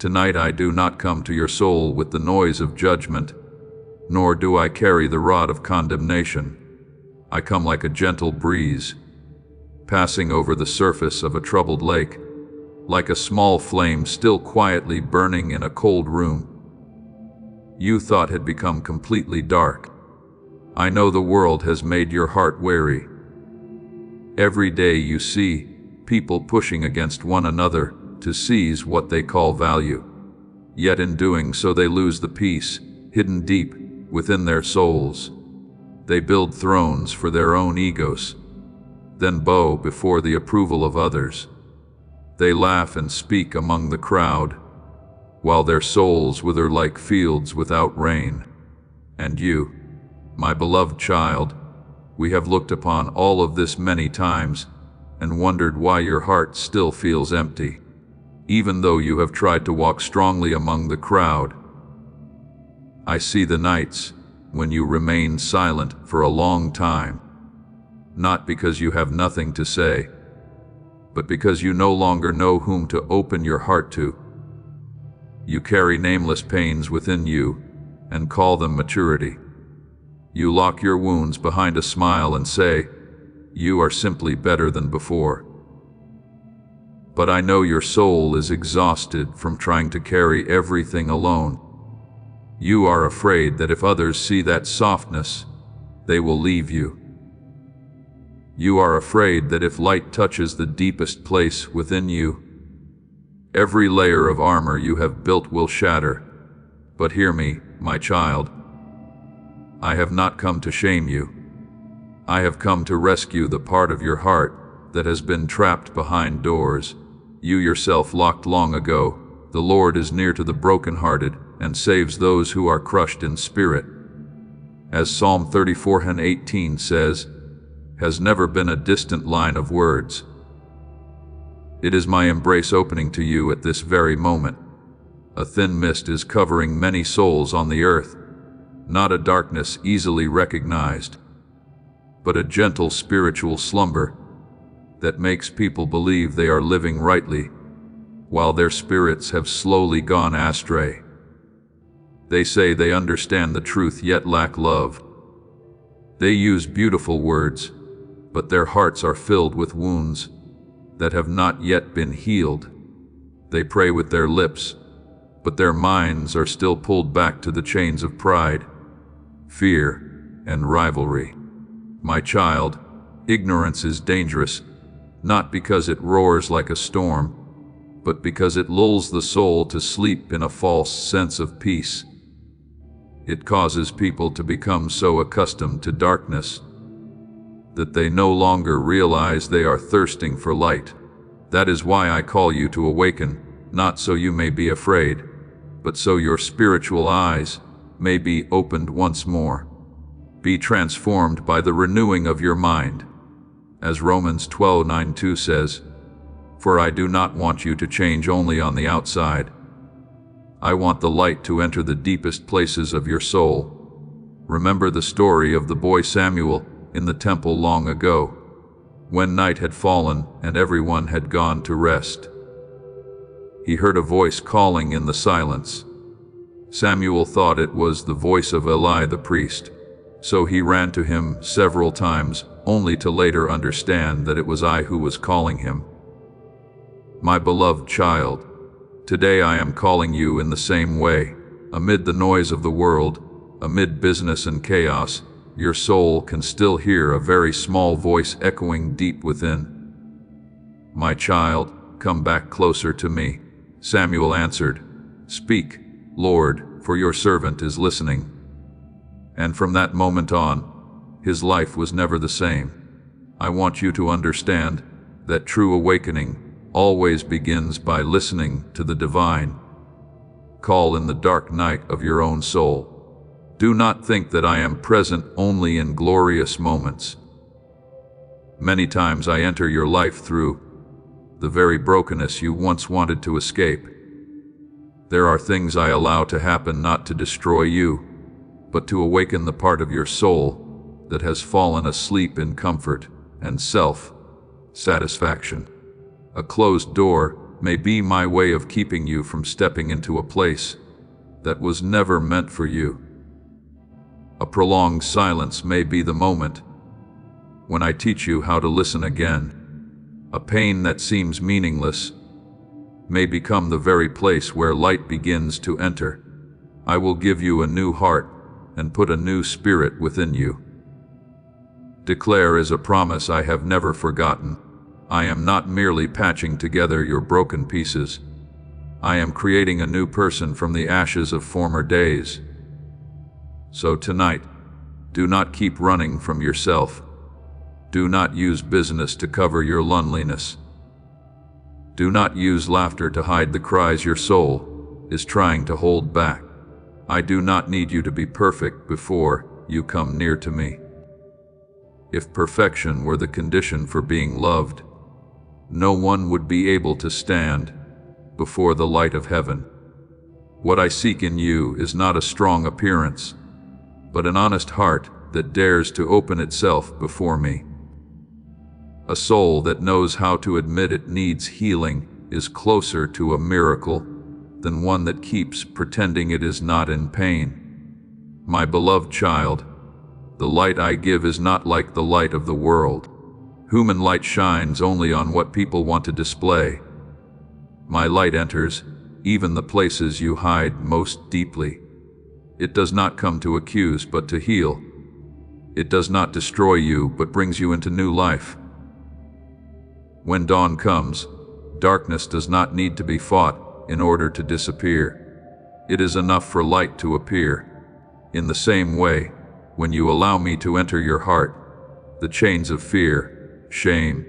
Tonight I do not come to your soul with the noise of judgment, nor do I carry the rod of condemnation. I come like a gentle breeze, passing over the surface of a troubled lake, like a small flame still quietly burning in a cold room you thought had become completely dark. I know the world has made your heart weary. Every day you see people pushing against one another to seize what they call value. Yet in doing so they lose the peace hidden deep within their souls. They build thrones for their own egos, then bow before the approval of others. They laugh and speak among the crowd, while their souls wither like fields without rain. And you, my beloved child, we have looked upon all of this many times and wondered why your heart still feels empty, even though you have tried to walk strongly among the crowd. I see the nights when you remain silent for a long time, not because you have nothing to say, but because you no longer know whom to open your heart to. You carry nameless pains within you and call them maturity. You lock your wounds behind a smile and say, "You are simply better than before." But I know your soul is exhausted from trying to carry everything alone. You are afraid that if others see that softness, they will leave you. You are afraid that if light touches the deepest place within you, every layer of armor you have built will shatter. But hear me, my child. I have not come to shame you. I have come to rescue the part of your heart that has been trapped behind doors you yourself locked long ago. The Lord is near to the brokenhearted and saves those who are crushed in spirit. As Psalm 34:18 says, has never been a distant line of words. It is my embrace opening to you at this very moment. A thin mist is covering many souls on the earth, not a darkness easily recognized, but a gentle spiritual slumber that makes people believe they are living rightly, while their spirits have slowly gone astray. They say they understand the truth yet lack love. They use beautiful words, but their hearts are filled with wounds that have not yet been healed. They pray with their lips, but their minds are still pulled back to the chains of pride, fear, and rivalry. My child, ignorance is dangerous, not because it roars like a storm, but because it lulls the soul to sleep in a false sense of peace. It causes people to become so accustomed to darkness that they no longer realize they are thirsting for light. That is why I call you to awaken, not so you may be afraid, but so your spiritual eyes may be opened once more. Be transformed by the renewing of your mind. As Romans 12:9-2 says, "For I do not want you to change only on the outside. I want the light to enter the deepest places of your soul." Remember the story of the boy Samuel in the temple long ago, when night had fallen and everyone had gone to rest. He heard a voice calling in the silence. Samuel thought it was the voice of Eli the priest, so he ran to him several times, only to later understand that it was I who was calling him. My beloved child, today I am calling you in the same way. Amid the noise of the world, amid business and chaos, your soul can still hear a very small voice echoing deep within. "My child, come back closer to me." Samuel answered, "Speak, Lord, for your servant is listening." And from that moment on, his life was never the same. I want you to understand that true awakening always begins by listening to the divine call in the dark night of your own soul. Do not think that I am present only in glorious moments. Many times I enter your life through the very brokenness you once wanted to escape. There are things I allow to happen not to destroy you, but to awaken the part of your soul that has fallen asleep in comfort and self-satisfaction. A closed door may be my way of keeping you from stepping into a place that was never meant for you. A prolonged silence may be the moment when I teach you how to listen again. A pain that seems meaningless may become the very place where light begins to enter. I will give you a new heart and put a new spirit within you. Declare is a promise I have never forgotten. I am not merely patching together your broken pieces. I am creating a new person from the ashes of former days. So tonight, do not keep running from yourself. Do not use business to cover your loneliness. Do not use laughter to hide the cries your soul is trying to hold back. I do not need you to be perfect before you come near to me. If perfection were the condition for being loved, no one would be able to stand before the light of heaven. What I seek in you is not a strong appearance, but an honest heart that dares to open itself before me. A soul that knows how to admit it needs healing is closer to a miracle than one that keeps pretending it is not in pain. My beloved child, the light I give is not like the light of the world. Human light shines only on what people want to display. My light enters even the places you hide most deeply. It does not come to accuse, but to heal. It does not destroy you, but brings you into new life. When dawn comes, darkness does not need to be fought in order to disappear. It is enough for light to appear. In the same way, when you allow me to enter your heart, the chains of fear, shame,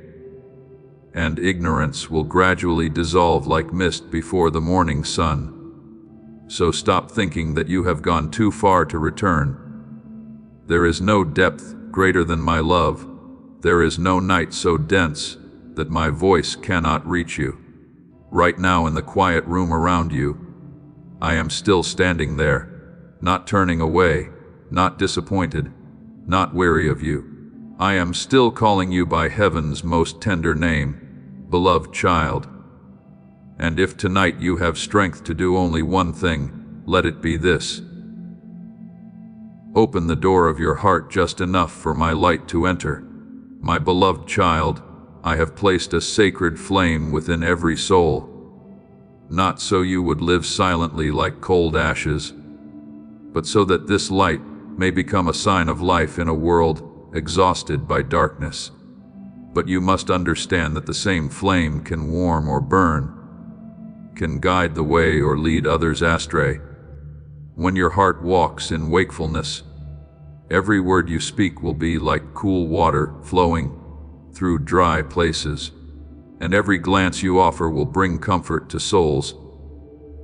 and ignorance will gradually dissolve like mist before the morning sun. So stop thinking that you have gone too far to return. There is no depth greater than my love. There is no night so dense that my voice cannot reach you. Right now in the quiet room around you, I am still standing there, not turning away, not disappointed, not weary of you. I am still calling you by heaven's most tender name, beloved child. And if tonight you have strength to do only one thing, let it be this. Open the door of your heart just enough for my light to enter. My beloved child, I have placed a sacred flame within every soul, not so you would live silently like cold ashes, but so that this light may become a sign of life in a world exhausted by darkness. But you must understand that the same flame can warm or burn, can guide the way or lead others astray. When your heart walks in wakefulness, every word you speak will be like cool water flowing through dry places, and every glance you offer will bring comfort to souls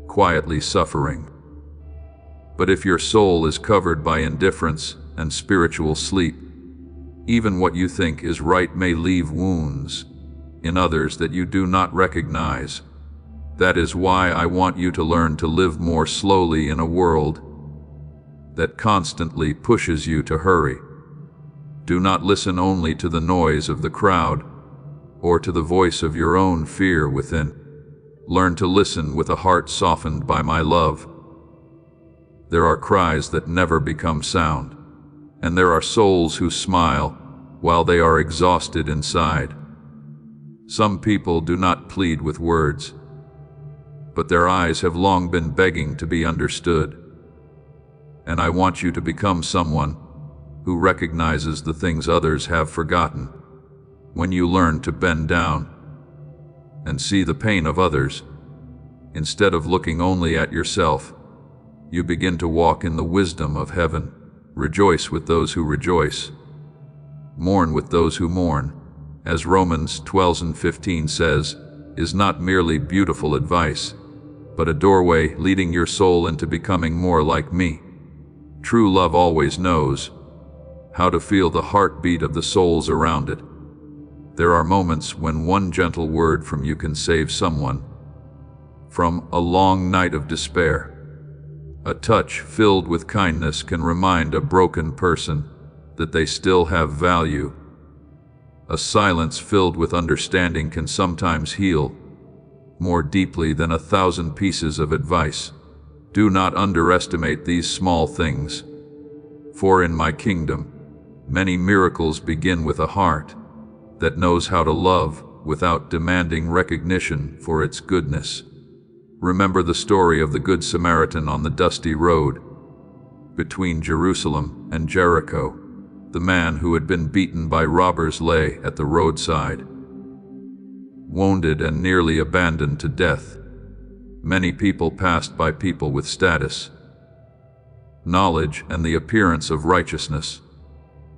quietly suffering. But if your soul is covered by indifference and spiritual sleep, even what you think is right may leave wounds in others that you do not recognize. That is why I want you to learn to live more slowly in a world that constantly pushes you to hurry. Do not listen only to the noise of the crowd or to the voice of your own fear within. Learn to listen with a heart softened by my love. There are cries that never become sound, and there are souls who smile while they are exhausted inside. Some people do not plead with words, but their eyes have long been begging to be understood. And I want you to become someone who recognizes the things others have forgotten. When you learn to bend down and see the pain of others, instead of looking only at yourself, you begin to walk in the wisdom of heaven. Rejoice with those who rejoice. Mourn with those who mourn. As Romans 12:15 says, is not merely beautiful advice, but a doorway leading your soul into becoming more like me. True love always knows how to feel the heartbeat of the souls around it. There are moments when one gentle word from you can save someone from a long night of despair. A touch filled with kindness can remind a broken person that they still have value. A silence filled with understanding can sometimes heal more deeply than 1,000 pieces of advice. Do not underestimate these small things. For in my kingdom, many miracles begin with a heart that knows how to love without demanding recognition for its goodness. Remember the story of the Good Samaritan on the dusty road between Jerusalem and Jericho. The man who had been beaten by robbers lay at the roadside, wounded and nearly abandoned to death. Many people passed by, people with status, knowledge, and the appearance of righteousness,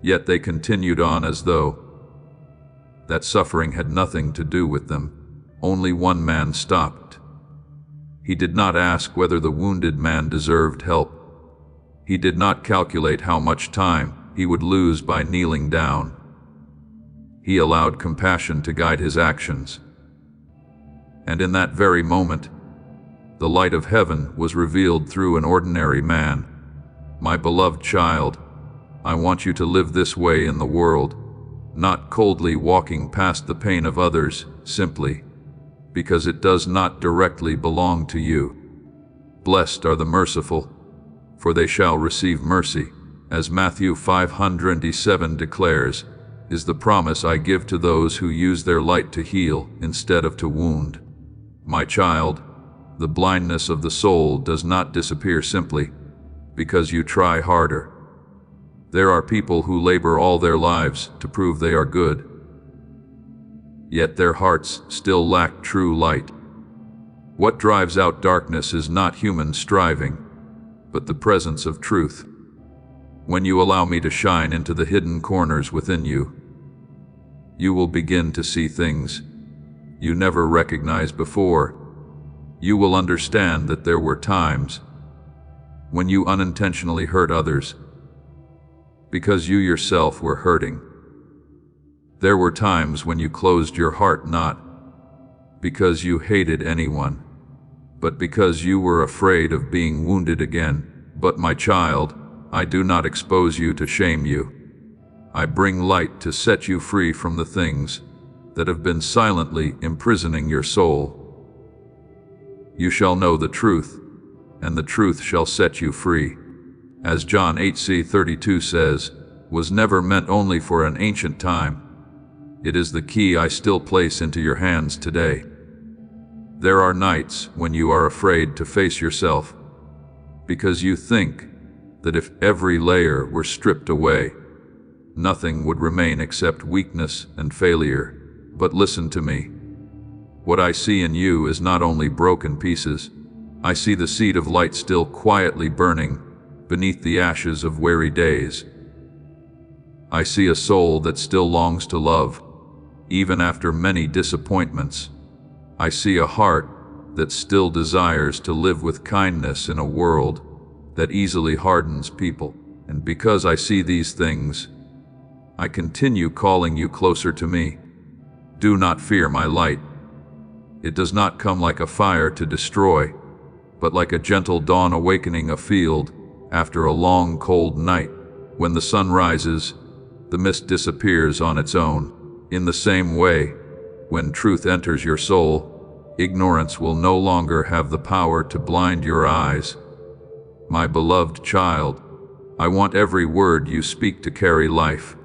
yet they continued on as though that suffering had nothing to do with them. Only one man stopped. He did not ask whether the wounded man deserved help. He did not calculate how much time he would lose by kneeling down. He allowed compassion to guide his actions. And in that very moment, the light of heaven was revealed through an ordinary man. My beloved child, I want you to live this way in the world, not coldly walking past the pain of others simply because it does not directly belong to you. Blessed are the merciful, for they shall receive mercy, as Matthew 5:7 declares, is the promise I give to those who use their light to heal instead of to wound. My child, the blindness of the soul does not disappear simply because you try harder. There are people who labor all their lives to prove they are good, yet their hearts still lack true light. What drives out darkness is not human striving, but the presence of truth. When you allow me to shine into the hidden corners within you, you will begin to see things you never recognized before. You will understand that there were times when you unintentionally hurt others because you yourself were hurting. There were times when you closed your heart not because you hated anyone, but because you were afraid of being wounded again. But my child, I do not expose you to shame you. I bring light to set you free from the things that have been silently imprisoning your soul. You shall know the truth, and the truth shall set you free. As John 8:32 says, was never meant only for an ancient time. It is the key I still place into your hands today. There are nights when you are afraid to face yourself because you think that if every layer were stripped away, nothing would remain except weakness and failure. But listen to me. What I see in you is not only broken pieces. I see the seed of light still quietly burning beneath the ashes of weary days. I see a soul that still longs to love, even after many disappointments. I see a heart that still desires to live with kindness in a world that easily hardens people. And because I see these things, I continue calling you closer to me. Do not fear my light. It does not come like a fire to destroy, but like a gentle dawn awakening a field after a long cold night. When the sun rises, the mist disappears on its own. In the same way, when truth enters your soul, ignorance will no longer have the power to blind your eyes. My beloved child, I want every word you speak to carry life.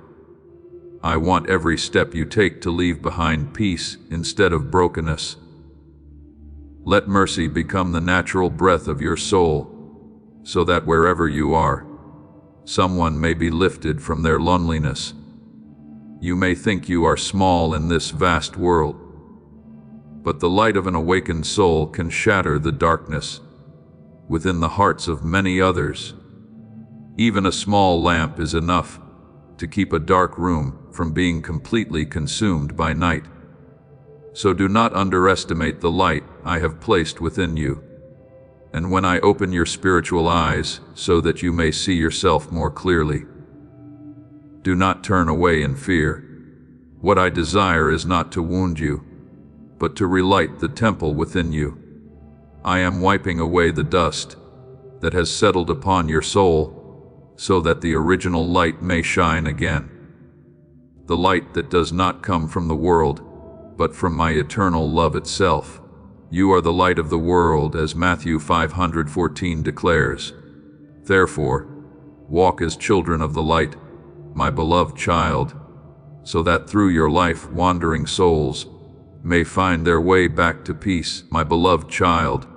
I want every step you take to leave behind peace instead of brokenness. Let mercy become the natural breath of your soul, so that wherever you are, someone may be lifted from their loneliness. You may think you are small in this vast world, but the light of an awakened soul can shatter the darkness within the hearts of many others. Even a small lamp is enough to keep a dark room from being completely consumed by night. So do not underestimate the light I have placed within you. And when I open your spiritual eyes so that you may see yourself more clearly, do not turn away in fear. What I desire is not to wound you, but to relight the temple within you. I am wiping away the dust that has settled upon your soul so that the original light may shine again. The light that does not come from the world, but from my eternal love itself. You are the light of the world, as Matthew 5:14 declares. Therefore, walk as children of the light, my beloved child, so that through your life wandering souls may find their way back to peace, my beloved child.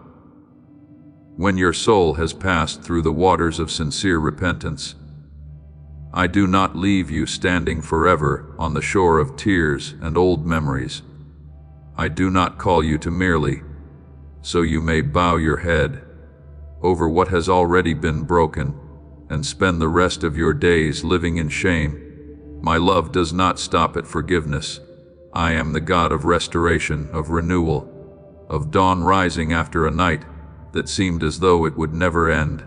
When your soul has passed through the waters of sincere repentance, I do not leave you standing forever on the shore of tears and old memories. I do not call you to merely so you may bow your head over what has already been broken and spend the rest of your days living in shame. My love does not stop at forgiveness. I am the God of restoration, of renewal, of dawn rising after a night that seemed as though it would never end.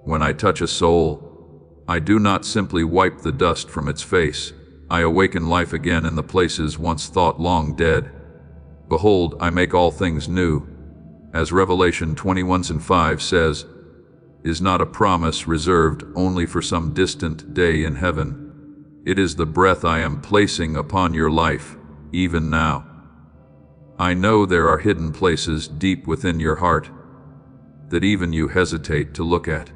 When I touch a soul, I do not simply wipe the dust from its face. I awaken life again in the places once thought long dead. Behold, I make all things new. As Revelation 21:5 says, is not a promise reserved only for some distant day in heaven. It is the breath I am placing upon your life, even now. I know there are hidden places deep within your heart that even you hesitate to look at.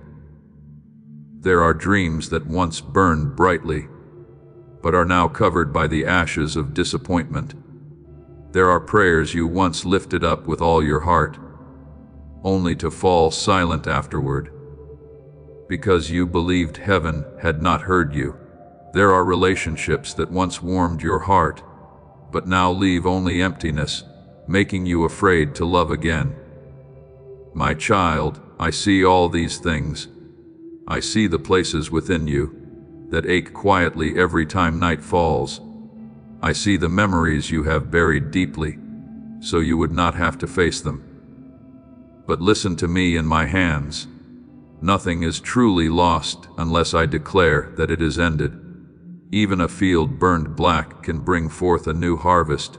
There are dreams that once burned brightly, but are now covered by the ashes of disappointment. There are prayers you once lifted up with all your heart, only to fall silent afterward, because you believed heaven had not heard you. There are relationships that once warmed your heart, but now leave only emptiness, making you afraid to love again. My child, I see all these things. I see the places within you that ache quietly every time night falls. I see the memories you have buried deeply, so you would not have to face them. But listen to me in my hands. Nothing is truly lost unless I declare that it is ended. Even a field burned black can bring forth a new harvest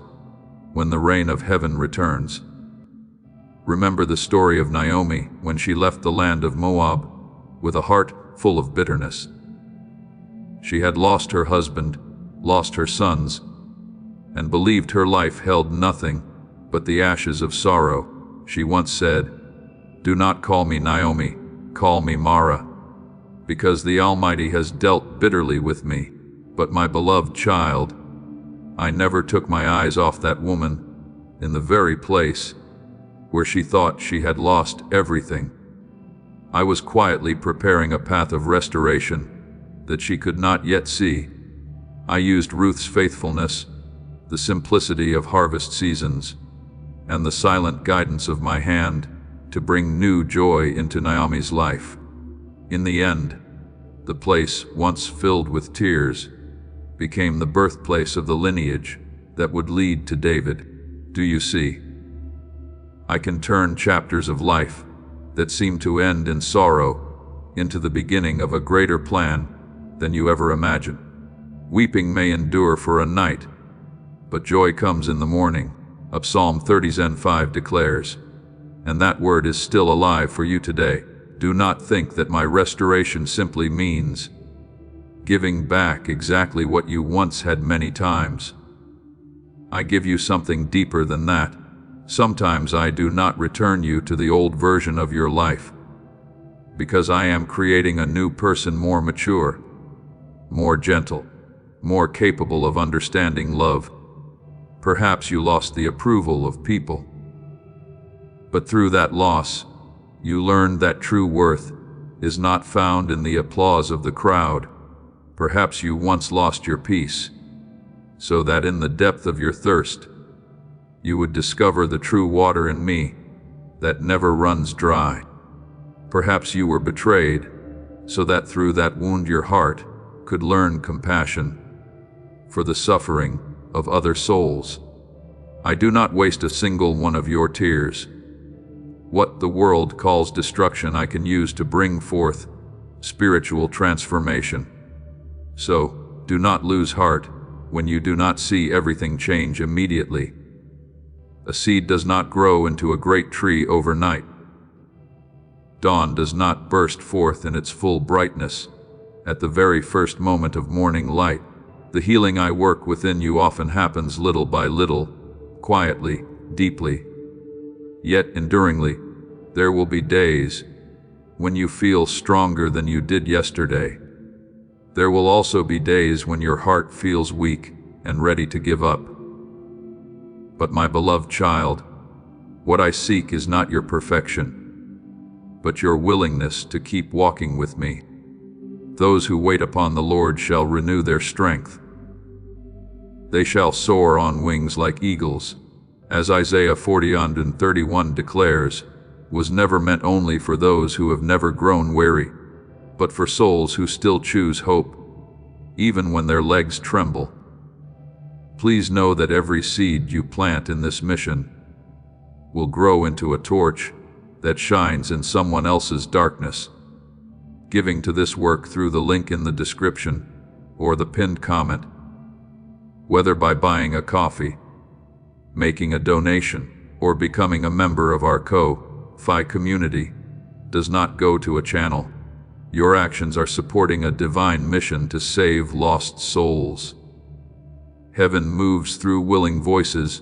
when the rain of heaven returns. Remember the story of Naomi when she left the land of Moab with a heart full of bitterness. She had lost her husband, lost her sons, and believed her life held nothing but the ashes of sorrow. She once said, "Do not call me Naomi, call me Mara, because the Almighty has dealt bitterly with me. But my beloved child, I never took my eyes off that woman in the very place where she thought she had lost everything. I was quietly preparing a path of restoration that she could not yet see. I used Ruth's faithfulness, the simplicity of harvest seasons, and the silent guidance of my hand to bring new joy into Naomi's life. In the end, the place once filled with tears became the birthplace of the lineage that would lead to David. Do you see? I can turn chapters of life that seem to end in sorrow into the beginning of a greater plan than you ever imagined. Weeping may endure for a night, but joy comes in the morning, Psalm 30:5 declares. And that word is still alive for you today. Do not think that my restoration simply means giving back exactly what you once had many times. I give you something deeper than that. Sometimes I do not return you to the old version of your life, because I am creating a new person, more mature, more gentle, more capable of understanding love. Perhaps you lost the approval of people, but through that loss, you learned that true worth is not found in the applause of the crowd. Perhaps you once lost your peace, so that in the depth of your thirst, you would discover the true water in me that never runs dry. Perhaps you were betrayed, so that through that wound your heart could learn compassion for the suffering of other souls. I do not waste a single one of your tears. What the world calls destruction, I can use to bring forth spiritual transformation. So, do not lose heart when you do not see everything change immediately. A seed does not grow into a great tree overnight. Dawn does not burst forth in its full brightness at the very first moment of morning light. The healing I work within you often happens little by little, quietly, deeply, yet enduringly. There will be days when you feel stronger than you did yesterday. There will also be days when your heart feels weak and ready to give up. But my beloved child, what I seek is not your perfection, but your willingness to keep walking with me. Those who wait upon the Lord shall renew their strength. They shall soar on wings like eagles, as Isaiah 40:31 declares, was never meant only for those who have never grown weary, but for souls who still choose hope, even when their legs tremble. Please know that every seed you plant in this mission will grow into a torch that shines in someone else's darkness. Giving to this work through the link in the description or the pinned comment, whether by buying a coffee, making a donation, or becoming a member of our Ko-Fi community, does not go to a channel. Your actions are supporting a divine mission to save lost souls. Heaven moves through willing voices,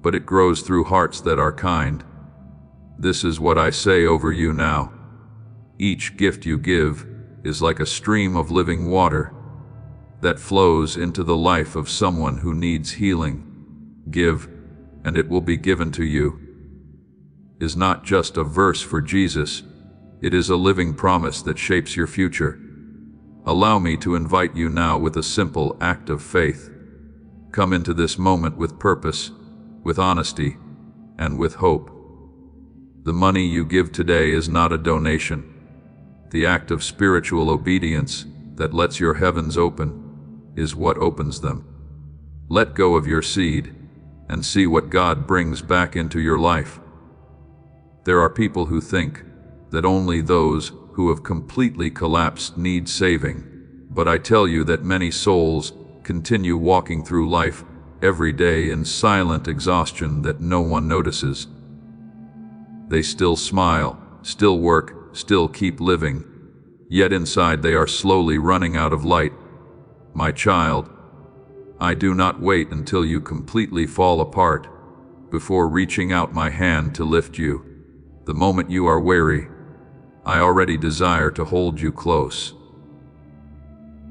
but it grows through hearts that are kind. This is what I say over you now. Each gift you give is like a stream of living water that flows into the life of someone who needs healing. Give, and it will be given to you is not just a verse for Jesus. It is a living promise that shapes your future. Allow me to invite you now with a simple act of faith. Come into this moment with purpose, with honesty, and with hope. The money you give today is not a donation. The act of spiritual obedience that lets your heavens open is what opens them. Let go of your seed and see what God brings back into your life. There are people who think that only those who have completely collapsed need saving, but I tell you that many souls continue walking through life every day in silent exhaustion that no one notices. They still smile, still work, still keep living, yet inside they are slowly running out of light. My child, I do not wait until you completely fall apart before reaching out my hand to lift you. The moment you are weary, I already desire to hold you close.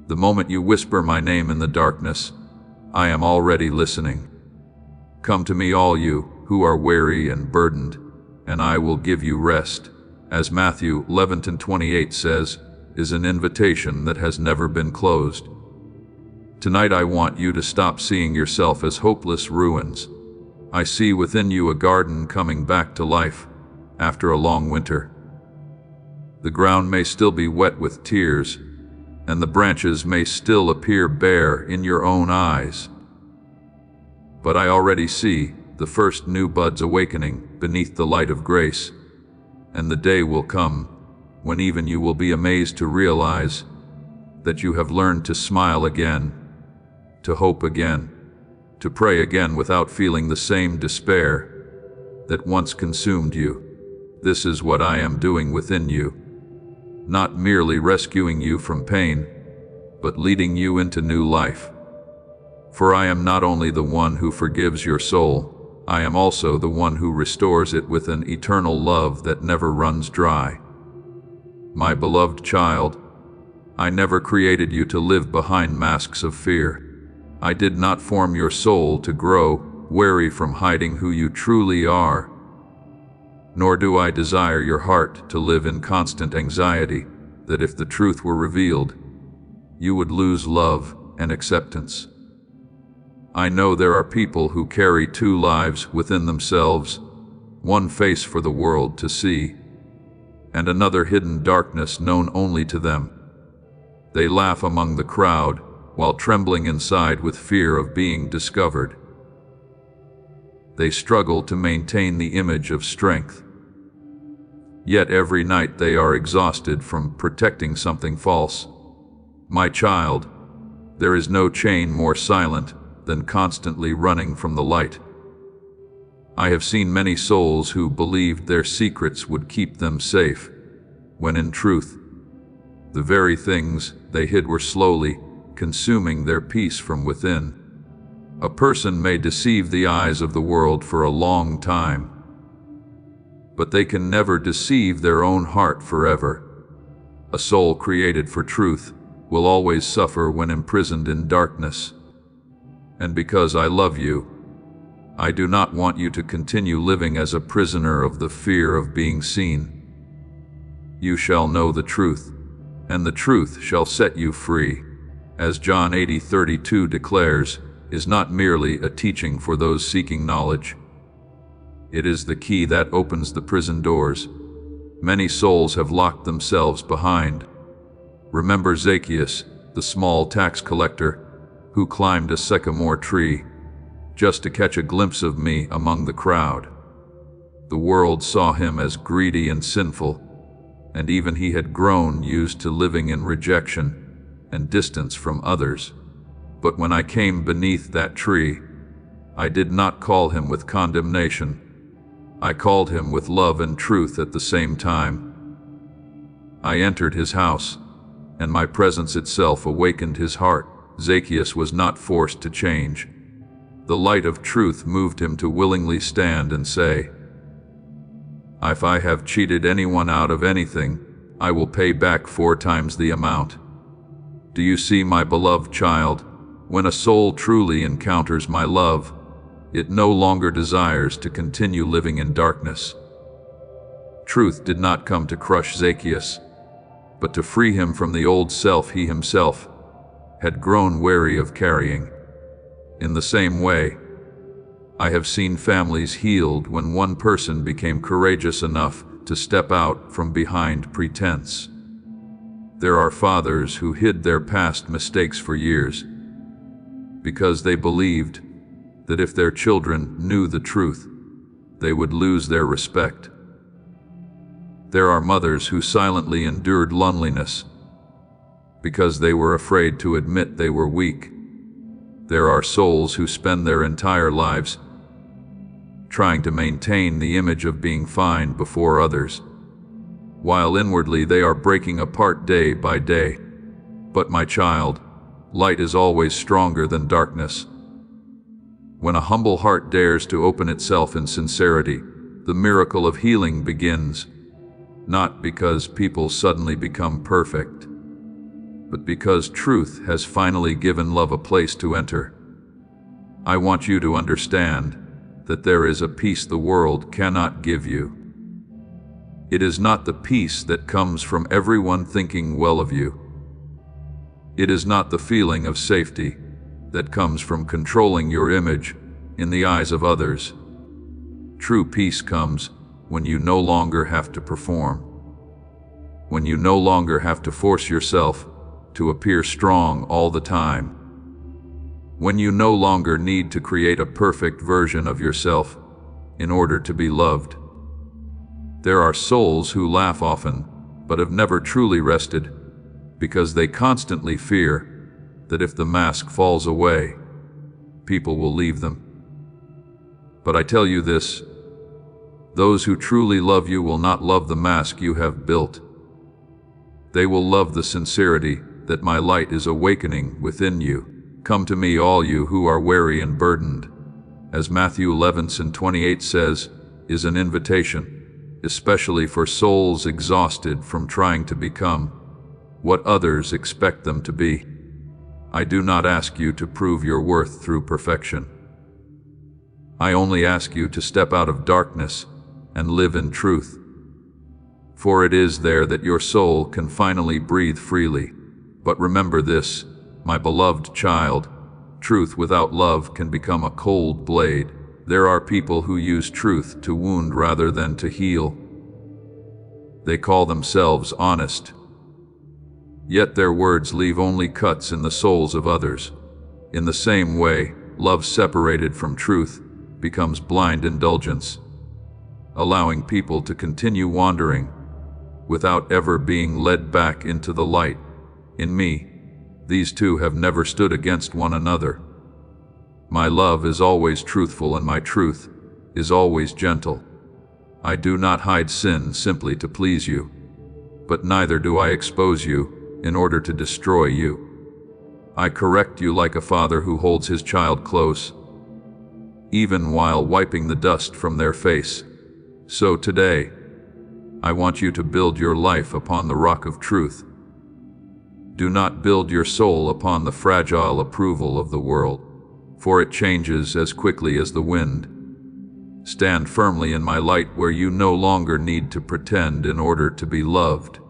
The moment you whisper my name in the darkness, I am already listening. Come to me, all you who are weary and burdened, and I will give you rest. As Matthew 11:28 says, is an invitation that has never been closed. Tonight I want you to stop seeing yourself as hopeless ruins. I see within you a garden coming back to life after a long winter. The ground may still be wet with tears, and the branches may still appear bare in your own eyes. But I already see the first new buds awakening beneath the light of grace, and the day will come when even you will be amazed to realize that you have learned to smile again, to hope again, to pray again without feeling the same despair that once consumed you. This is what I am doing within you, not merely rescuing you from pain, but leading you into new life. For I am not only the one who forgives your soul, I am also the one who restores it with an eternal love that never runs dry. My beloved child, I never created you to live behind masks of fear. I did not form your soul to grow weary from hiding who you truly are. Nor do I desire your heart to live in constant anxiety that if the truth were revealed, you would lose love and acceptance. I know there are people who carry two lives within themselves, one face for the world to see, and another hidden darkness known only to them. They laugh among the crowd while trembling inside with fear of being discovered. They struggle to maintain the image of strength. Yet every night they are exhausted from protecting something false. My child, there is no chain more silent than constantly running from the light. I have seen many souls who believed their secrets would keep them safe, when in truth, the very things they hid were slowly consuming their peace from within. A person may deceive the eyes of the world for a long time, but they can never deceive their own heart forever. A soul created for truth will always suffer when imprisoned in darkness. And because I love you, I do not want you to continue living as a prisoner of the fear of being seen. You shall know the truth, and the truth shall set you free. As John 80:32 declares, is not merely a teaching for those seeking knowledge. It is the key that opens the prison doors. Many souls have locked themselves behind. Remember Zacchaeus, the small tax collector, who climbed a sycamore tree just to catch a glimpse of me among the crowd. The world saw him as greedy and sinful, and even he had grown used to living in rejection and distance from others. But when I came beneath that tree, I did not call him with condemnation. I called him with love and truth at the same time. I entered his house, and my presence itself awakened his heart. Zacchaeus was not forced to change. The light of truth moved him to willingly stand and say, "If I have cheated anyone out of anything, I will pay back 4 times the amount." Do you see, my beloved child? When a soul truly encounters my love, it no longer desires to continue living in darkness. Truth did not come to crush Zacchaeus, but to free him from the old self he himself had grown weary of carrying. In the same way, I have seen families healed when one person became courageous enough to step out from behind pretense. There are fathers who hid their past mistakes for years because they believed that if their children knew the truth, they would lose their respect. There are mothers who silently endured loneliness because they were afraid to admit they were weak. There are souls who spend their entire lives trying to maintain the image of being fine before others, while inwardly they are breaking apart day by day. But my child, light is always stronger than darkness. When a humble heart dares to open itself in sincerity, the miracle of healing begins, not because people suddenly become perfect, but because truth has finally given love a place to enter. I want you to understand that there is a peace the world cannot give you. It is not the peace that comes from everyone thinking well of you. It is not the feeling of safety that comes from controlling your image in the eyes of others. True peace comes when you no longer have to perform, when you no longer have to force yourself to appear strong all the time, when you no longer need to create a perfect version of yourself in order to be loved. There are souls who laugh often, but have never truly rested, because they constantly fear that if the mask falls away, people will leave them. But I tell you this, those who truly love you will not love the mask you have built. They will love the sincerity that my light is awakening within you. Come to me, all you who are weary and burdened, as Matthew 11:28 says, is an invitation, especially for souls exhausted from trying to become what others expect them to be. I do not ask you to prove your worth through perfection. I only ask you to step out of darkness and live in truth. For it is there that your soul can finally breathe freely. But remember this, my beloved child, truth without love can become a cold blade. There are people who use truth to wound rather than to heal. They call themselves honest, yet their words leave only cuts in the souls of others. In the same way, love separated from truth becomes blind indulgence, allowing people to continue wandering without ever being led back into the light. In me, these two have never stood against one another. My love is always truthful and my truth is always gentle. I do not hide sin simply to please you, but neither do I expose you in order to destroy you. I correct you like a father who holds his child close, even while wiping the dust from their face. So today, I want you to build your life upon the rock of truth. Do not build your soul upon the fragile approval of the world, for it changes as quickly as the wind. Stand firmly in my light where you no longer need to pretend in order to be loved.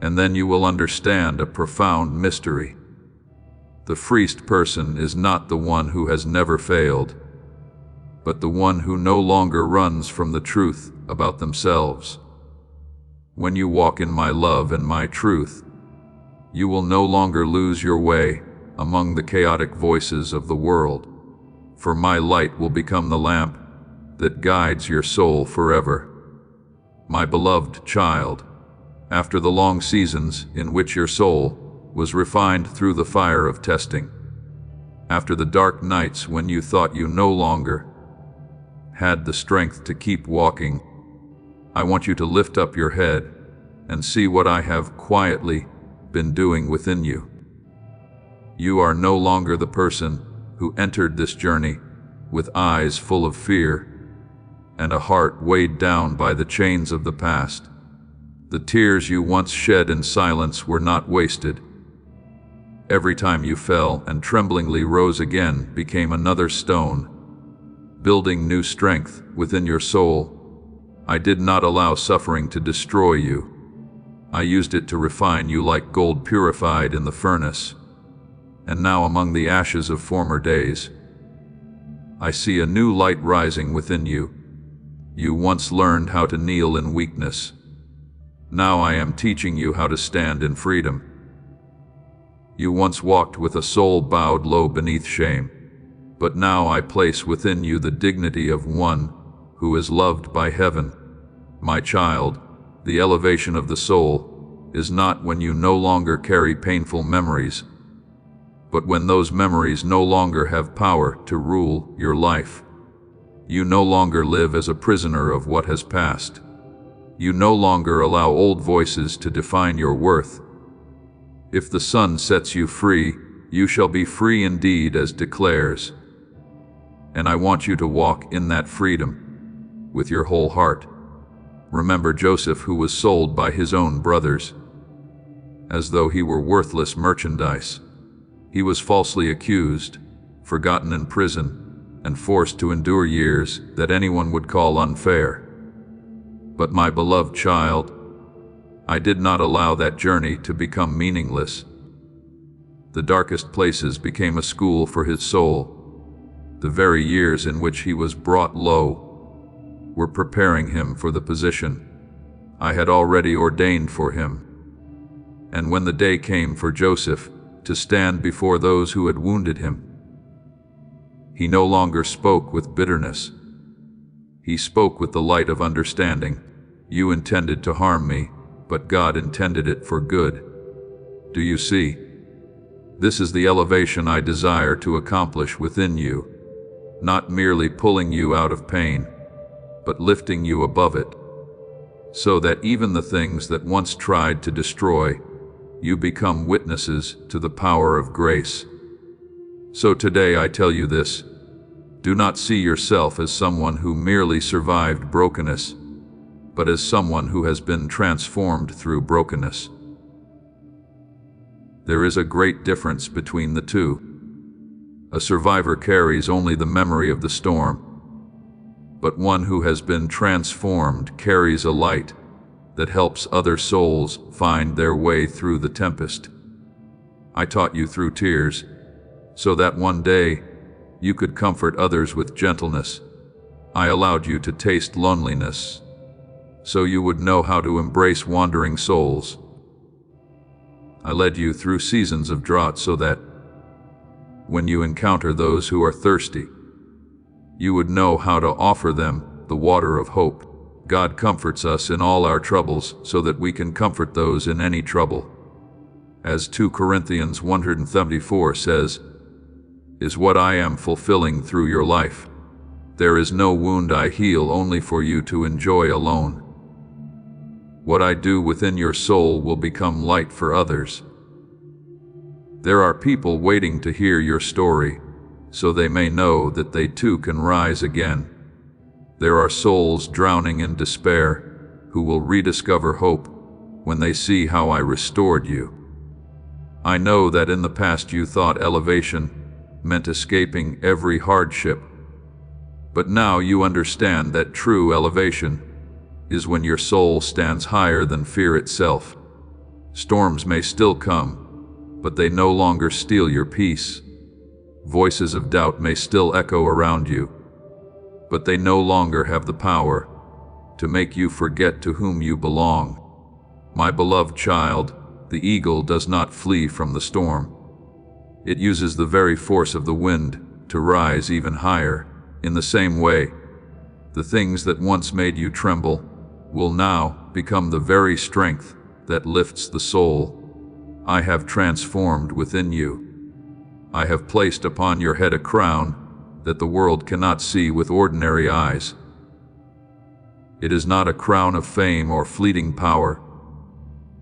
And then you will understand a profound mystery. The freest person is not the one who has never failed, but the one who no longer runs from the truth about themselves. When you walk in my love and my truth, you will no longer lose your way among the chaotic voices of the world, for my light will become the lamp that guides your soul forever. My beloved child, after the long seasons in which your soul was refined through the fire of testing, after the dark nights when you thought you no longer had the strength to keep walking, I want you to lift up your head and see what I have quietly been doing within you. You are no longer the person who entered this journey with eyes full of fear and a heart weighed down by the chains of the past. The tears you once shed in silence were not wasted. Every time you fell and tremblingly rose again became another stone, building new strength within your soul. I did not allow suffering to destroy you. I used it to refine you like gold purified in the furnace. And now among the ashes of former days, I see a new light rising within you. You once learned how to kneel in weakness. Now I am teaching you how to stand in freedom. You once walked with a soul bowed low beneath shame, but now I place within you the dignity of one who is loved by heaven. My child, the elevation of the soul is not when you no longer carry painful memories, but when those memories no longer have power to rule your life. You no longer live as a prisoner of what has passed. You no longer allow old voices to define your worth. If the Son sets you free, you shall be free indeed, as declares. And I want you to walk in that freedom with your whole heart. Remember Joseph, who was sold by his own brothers as though he were worthless merchandise. He was falsely accused, forgotten in prison, and forced to endure years that anyone would call unfair. But my beloved child, I did not allow that journey to become meaningless. The darkest places became a school for his soul. The very years in which he was brought low were preparing him for the position I had already ordained for him. And when the day came for Joseph to stand before those who had wounded him, he no longer spoke with bitterness. He spoke with the light of understanding. You intended to harm me, but God intended it for good. Do you see? This is the elevation I desire to accomplish within you, not merely pulling you out of pain, but lifting you above it, so that even the things that once tried to destroy, you become witnesses to the power of grace. So today I tell you this: do not see yourself as someone who merely survived brokenness, but as someone who has been transformed through brokenness. There is a great difference between the two. A survivor carries only the memory of the storm, but one who has been transformed carries a light that helps other souls find their way through the tempest. I taught you through tears, so that one day you could comfort others with gentleness. I allowed you to taste loneliness, so you would know how to embrace wandering souls. I led you through seasons of drought so that when you encounter those who are thirsty, you would know how to offer them the water of hope. God comforts us in all our troubles so that we can comfort those in any trouble. As 2 Corinthians 1:74 says, is what I am fulfilling through your life. There is no wound I heal only for you to enjoy alone. What I do within your soul will become light for others. There are people waiting to hear your story, so they may know that they too can rise again. There are souls drowning in despair who will rediscover hope when they see how I restored you. I know that in the past you thought elevation meant escaping every hardship, but now you understand that true elevation is when your soul stands higher than fear itself. Storms may still come, but they no longer steal your peace. Voices of doubt may still echo around you, but they no longer have the power to make you forget to whom you belong. My beloved child, the eagle does not flee from the storm. It uses the very force of the wind to rise even higher. In the same way, the things that once made you tremble will now become the very strength that lifts the soul. I have transformed within you. I have placed upon your head a crown that the world cannot see with ordinary eyes. It is not a crown of fame or fleeting power.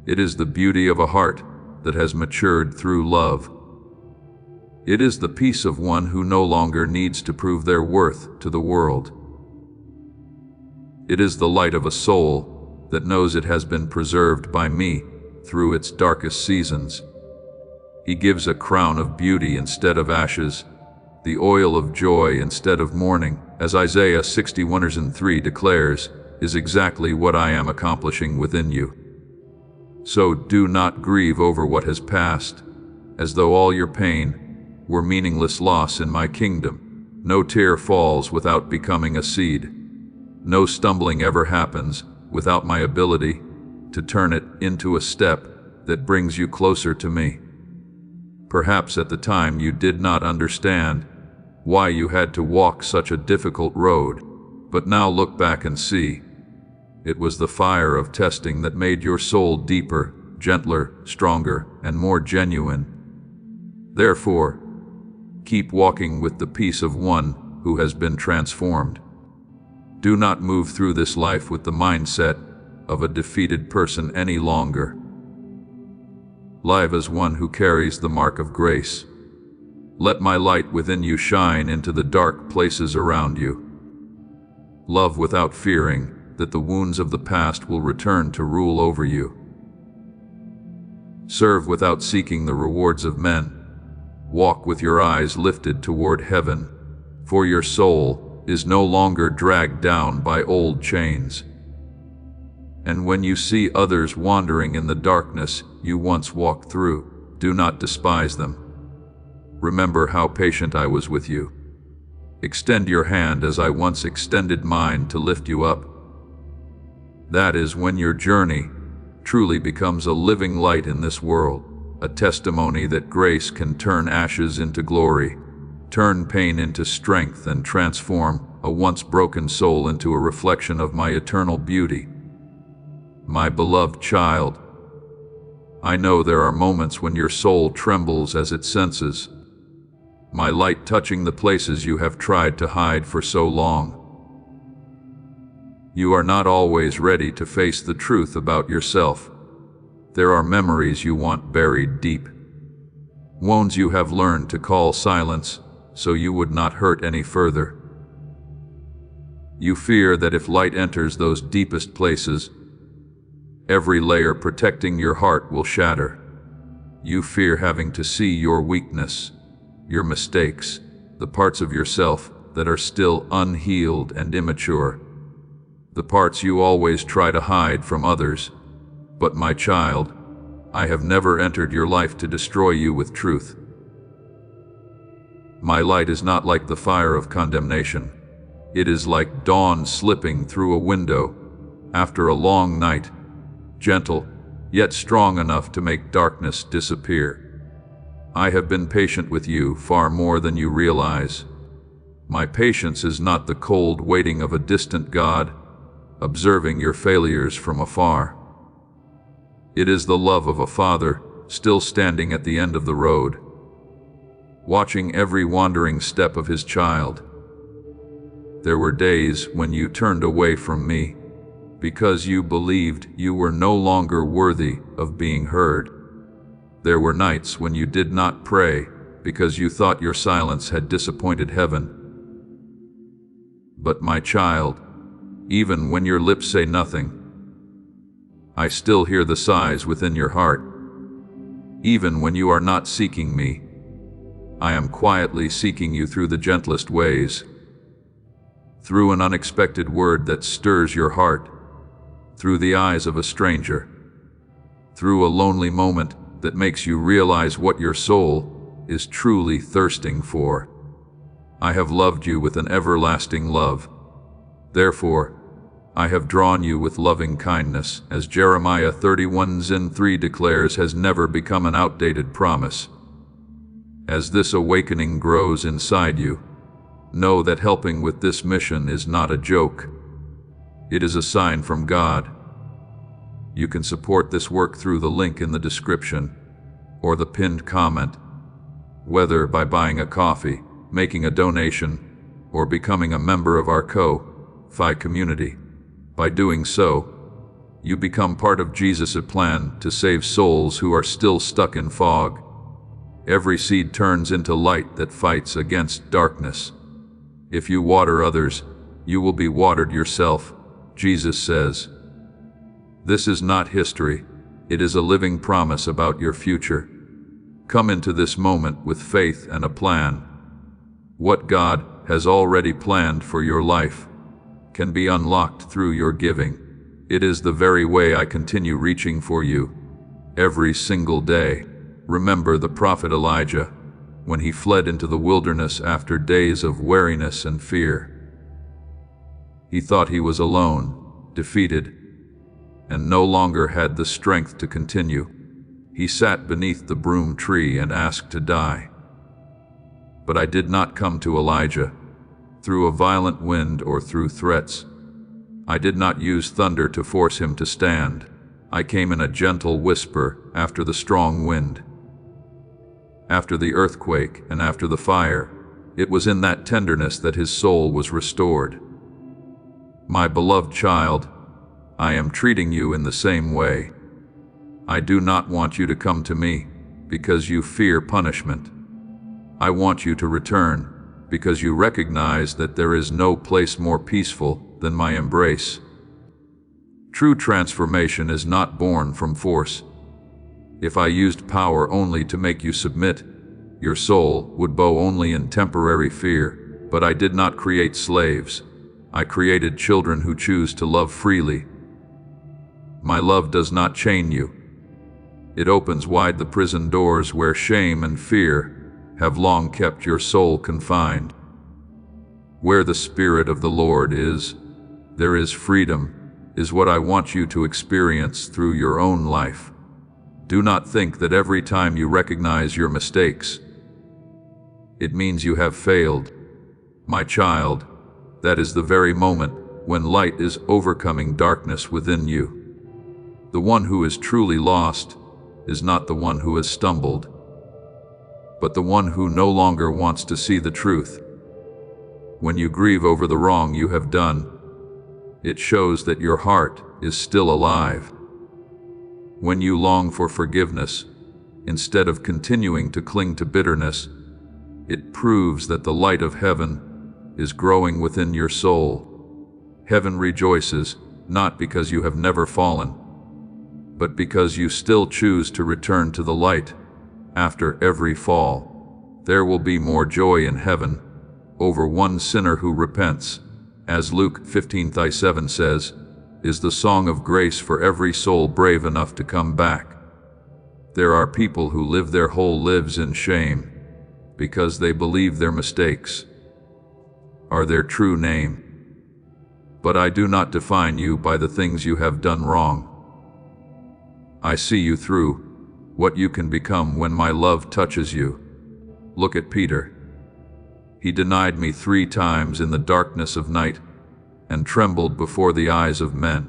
It is the beauty of a heart that has matured through love. It is the peace of one who no longer needs to prove their worth to the world. It is the light of a soul that knows it has been preserved by me through its darkest seasons. He gives a crown of beauty instead of ashes, the oil of joy instead of mourning, as Isaiah 61:3 declares, is exactly what I am accomplishing within you. So do not grieve over what has passed, as though all your pain were meaningless loss in my kingdom. No tear falls without becoming a seed. No stumbling ever happens without my ability to turn it into a step that brings you closer to me. Perhaps at the time you did not understand why you had to walk such a difficult road, but now look back and see. It was the fire of testing that made your soul deeper, gentler, stronger, and more genuine. Therefore, keep walking with the peace of one who has been transformed. Do not move through this life with the mindset of a defeated person any longer. Live as one who carries the mark of grace. Let my light within you shine into the dark places around you. Love without fearing that the wounds of the past will return to rule over you. Serve without seeking the rewards of men. Walk with your eyes lifted toward heaven, for your soul is no longer dragged down by old chains. And when you see others wandering in the darkness you once walked through, do not despise them. Remember how patient I was with you. Extend your hand as I once extended mine to lift you up. That is when your journey truly becomes a living light in this world, a testimony that grace can turn ashes into glory, turn pain into strength, and transform a once broken soul into a reflection of my eternal beauty. My beloved child, I know there are moments when your soul trembles as it senses my light touching the places you have tried to hide for so long. You are not always ready to face the truth about yourself. There are memories you want buried deep, wounds you have learned to call silence so you would not hurt any further. You fear that if light enters those deepest places, every layer protecting your heart will shatter. You fear having to see your weakness, your mistakes, the parts of yourself that are still unhealed and immature, the parts you always try to hide from others. But my child, I have never entered your life to destroy you with truth. My light is not like the fire of condemnation. It is like dawn slipping through a window after a long night, gentle, yet strong enough to make darkness disappear. I have been patient with you far more than you realize. My patience is not the cold waiting of a distant God, observing your failures from afar. It is the love of a father still standing at the end of the road, watching every wandering step of his child. There were days when you turned away from me because you believed you were no longer worthy of being heard. There were nights when you did not pray because you thought your silence had disappointed heaven. But my child, even when your lips say nothing, I still hear the sighs within your heart. Even when you are not seeking me, I am quietly seeking you through the gentlest ways, through an unexpected word that stirs your heart, through the eyes of a stranger, through a lonely moment that makes you realize what your soul is truly thirsting for. I have loved you with an everlasting love. Therefore, I have drawn you with loving kindness, as Jeremiah 31:3 declares has never become an outdated promise. As this awakening grows inside you, know that helping with this mission is not a joke. It is a sign from God. You can support this work through the link in the description or the pinned comment, whether by buying a coffee, making a donation, or becoming a member of our Ko-Fi community. By doing so, you become part of Jesus' plan to save souls who are still stuck in fog. Every seed turns into light that fights against darkness. If you water others, you will be watered yourself, Jesus says. This is not history, it is a living promise about your future. Come into this moment with faith and a plan. What God has already planned for your life can be unlocked through your giving. It is the very way I continue reaching for you every single day. Remember the prophet Elijah, when he fled into the wilderness after days of weariness and fear. He thought he was alone, defeated, and no longer had the strength to continue. He sat beneath the broom tree and asked to die. But I did not come to Elijah through a violent wind or through threats. I did not use thunder to force him to stand. I came in a gentle whisper after the strong wind. After the earthquake and after the fire, it was in that tenderness that his soul was restored. My beloved child, I am treating you in the same way. I do not want you to come to me because you fear punishment. I want you to return because you recognize that there is no place more peaceful than my embrace. True transformation is not born from force. If I used power only to make you submit, your soul would bow only in temporary fear. But I did not create slaves. I created children who choose to love freely. My love does not chain you. It opens wide the prison doors where shame and fear have long kept your soul confined. Where the Spirit of the Lord is, there is freedom, is what I want you to experience through your own life. Do not think that every time you recognize your mistakes, it means you have failed. My child, that is the very moment when light is overcoming darkness within you. The one who is truly lost is not the one who has stumbled, but the one who no longer wants to see the truth. When you grieve over the wrong you have done, it shows that your heart is still alive. When you long for forgiveness, instead of continuing to cling to bitterness, it proves that the light of heaven is growing within your soul. Heaven rejoices, not because you have never fallen, but because you still choose to return to the light. After every fall, there will be more joy in heaven over one sinner who repents. As Luke 15:7 says, is the song of grace for every soul brave enough to come back. There are people who live their whole lives in shame because they believe their mistakes are their true name. But I do not define you by the things you have done wrong. I see you through what you can become when my love touches you. Look at Peter. He denied me 3 times in the darkness of night and trembled before the eyes of men.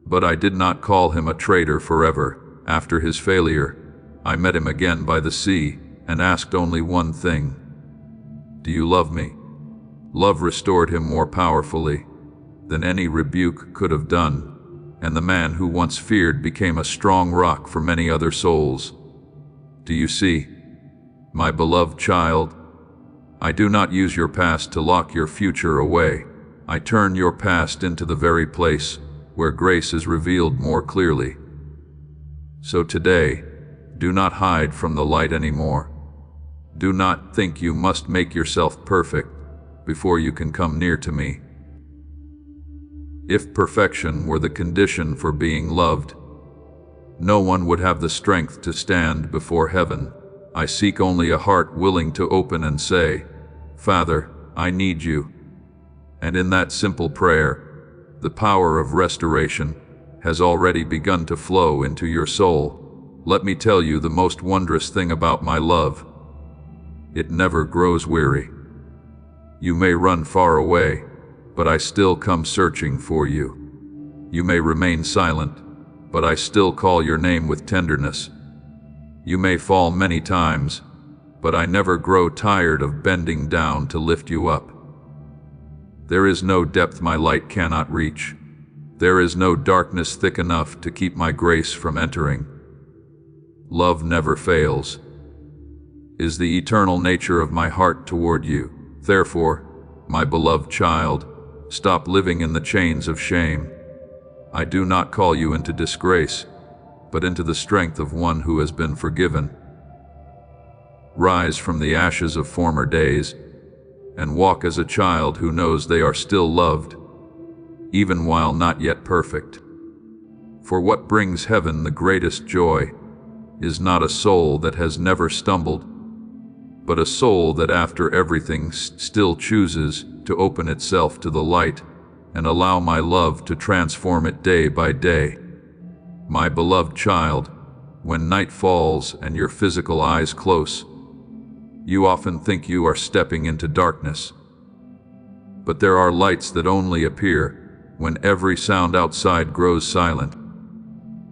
But I did not call him a traitor forever. After his failure, I met him again by the sea and asked only one thing: do you love me? Love restored him more powerfully than any rebuke could have done, and the man who once feared became a strong rock for many other souls. Do you see, my beloved child? I do not use your past to lock your future away. I turn your past into the very place where grace is revealed more clearly. So today, do not hide from the light anymore. Do not think you must make yourself perfect before you can come near to me. If perfection were the condition for being loved, no one would have the strength to stand before heaven. I seek only a heart willing to open and say, Father, I need you. And in that simple prayer, the power of restoration has already begun to flow into your soul. Let me tell you the most wondrous thing about my love. It never grows weary. You may run far away, but I still come searching for you. You may remain silent, but I still call your name with tenderness. You may fall many times, but I never grow tired of bending down to lift you up. There is no depth my light cannot reach. There is no darkness thick enough to keep my grace from entering. Love never fails, is the eternal nature of my heart toward you. Therefore, my beloved child, stop living in the chains of shame. I do not call you into disgrace, but into the strength of one who has been forgiven. Rise from the ashes of former days, and walk as a child who knows they are still loved, even while not yet perfect. For what brings heaven the greatest joy is not a soul that has never stumbled, but a soul that after everything still chooses to open itself to the light and allow my love to transform it day by day. My beloved child, when night falls and your physical eyes close, you often think you are stepping into darkness. But there are lights that only appear when every sound outside grows silent.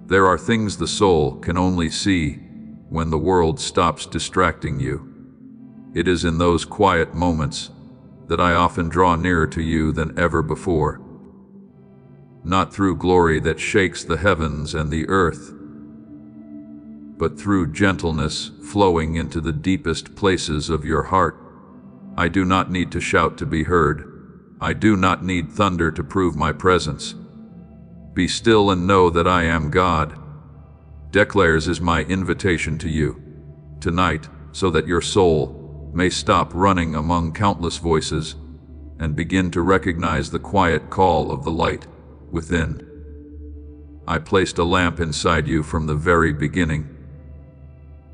There are things the soul can only see when the world stops distracting you. It is in those quiet moments that I often draw nearer to you than ever before. Not through glory that shakes the heavens and the earth, but through gentleness flowing into the deepest places of your heart. I do not need to shout to be heard. I do not need thunder to prove my presence. Be still and know that I am God, declares is my invitation to you tonight, so that your soul may stop running among countless voices and begin to recognize the quiet call of the light within. I placed a lamp inside you from the very beginning,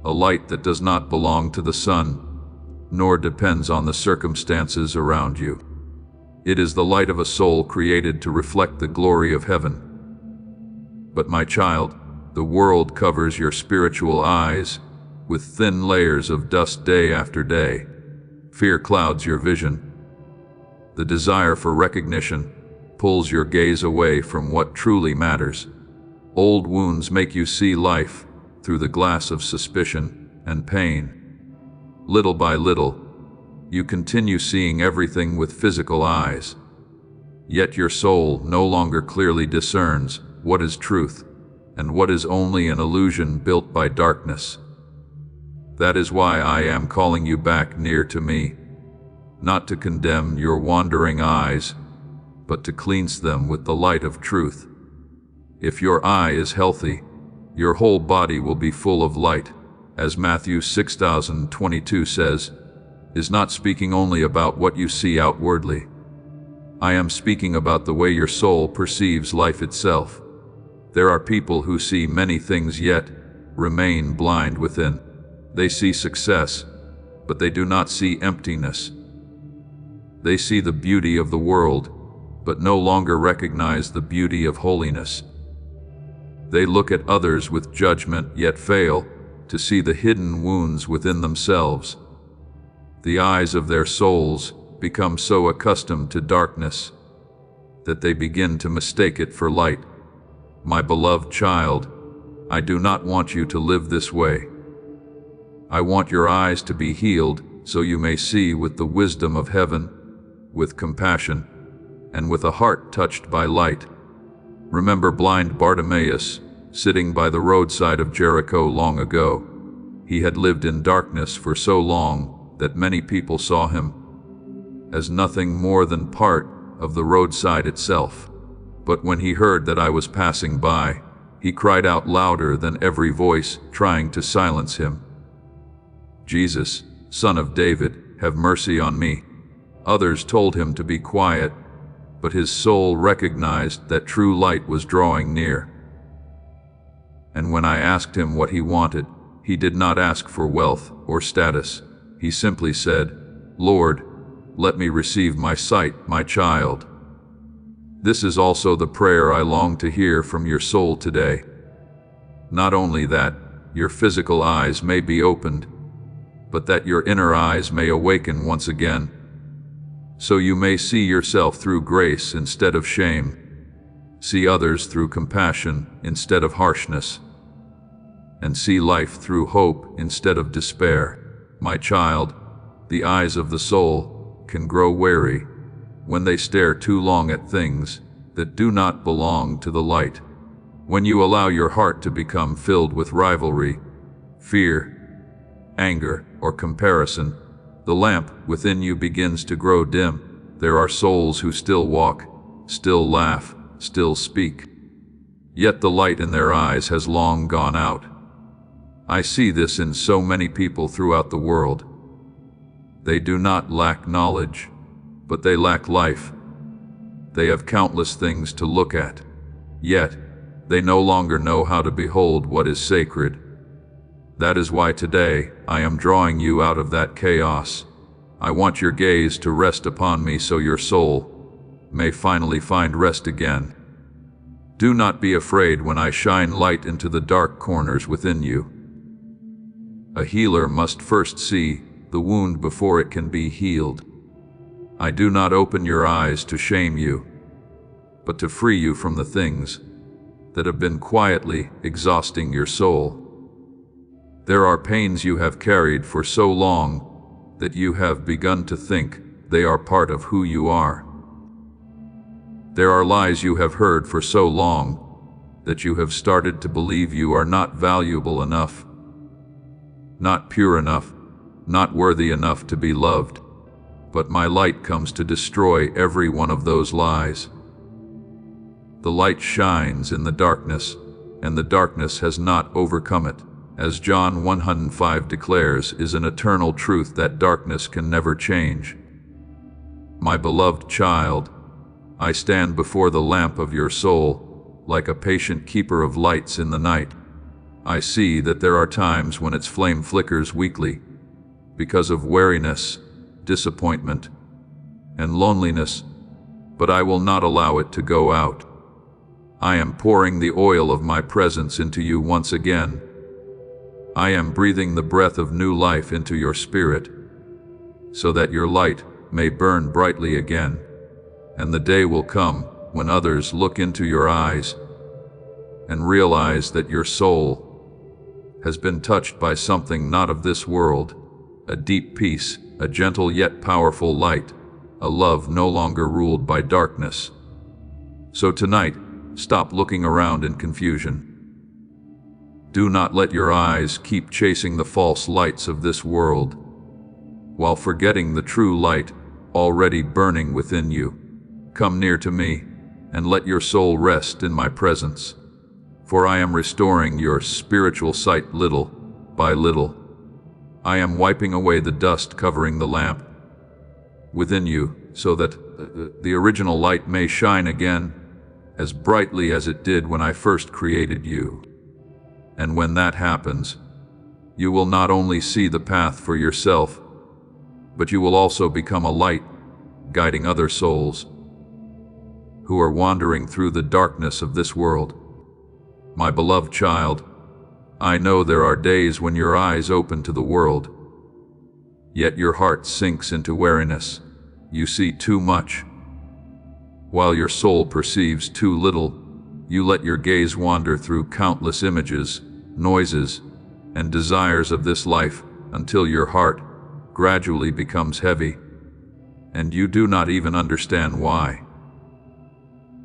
a light that does not belong to the sun, nor depends on the circumstances around you. It is the light of a soul created to reflect the glory of heaven. But my child, the world covers your spiritual eyes with thin layers of dust day after day. Fear clouds your vision. The desire for recognition pulls your gaze away from what truly matters. Old wounds make you see life through the glass of suspicion and pain. Little by little, you continue seeing everything with physical eyes. Yet your soul no longer clearly discerns what is truth and what is only an illusion built by darkness. That is why I am calling you back near to me, not to condemn your wandering eyes, but to cleanse them with the light of truth. If your eye is healthy, your whole body will be full of light, as Matthew 6:22 says, is not speaking only about what you see outwardly. I am speaking about the way your soul perceives life itself. There are people who see many things yet remain blind within. They see success, but they do not see emptiness. They see the beauty of the world, but no longer recognize the beauty of holiness. They look at others with judgment, yet fail to see the hidden wounds within themselves. The eyes of their souls become so accustomed to darkness that they begin to mistake it for light. My beloved child, I do not want you to live this way. I want your eyes to be healed so you may see with the wisdom of heaven, with compassion, and with a heart touched by light. Remember blind Bartimaeus sitting by the roadside of Jericho long ago. He had lived in darkness for so long that many people saw him as nothing more than part of the roadside itself. But when he heard that I was passing by, he cried out louder than every voice trying to silence him, "Jesus, Son of David, have mercy on me." Others told him to be quiet, but his soul recognized that true light was drawing near. And when I asked him what he wanted, he did not ask for wealth or status. He simply said, "Lord, let me receive my sight, my child." This is also the prayer I long to hear from your soul today. Not only that your physical eyes may be opened, but that your inner eyes may awaken once again, so you may see yourself through grace instead of shame, see others through compassion instead of harshness, and see life through hope instead of despair. My child, the eyes of the soul can grow weary when they stare too long at things that do not belong to the light. When you allow your heart to become filled with rivalry, fear, anger, or comparison, the lamp within you begins to grow dim. There are souls who still walk, still laugh, still speak, yet the light in their eyes has long gone out. I see this in so many people throughout the world. They do not lack knowledge, but they lack life. They have countless things to look at, yet they no longer know how to behold what is sacred. That is why today I am drawing you out of that chaos. I want your gaze to rest upon me so your soul may finally find rest again. Do not be afraid when I shine light into the dark corners within you. A healer must first see the wound before it can be healed. I do not open your eyes to shame you, but to free you from the things that have been quietly exhausting your soul. There are pains you have carried for so long that you have begun to think they are part of who you are. There are lies you have heard for so long that you have started to believe you are not valuable enough, not pure enough, not worthy enough to be loved. But my light comes to destroy every one of those lies. The light shines in the darkness, and the darkness has not overcome it. As John 1:5 declares, is an eternal truth that darkness can never change. My beloved child, I stand before the lamp of your soul, like a patient keeper of lights in the night. I see that there are times when its flame flickers weakly, because of weariness, disappointment, and loneliness, but I will not allow it to go out. I am pouring the oil of my presence into you once again. I am breathing the breath of new life into your spirit, so that your light may burn brightly again, and the day will come when others look into your eyes and realize that your soul has been touched by something not of this world, a deep peace, a gentle yet powerful light, a love no longer ruled by darkness. So tonight, stop looking around in confusion. Do not let your eyes keep chasing the false lights of this world, while forgetting the true light already burning within you. Come near to me, and let your soul rest in my presence, for I am restoring your spiritual sight little by little. I am wiping away the dust covering the lamp within you, so that the original light may shine again as brightly as it did when I first created you. And when that happens, you will not only see the path for yourself, but you will also become a light guiding other souls who are wandering through the darkness of this world. My beloved child, I know there are days when your eyes open to the world, yet your heart sinks into weariness. You see too much, while your soul perceives too little. You let your gaze wander through countless images, noises, and desires of this life until your heart gradually becomes heavy, and you do not even understand why.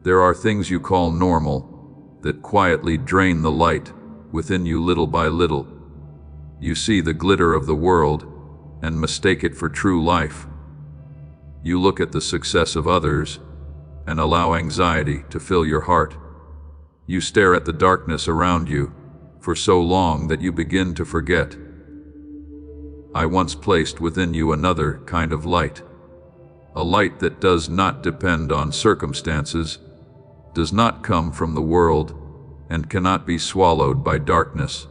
There are things you call normal that quietly drain the light within you little by little. You see the glitter of the world and mistake it for true life. You look at the success of others and allow anxiety to fill your heart. You stare at the darkness around you for so long that you begin to forget. I once placed within you another kind of light, a light that does not depend on circumstances, does not come from the world, and cannot be swallowed by darkness.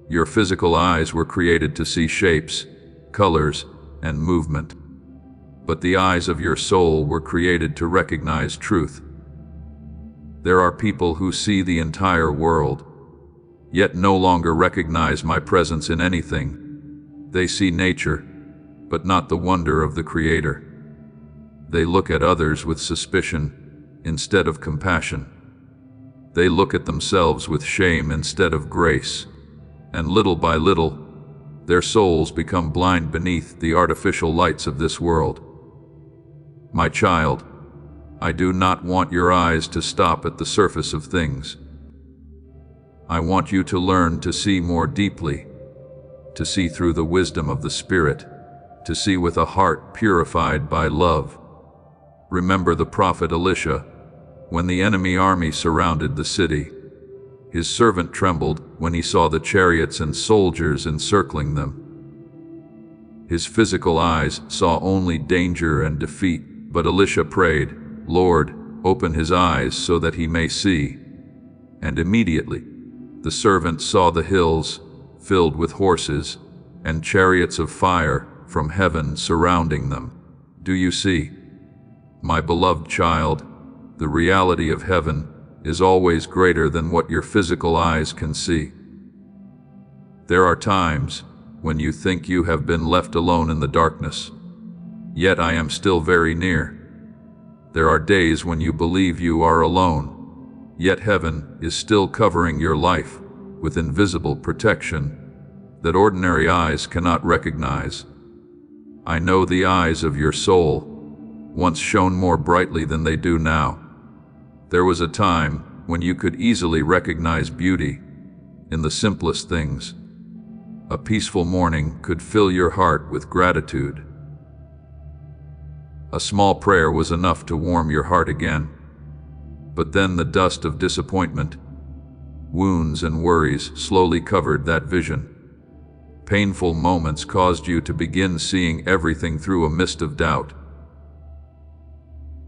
Your physical eyes were created to see shapes, colors, and movement. But the eyes of your soul were created to recognize truth. There are people who see the entire world, yet no longer recognize my presence in anything. They see nature, but not the wonder of the Creator. They look at others with suspicion instead of compassion. They look at themselves with shame instead of grace. And little by little, their souls become blind beneath the artificial lights of this world. My child, I do not want your eyes to stop at the surface of things. I want you to learn to see more deeply, to see through the wisdom of the Spirit, to see with a heart purified by love. Remember the prophet Elisha, when the enemy army surrounded the city. His servant trembled when he saw the chariots and soldiers encircling them. His physical eyes saw only danger and defeat, but Elisha prayed, "Lord, open his eyes so that he may see." And immediately, the servant saw the hills filled with horses and chariots of fire from heaven surrounding them. Do you see? My beloved child, the reality of heaven is always greater than what your physical eyes can see. There are times when you think you have been left alone in the darkness, yet I am still very near. There are days when you believe you are alone, yet heaven is still covering your life with invisible protection that ordinary eyes cannot recognize. I know the eyes of your soul once shone more brightly than they do now. There was a time when you could easily recognize beauty in the simplest things. A peaceful morning could fill your heart with gratitude. A small prayer was enough to warm your heart again. But then the dust of disappointment, wounds and worries slowly covered that vision. Painful moments caused you to begin seeing everything through a mist of doubt.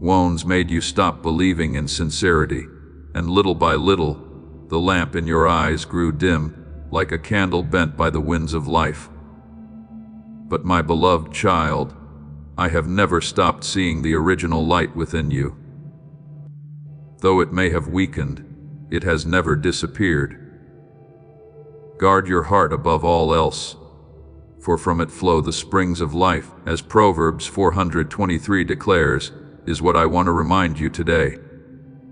Wounds made you stop believing in sincerity, and little by little, the lamp in your eyes grew dim, like a candle bent by the winds of life. But my beloved child, I have never stopped seeing the original light within you. Though it may have weakened, it has never disappeared. Guard your heart above all else, for from it flow the springs of life, as Proverbs 4:23 declares, is what I want to remind you today.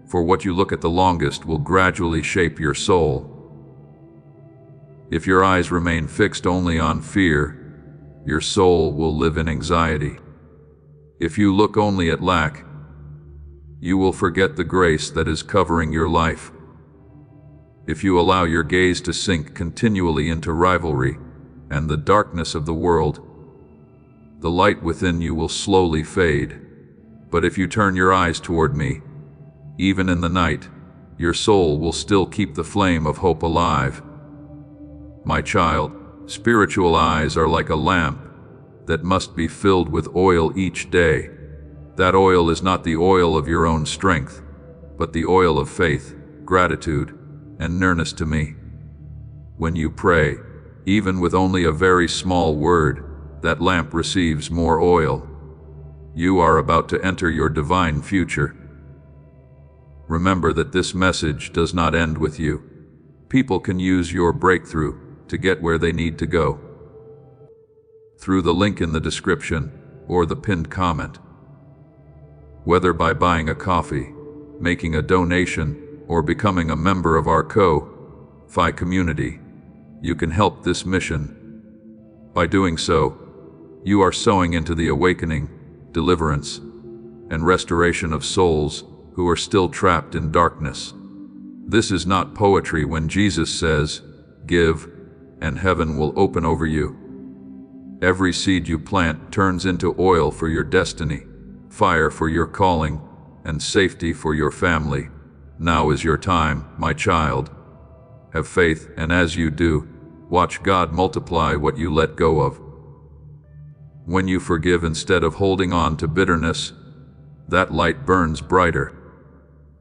For what you look at the longest will gradually shape your soul. If your eyes remain fixed only on fear, your soul will live in anxiety. If you look only at lack, you will forget the grace that is covering your life. If you allow your gaze to sink continually into rivalry and the darkness of the world, the light within you will slowly fade. But if you turn your eyes toward me, even in the night, your soul will still keep the flame of hope alive. My child, spiritual eyes are like a lamp that must be filled with oil each day. That oil is not the oil of your own strength, but the oil of faith, gratitude, and nearness to me. When you pray, even with only a very small word, that lamp receives more oil. You are about to enter your divine future. Remember that this message does not end with you. People can use your breakthrough to get where they need to go. Through the link in the description or the pinned comment. Whether by buying a coffee, making a donation, or becoming a member of our Ko-Fi community, you can help this mission. By doing so, you are sowing into the awakening, deliverance, and restoration of souls who are still trapped in darkness. This is not poetry when Jesus says, "Give, and heaven will open over you. Every seed you plant turns into oil for your destiny, fire for your calling, and safety for your family. Now is your time, my child. Have faith, and as you do, watch God multiply what you let go of. When you forgive instead of holding on to bitterness, that light burns brighter.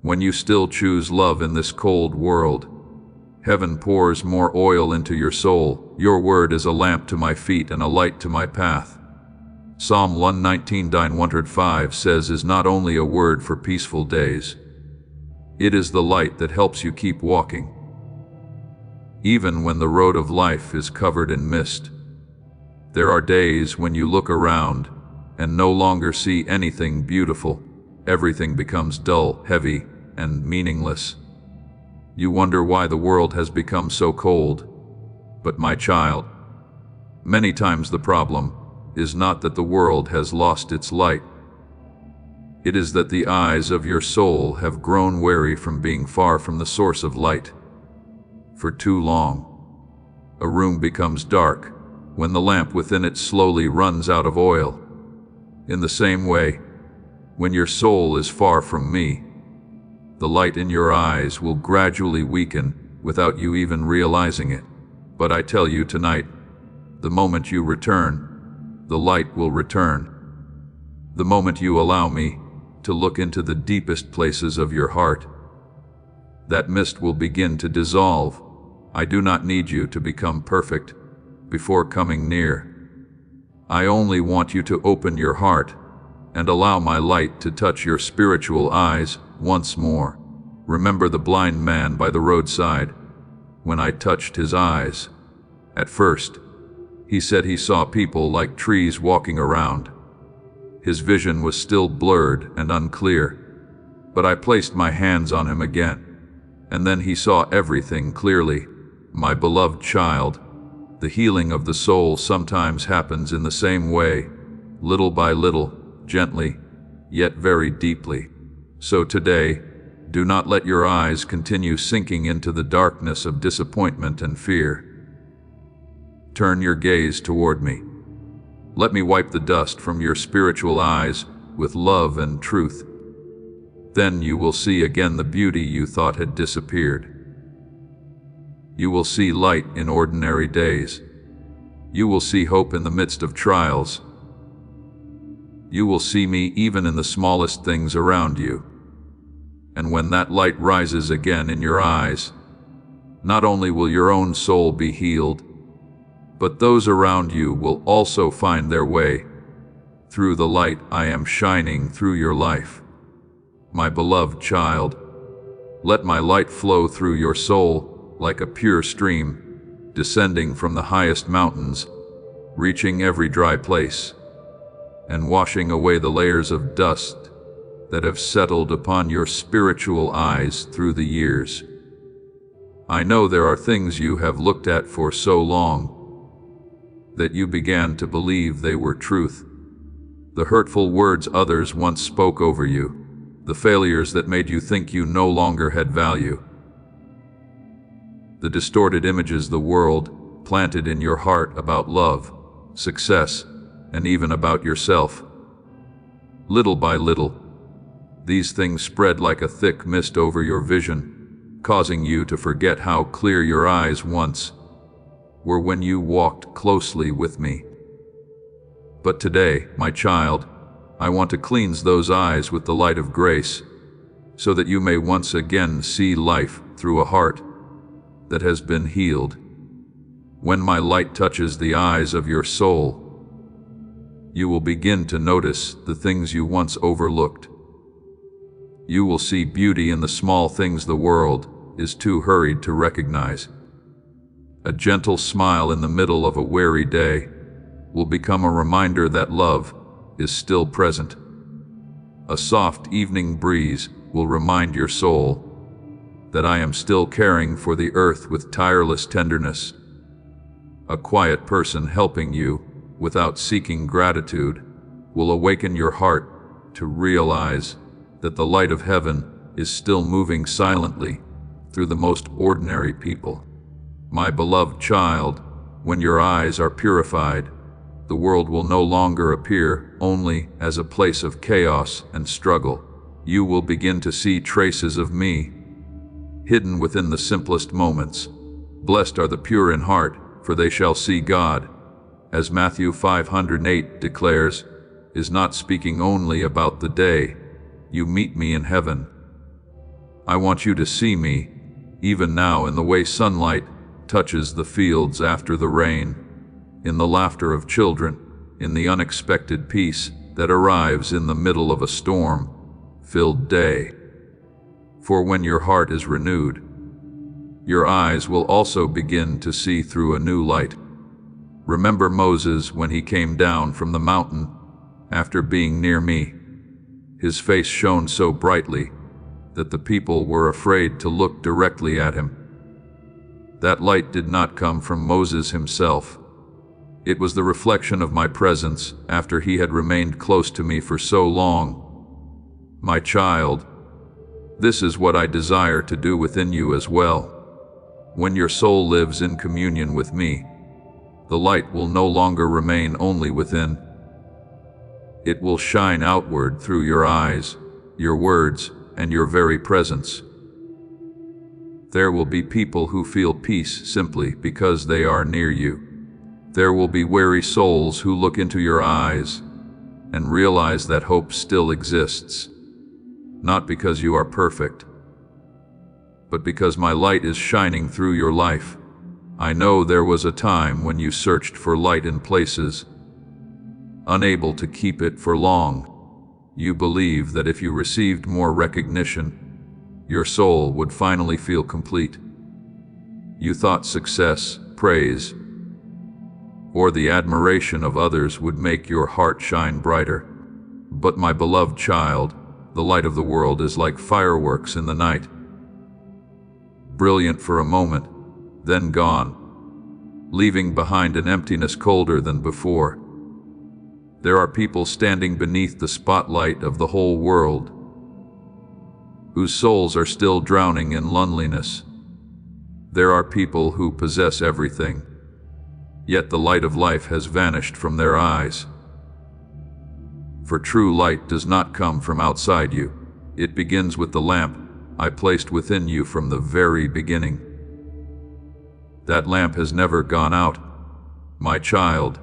When you still choose love in this cold world, heaven pours more oil into your soul. Your word is a lamp to my feet and a light to my path. Psalm 119:105 says is not only a word for peaceful days, it is the light that helps you keep walking. Even when the road of life is covered in mist, there are days when you look around and no longer see anything beautiful. Everything becomes dull, heavy, and meaningless. You wonder why the world has become so cold. But my child, many times the problem is not that the world has lost its light. It is that the eyes of your soul have grown weary from being far from the source of light. For too long, a room becomes dark when the lamp within it slowly runs out of oil. In the same way, when your soul is far from me, the light in your eyes will gradually weaken without you even realizing it. But I tell you tonight, the moment you return, the light will return. The moment you allow me to look into the deepest places of your heart, that mist will begin to dissolve. I do not need you to become perfect before coming near. I only want you to open your heart and allow my light to touch your spiritual eyes once more. Remember the blind man by the roadside. When I touched his eyes, at first, he said he saw people like trees walking around. His vision was still blurred and unclear, but I placed my hands on him again, and then he saw everything clearly. My beloved child, the healing of the soul sometimes happens in the same way, little by little, gently, yet very deeply. So today, do not let your eyes continue sinking into the darkness of disappointment and fear. Turn your gaze toward me. Let me wipe the dust from your spiritual eyes with love and truth. Then you will see again the beauty you thought had disappeared. You will see light in ordinary days. You will see hope in the midst of trials. You will see me even in the smallest things around you. And when that light rises again in your eyes, not only will your own soul be healed, but those around you will also find their way through the light I am shining through your life. My beloved child, let my light flow through your soul like a pure stream, descending from the highest mountains, reaching every dry place, and washing away the layers of dust that have settled upon your spiritual eyes through the years. I know there are things you have looked at for so long that you began to believe they were truth. The hurtful words others once spoke over you, the failures that made you think you no longer had value, the distorted images the world planted in your heart about love, success, and even about yourself. Little by little, these things spread like a thick mist over your vision, causing you to forget how clear your eyes once were when you walked closely with me. But today, my child, I want to cleanse those eyes with the light of grace, so that you may once again see life through a heart that has been healed. When my light touches the eyes of your soul, you will begin to notice the things you once overlooked. You will see beauty in the small things the world is too hurried to recognize. A gentle smile in the middle of a weary day will become a reminder that love is still present. A soft evening breeze will remind your soul that I am still caring for the earth with tireless tenderness. A quiet person helping you without seeking gratitude will awaken your heart to realize that the light of heaven is still moving silently through the most ordinary people. My beloved child, when your eyes are purified, the world will no longer appear only as a place of chaos and struggle. You will begin to see traces of me, hidden within the simplest moments. Blessed are the pure in heart, for they shall see God. As Matthew 508 declares, is not speaking only about the day you meet me in heaven. I want you to see me, even now, in the way sunlight touches the fields after the rain, in the laughter of children, in the unexpected peace that arrives in the middle of a storm-filled day. For when your heart is renewed, your eyes will also begin to see through a new light. Remember Moses when he came down from the mountain after being near me. His face shone so brightly that the people were afraid to look directly at him. That light did not come from Moses himself. It was the reflection of my presence after he had remained close to me for so long. My child, this is what I desire to do within you as well. When your soul lives in communion with me, the light will no longer remain only within. It will shine outward through your eyes, your words, and your very presence. There will be people who feel peace simply because they are near you. There will be weary souls who look into your eyes and realize that hope still exists, not because you are perfect, but because my light is shining through your life. I know there was a time when you searched for light in places, unable to keep it for long. You believed that if you received more recognition, your soul would finally feel complete. You thought success, praise, or the admiration of others would make your heart shine brighter. But my beloved child, the light of the world is like fireworks in the night. Brilliant for a moment, then gone, leaving behind an emptiness colder than before. There are people standing beneath the spotlight of the whole world, whose souls are still drowning in loneliness. There are people who possess everything, yet the light of life has vanished from their eyes. For true light does not come from outside you. It begins with the lamp I placed within you from the very beginning. That lamp has never gone out, my child.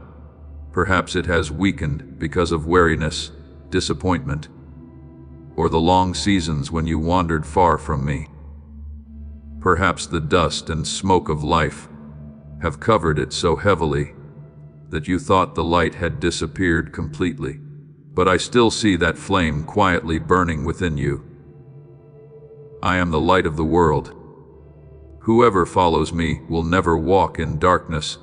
Perhaps it has weakened because of weariness, disappointment, or the long seasons when you wandered far from me. Perhaps the dust and smoke of life have covered it so heavily that you thought the light had disappeared completely. But I still see that flame quietly burning within you. I am the light of the world. Whoever follows me will never walk in darkness,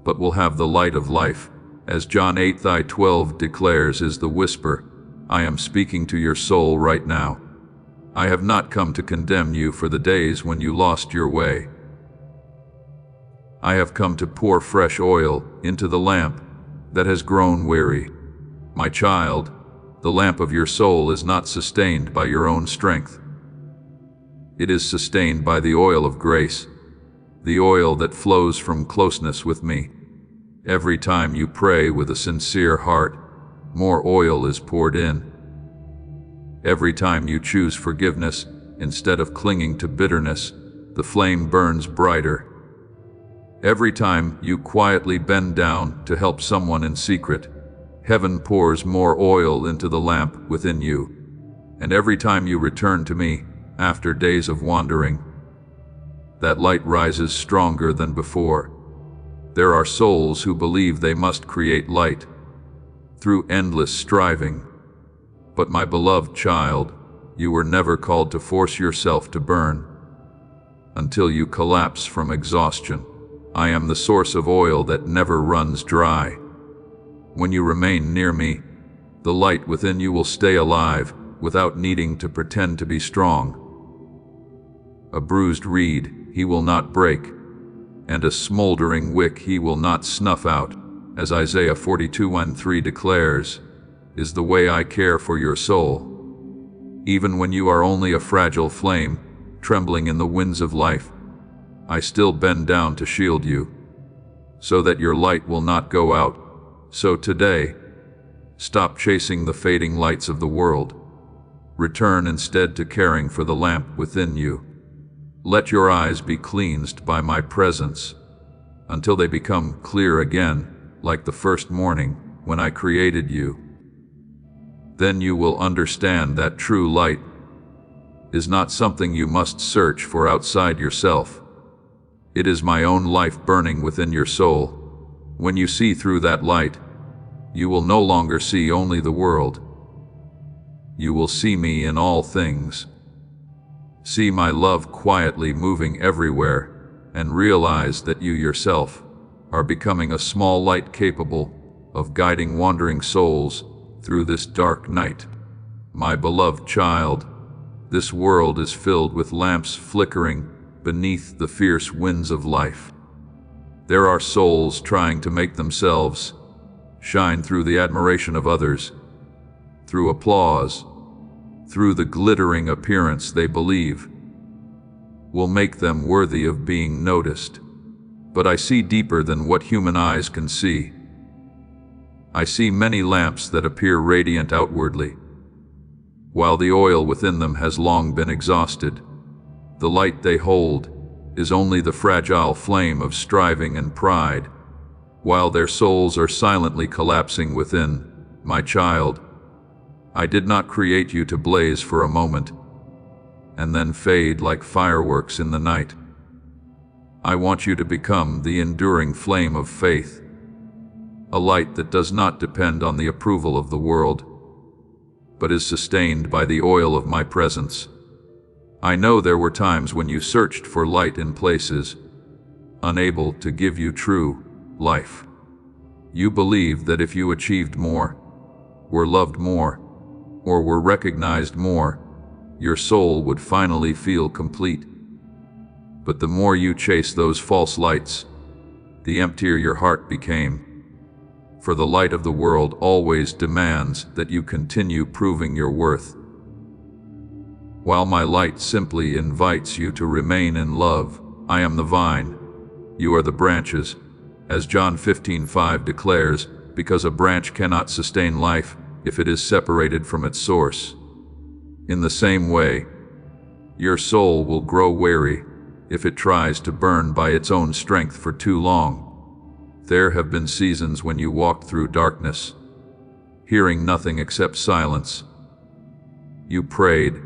but will have the light of life. As John 8:12 declares, is the whisper, I am speaking to your soul right now. I have not come to condemn you for the days when you lost your way. I have come to pour fresh oil into the lamp that has grown weary. My child, the lamp of your soul is not sustained by your own strength. It is sustained by the oil of grace, the oil that flows from closeness with me. Every time you pray with a sincere heart, more oil is poured in. Every time you choose forgiveness instead of clinging to bitterness, the flame burns brighter. Every time you quietly bend down to help someone in secret, heaven pours more oil into the lamp within you. And every time you return to me after days of wandering, that light rises stronger than before. There are souls who believe they must create light through endless striving. But my beloved child, you were never called to force yourself to burn until you collapse from exhaustion. I am the source of oil that never runs dry. When you remain near me, the light within you will stay alive without needing to pretend to be strong. A bruised reed he will not break, and a smoldering wick he will not snuff out, as Isaiah 42:3 declares, is the way I care for your soul. Even when you are only a fragile flame, trembling in the winds of life, I still bend down to shield you. so that your light will not go out. So today, stop chasing the fading lights of the world. Return instead to caring for the lamp within you. Let your eyes be cleansed by my presence, until they become clear again, like the first morning when I created you. Then you will understand that true light is not something you must search for outside yourself. It is my own life burning within your soul. When you see through that light, you will no longer see only the world. You will see me in all things. See my love quietly moving everywhere, and realize that you yourself are becoming a small light capable of guiding wandering souls through this dark night. My beloved child, this world is filled with lamps flickering beneath the fierce winds of life. There are souls trying to make themselves shine through the admiration of others, through applause, through the glittering appearance they believe will make them worthy of being noticed. But I see deeper than what human eyes can see. I see many lamps that appear radiant outwardly, while the oil within them has long been exhausted. The light they hold is only the fragile flame of striving and pride, while their souls are silently collapsing within. My child, I did not create you to blaze for a moment, and then fade like fireworks in the night. I want you to become the enduring flame of faith, a light that does not depend on the approval of the world, but is sustained by the oil of my presence. I know there were times when you searched for light in places unable to give you true life. You believed that if you achieved more, were loved more, or were recognized more, your soul would finally feel complete. But the more you chased those false lights, the emptier your heart became. For the light of the world always demands that you continue proving your worth, while my light simply invites you to remain in love. I am the vine, you are the branches, as John 15:5 declares, because a branch cannot sustain life if it is separated from its source. In the same way, your soul will grow weary if it tries to burn by its own strength for too long. There have been seasons when you walked through darkness, hearing nothing except silence. You prayed,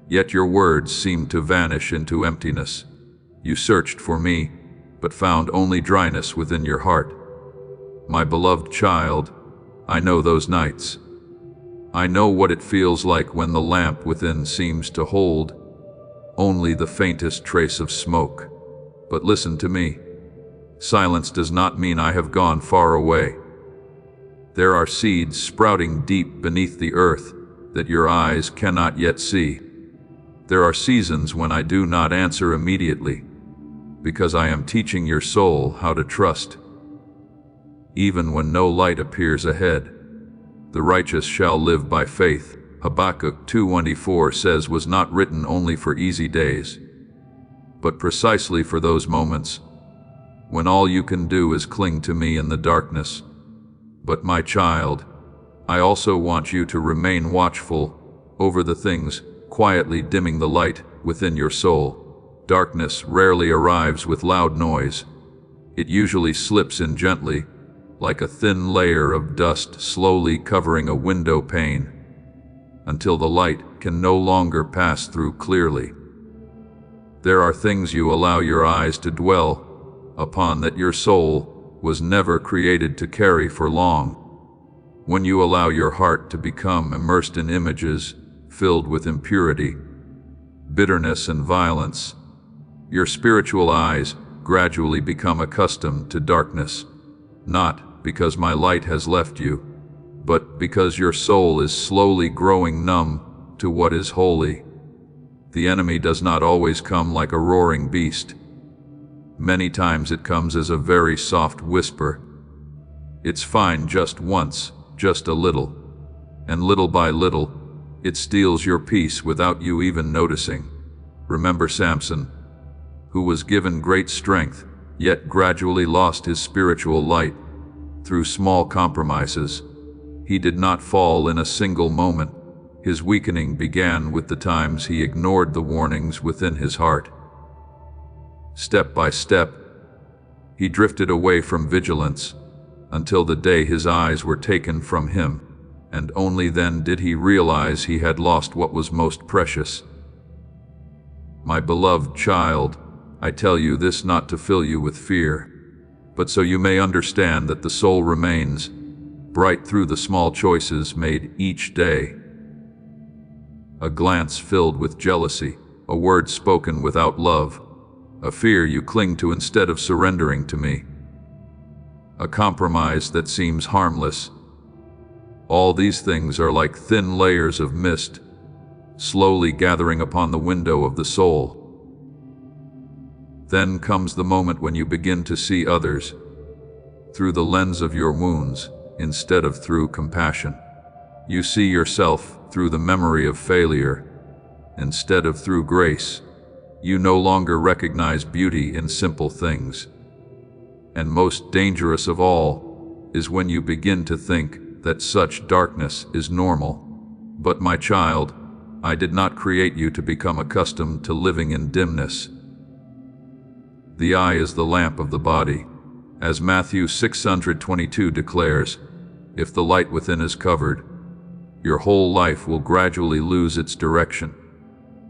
yet your words seemed to vanish into emptiness. You searched for me, but found only dryness within your heart. My beloved child, I know those nights. I know what it feels like when the lamp within seems to hold only the faintest trace of smoke. But listen to me. Silence does not mean I have gone far away. There are seeds sprouting deep beneath the earth that your eyes cannot yet see. There are seasons when I do not answer immediately, because I am teaching your soul how to trust. Even when no light appears ahead, the righteous shall live by faith. Habakkuk 2:24 says was not written only for easy days, but precisely for those moments when all you can do is cling to me in the darkness. But my child, I also want you to remain watchful over the things quietly dimming the light within your soul. Darkness rarely arrives with loud noise. It usually slips in gently, like a thin layer of dust slowly covering a window pane, until the light can no longer pass through clearly. There are things you allow your eyes to dwell upon that your soul was never created to carry for long. When you allow your heart to become immersed in images filled with impurity, bitterness, and violence, your spiritual eyes gradually become accustomed to darkness, not because my light has left you, but because your soul is slowly growing numb to what is holy. The enemy does not always come like a roaring beast. Many times it comes as a very soft whisper. It's fine just once, just a little, and little by little, it steals your peace without you even noticing. Remember Samson, who was given great strength yet gradually lost his spiritual light through small compromises. He did not fall in a single moment. His weakening began with the times he ignored the warnings within his heart. Step by step, he drifted away from vigilance until the day his eyes were taken from him, and only then did he realize he had lost what was most precious. My beloved child, I tell you this not to fill you with fear, but so you may understand that the soul remains bright through the small choices made each day. A glance filled with jealousy, a word spoken without love, a fear you cling to instead of surrendering to me, a compromise that seems harmless. All these things are like thin layers of mist, slowly gathering upon the window of the soul. Then comes the moment when you begin to see others through the lens of your wounds instead of through compassion. You see yourself through the memory of failure instead of through grace. You no longer recognize beauty in simple things. And most dangerous of all is when you begin to think that such darkness is normal. But my child, I did not create you to become accustomed to living in dimness. The eye is the lamp of the body. As Matthew 6:22 declares, if the light within is covered, your whole life will gradually lose its direction.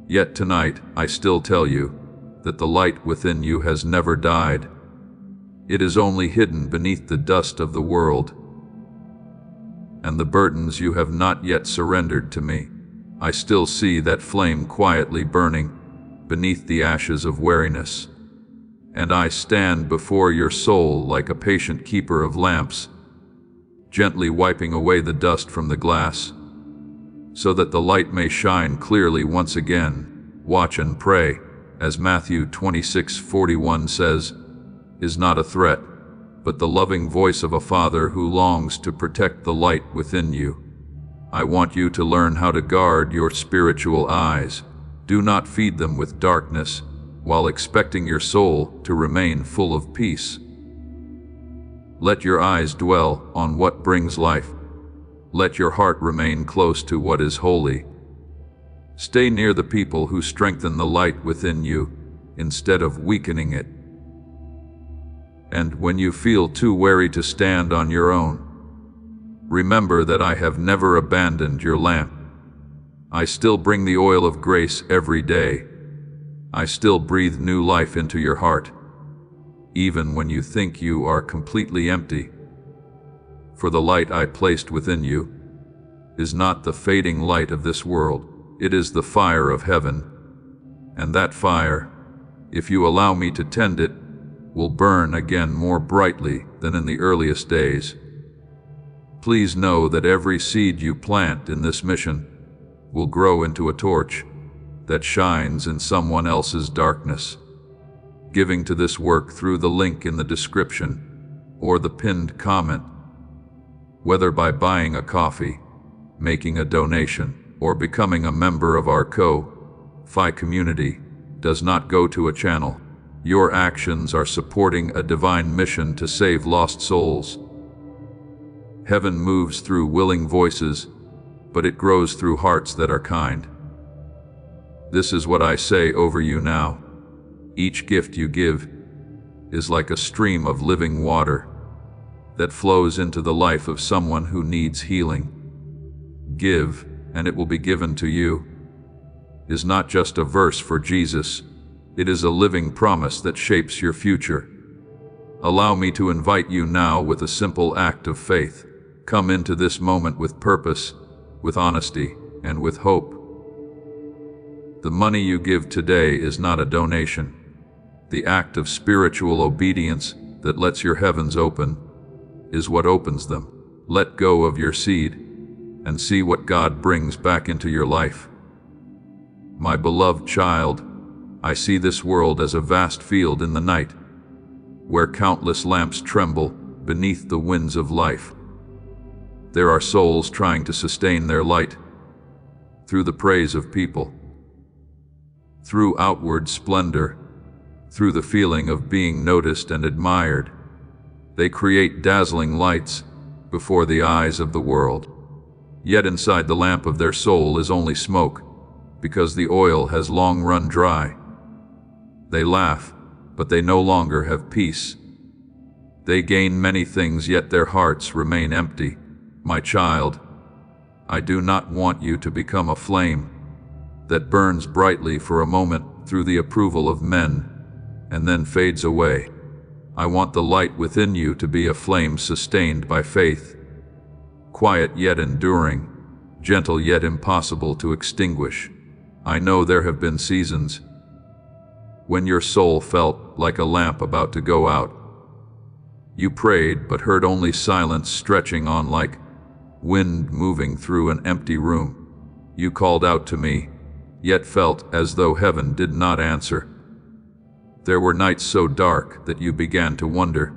Yet tonight, I still tell you that the light within you has never died. It is only hidden beneath the dust of the world and the burdens you have not yet surrendered to me. I still see that flame quietly burning beneath the ashes of weariness. And I stand before your soul like a patient keeper of lamps, gently wiping away the dust from the glass, so that the light may shine clearly once again. Watch and pray, as Matthew 26:41 says, is not a threat, but the loving voice of a father who longs to protect the light within you. I want you to learn how to guard your spiritual eyes. Do not feed them with darkness, while expecting your soul to remain full of peace. Let your eyes dwell on what brings life. Let your heart remain close to what is holy. Stay near the people who strengthen the light within you, instead of weakening it. And when you feel too weary to stand on your own, remember that I have never abandoned your lamp. I still bring the oil of grace every day. I still breathe new life into your heart, even when you think you are completely empty. For the light I placed within you is not the fading light of this world. It is the fire of heaven. And that fire, if you allow me to tend it, will burn again more brightly than in the earliest days. Please know that every seed you plant in this mission will grow into a torch that shines in someone else's darkness. Giving to this work through the link in the description or the pinned comment, whether by buying a coffee, making a donation, or becoming a member of our Ko-Fi community, does not go to a channel. Your actions are supporting a divine mission to save lost souls. Heaven moves through willing voices, but it grows through hearts that are kind. This is what I say over you now. Each gift you give is like a stream of living water that flows into the life of someone who needs healing. Give, and it will be given to you, is not just a verse for Jesus. It is a living promise that shapes your future. Allow me to invite you now with a simple act of faith. Come into this moment with purpose, with honesty, and with hope. The money you give today is not a donation. The act of spiritual obedience that lets your heavens open is what opens them. Let go of your seed and see what God brings back into your life. My beloved child, I see this world as a vast field in the night, where countless lamps tremble beneath the winds of life. There are souls trying to sustain their light through the praise of people, through outward splendor, through the feeling of being noticed and admired. They create dazzling lights before the eyes of the world. Yet inside the lamp of their soul is only smoke, because the oil has long run dry. They laugh, but they no longer have peace. They gain many things, yet their hearts remain empty. My child, I do not want you to become a flame that burns brightly for a moment through the approval of men and then fades away. I want the light within you to be a flame sustained by faith, quiet yet enduring, gentle yet impossible to extinguish. I know there have been seasons when your soul felt like a lamp about to go out. You prayed but heard only silence stretching on like wind moving through an empty room. You called out to me, yet felt as though heaven did not answer. There were nights so dark that you began to wonder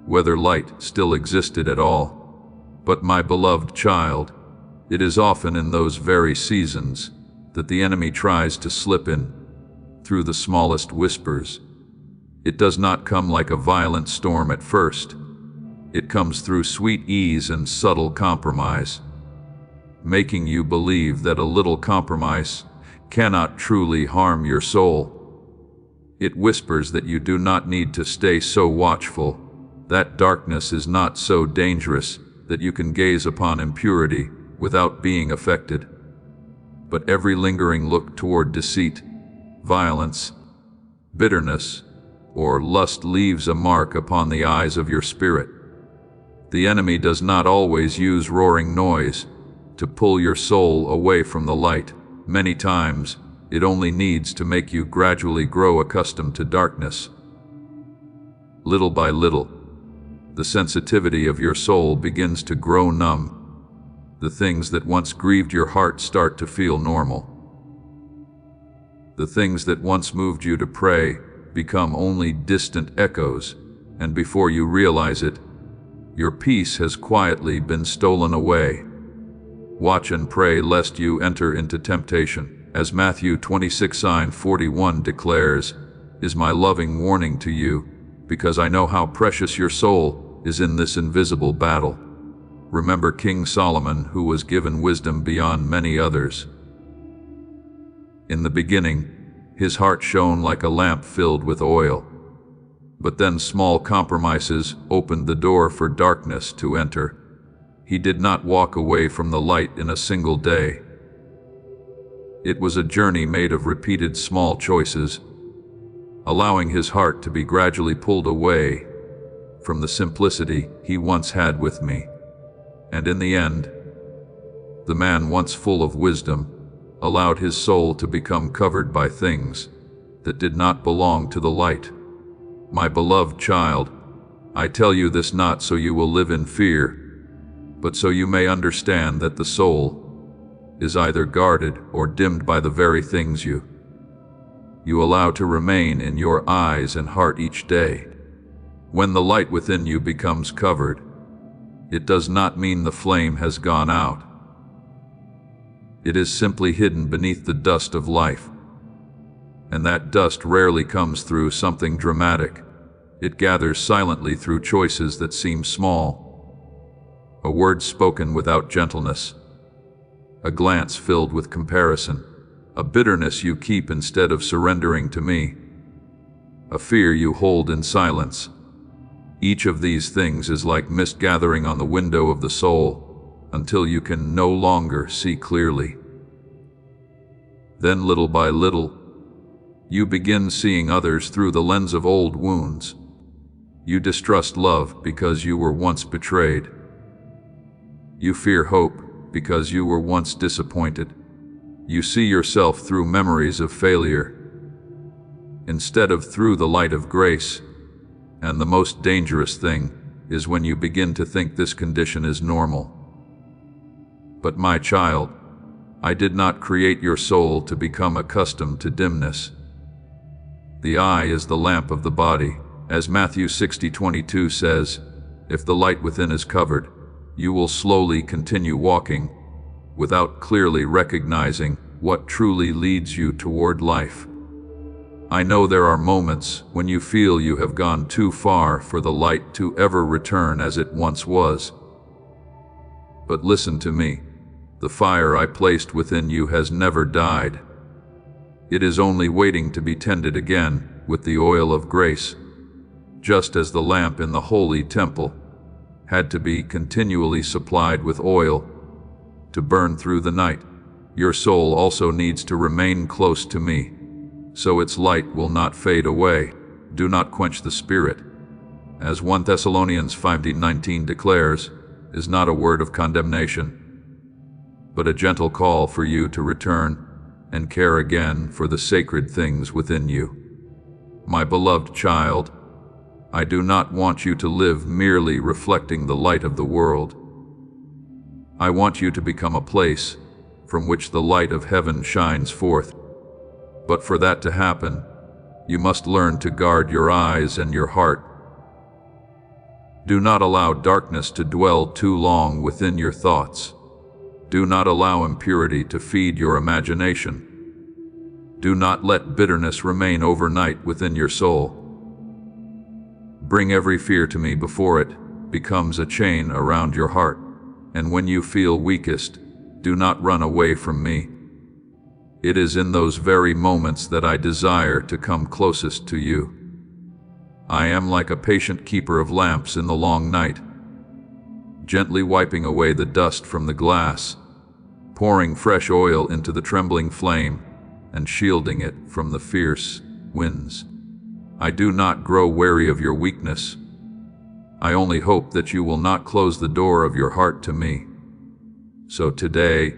whether light still existed at all. But my beloved child, it is often in those very seasons that the enemy tries to slip in through the smallest whispers. It does not come like a violent storm at first. It comes through sweet ease and subtle compromise, making you believe that a little compromise cannot truly harm your soul. It whispers that you do not need to stay so watchful, that darkness is not so dangerous, that you can gaze upon impurity without being affected. But every lingering look toward deceit, violence, bitterness, or lust leaves a mark upon the eyes of your spirit. The enemy does not always use roaring noise to pull your soul away from the light. Many times, it only needs to make you gradually grow accustomed to darkness. Little by little, the sensitivity of your soul begins to grow numb. The things that once grieved your heart start to feel normal. The things that once moved you to pray become only distant echoes, and before you realize it, your peace has quietly been stolen away. Watch and pray lest you enter into temptation. As Matthew 26:41 declares, is my loving warning to you, because I know how precious your soul is in this invisible battle. Remember King Solomon, who was given wisdom beyond many others. In the beginning, his heart shone like a lamp filled with oil. But then small compromises opened the door for darkness to enter. He did not walk away from the light in a single day. It was a journey made of repeated small choices, allowing his heart to be gradually pulled away from the simplicity he once had with me. And in the end, the man once full of wisdom allowed his soul to become covered by things that did not belong to the light. My beloved child, I tell you this not so you will live in fear, but so you may understand that the soul is either guarded or dimmed by the very things you allow to remain in your eyes and heart each day. When the light within you becomes covered, it does not mean the flame has gone out. It is simply hidden beneath the dust of life. And that dust rarely comes through something dramatic. It gathers silently through choices that seem small. A word spoken without gentleness, a glance filled with comparison, a bitterness you keep instead of surrendering to me, a fear you hold in silence. Each of these things is like mist gathering on the window of the soul until you can no longer see clearly. Then little by little, you begin seeing others through the lens of old wounds. You distrust love because you were once betrayed. You fear hope because you were once disappointed. You see yourself through memories of failure instead of through the light of grace. And the most dangerous thing is when you begin to think this condition is normal. But my child, I did not create your soul to become accustomed to dimness. The eye is the lamp of the body. As Matthew 60:22 says, if the light within is covered, you will slowly continue walking without clearly recognizing what truly leads you toward life. I know there are moments when you feel you have gone too far for the light to ever return as it once was. But listen to me. The fire I placed within you has never died. It is only waiting to be tended again with the oil of grace, just as the lamp in the holy temple had to be continually supplied with oil to burn through the night. Your soul also needs to remain close to me, so its light will not fade away. Do not quench the Spirit. As 1 Thessalonians 5:19 declares, is not a word of condemnation, but a gentle call for you to return and care again for the sacred things within you. My beloved child, I do not want you to live merely reflecting the light of the world. I want you to become a place from which the light of heaven shines forth. But for that to happen, you must learn to guard your eyes and your heart. Do not allow darkness to dwell too long within your thoughts. Do not allow impurity to feed your imagination. Do not let bitterness remain overnight within your soul. Bring every fear to me before it becomes a chain around your heart. And when you feel weakest, do not run away from me. It is in those very moments that I desire to come closest to you. I am like a patient keeper of lamps in the long night, gently wiping away the dust from the glass, pouring fresh oil into the trembling flame, and shielding it from the fierce winds. I do not grow weary of your weakness. I only hope that you will not close the door of your heart to me. So today,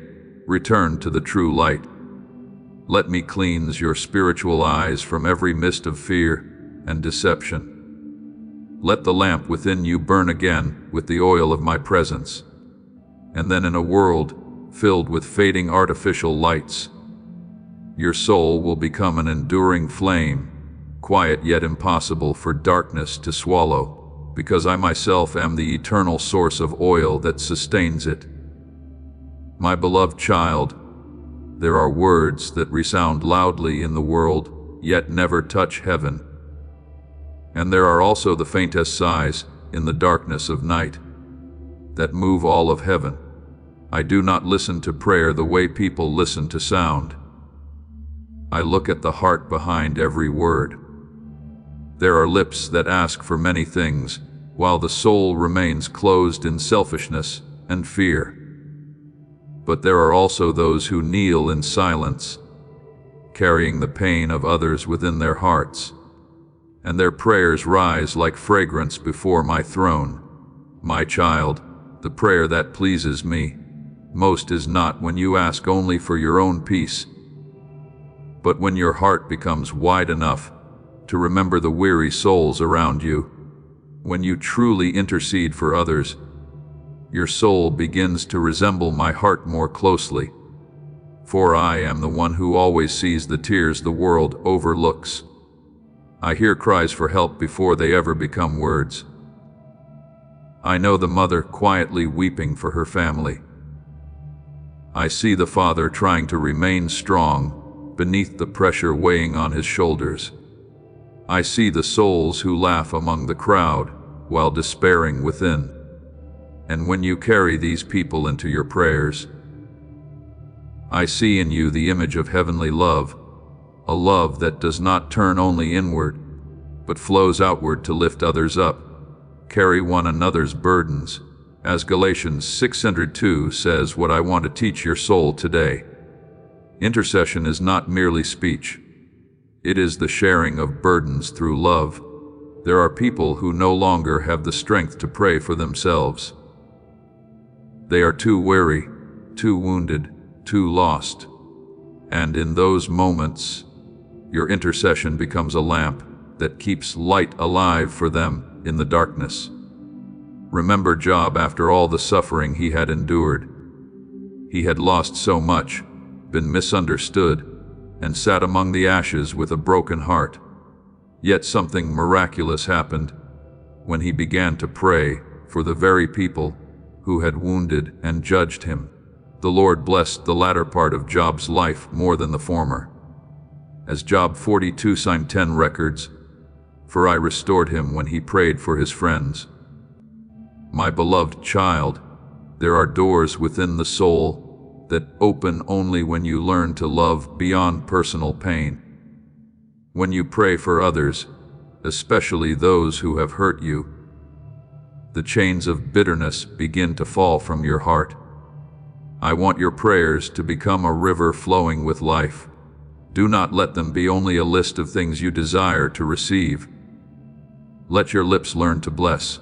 return to the true light. Let me cleanse your spiritual eyes from every mist of fear and deception. Let the lamp within you burn again with the oil of my presence. And then in a world filled with fading artificial lights, your soul will become an enduring flame, quiet yet impossible for darkness to swallow, because I myself am the eternal source of oil that sustains it. My beloved child, there are words that resound loudly in the world, yet never touch heaven. And there are also the faintest sighs in the darkness of night that move all of heaven. I do not listen to prayer the way people listen to sound. I look at the heart behind every word. There are lips that ask for many things, while the soul remains closed in selfishness and fear. But there are also those who kneel in silence, carrying the pain of others within their hearts, and their prayers rise like fragrance before my throne. My child, the prayer that pleases me most is not when you ask only for your own peace, but when your heart becomes wide enough to remember the weary souls around you. When you truly intercede for others, your soul begins to resemble my heart more closely, for I am the one who always sees the tears the world overlooks. I hear cries for help before they ever become words. I know the mother quietly weeping for her family. I see the father trying to remain strong beneath the pressure weighing on his shoulders. I see the souls who laugh among the crowd while despairing within. And when you carry these people into your prayers, I see in you the image of heavenly love, a love that does not turn only inward, but flows outward to lift others up, carry one another's burdens. As Galatians 6:2 says, what I want to teach your soul today. Intercession is not merely speech. It is the sharing of burdens through love. There are people who no longer have the strength to pray for themselves. They are too weary, too wounded, too lost. And in those moments, your intercession becomes a lamp that keeps light alive for them in the darkness. Remember Job after all the suffering he had endured. He had lost so much, been misunderstood, and sat among the ashes with a broken heart. Yet something miraculous happened when he began to pray for the very people who had wounded and judged him. The Lord blessed the latter part of Job's life more than the former. as Job 42 Psalm 10 records, "For I restored him when he prayed for his friends." My beloved child, there are doors within the soul that open only when you learn to love beyond personal pain. When you pray for others, especially those who have hurt you, the chains of bitterness begin to fall from your heart. I want your prayers to become a river flowing with life. Do not let them be only a list of things you desire to receive. Let your lips learn to bless.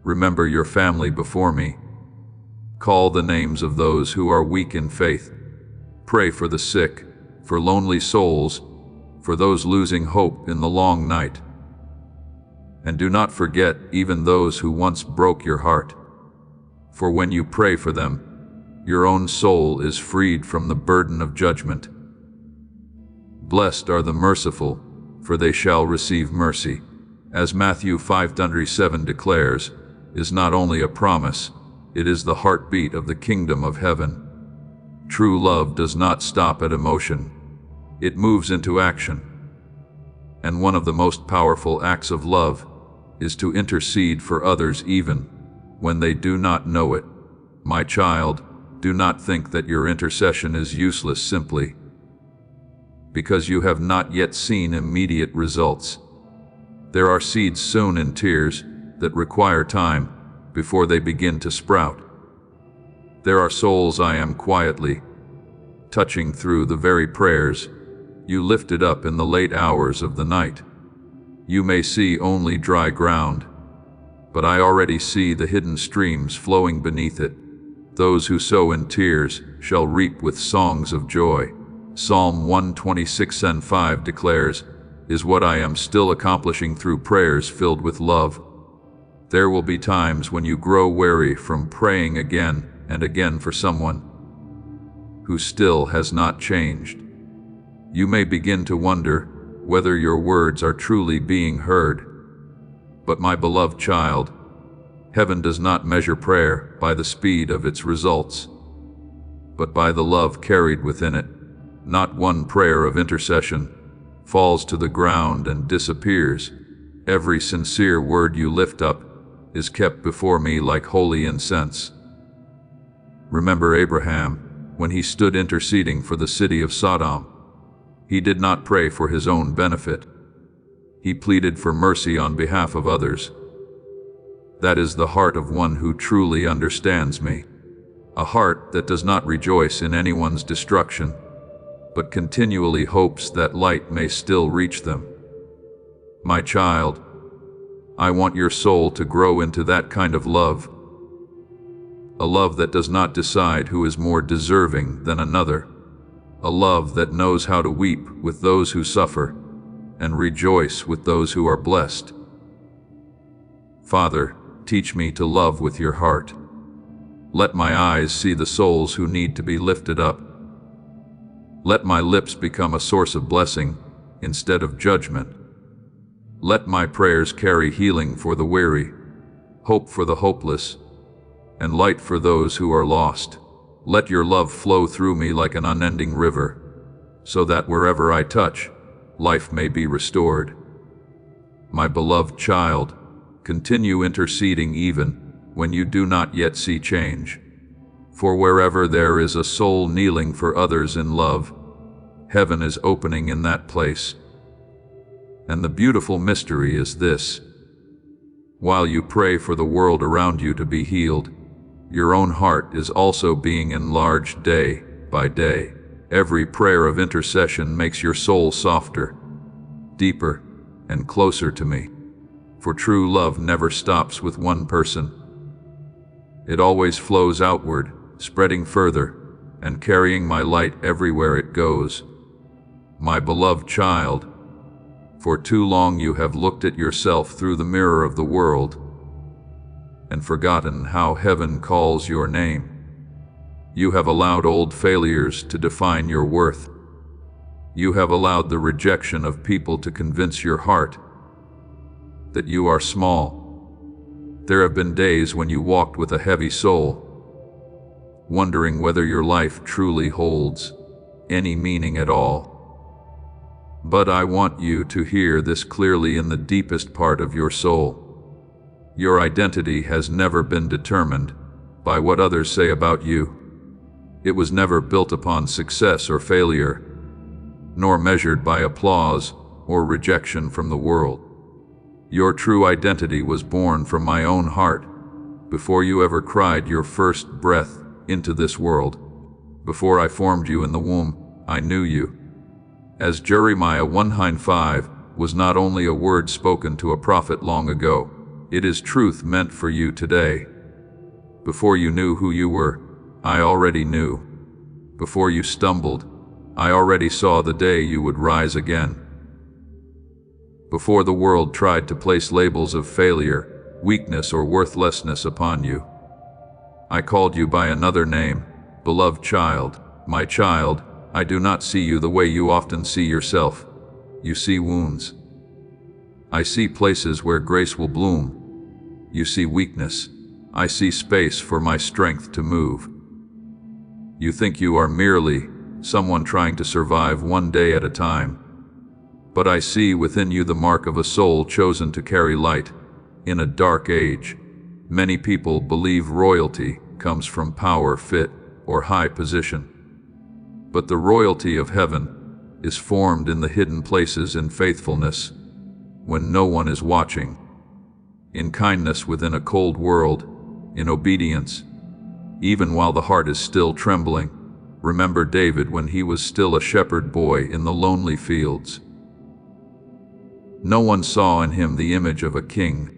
Remember your family before me. Call the names of those who are weak in faith. Pray for the sick, for lonely souls, for those losing hope in the long night. And do not forget even those who once broke your heart. For when you pray for them, your own soul is freed from the burden of judgment. Blessed are the merciful, for they shall receive mercy. As Matthew 5:7 declares, is not only a promise, it is the heartbeat of the kingdom of heaven. True love does not stop at emotion. It moves into action. And one of the most powerful acts of love is to intercede for others even when they do not know it. My child, do not think that your intercession is useless simply because you have not yet seen immediate results. There are seeds sown in tears that require time before they begin to sprout. There are souls I am quietly touching through the very prayers you lifted up in the late hours of the night. You may see only dry ground, but I already see the hidden streams flowing beneath it. Those who sow in tears shall reap with songs of joy. Psalm 126:5 declares, is what I am still accomplishing through prayers filled with love. There will be times when you grow weary from praying again and again for someone who still has not changed. You may begin to wonder whether your words are truly being heard. But my beloved child, heaven does not measure prayer by the speed of its results, but by the love carried within it. Not one prayer of intercession falls to the ground and disappears. Every sincere word you lift up is kept before me like holy incense. Remember Abraham, when he stood interceding for the city of Sodom. He did not pray for his own benefit. He pleaded for mercy on behalf of others. That is the heart of one who truly understands me. A heart that does not rejoice in anyone's destruction, but continually hopes that light may still reach them. My child, I want your soul to grow into that kind of love. A love that does not decide who is more deserving than another. A love that knows how to weep with those who suffer and rejoice with those who are blessed. Father, teach me to love with your heart. Let my eyes see the souls who need to be lifted up. Let my lips become a source of blessing instead of judgment. Let my prayers carry healing for the weary, hope for the hopeless, and light for those who are lost. Let your love flow through me like an unending river, so that wherever I touch, life may be restored. My beloved child, continue interceding even when you do not yet see change. For wherever there is a soul kneeling for others in love, heaven is opening in that place. And the beautiful mystery is this: while you pray for the world around you to be healed, your own heart is also being enlarged day by day. Every prayer of intercession makes your soul softer, deeper, and closer to me. For true love never stops with one person. It always flows outward, spreading further, and carrying my light everywhere it goes. My beloved child, for too long you have looked at yourself through the mirror of the world and forgotten how heaven calls your name. You have allowed old failures to define your worth. You have allowed the rejection of people to convince your heart that you are small. There have been days when you walked with a heavy soul, wondering whether your life truly holds any meaning at all. But I want you to hear this clearly in the deepest part of your soul. Your identity has never been determined by what others say about you. It was never built upon success or failure, nor measured by applause or rejection from the world. Your true identity was born from my own heart, before you ever cried your first breath into this world. Before I formed you in the womb, I knew you. As Jeremiah 1:5 was not only a word spoken to a prophet long ago, it is truth meant for you today. Before you knew who you were, I already knew. Before you stumbled, I already saw the day you would rise again. Before the world tried to place labels of failure, weakness, or worthlessness upon you, I called you by another name, beloved child. My child, I do not see you the way you often see yourself. You see wounds. I see places where grace will bloom. You see weakness. I see space for my strength to move. You think you are merely someone trying to survive one day at a time. But I see within you the mark of a soul chosen to carry light in a dark age. Many people believe royalty comes from power, fit, or high position. But the royalty of heaven is formed in the hidden places in faithfulness, when no one is watching, in kindness within a cold world, in obedience, even while the heart is still trembling. Remember David when he was still a shepherd boy in the lonely fields. No one saw in him the image of a king.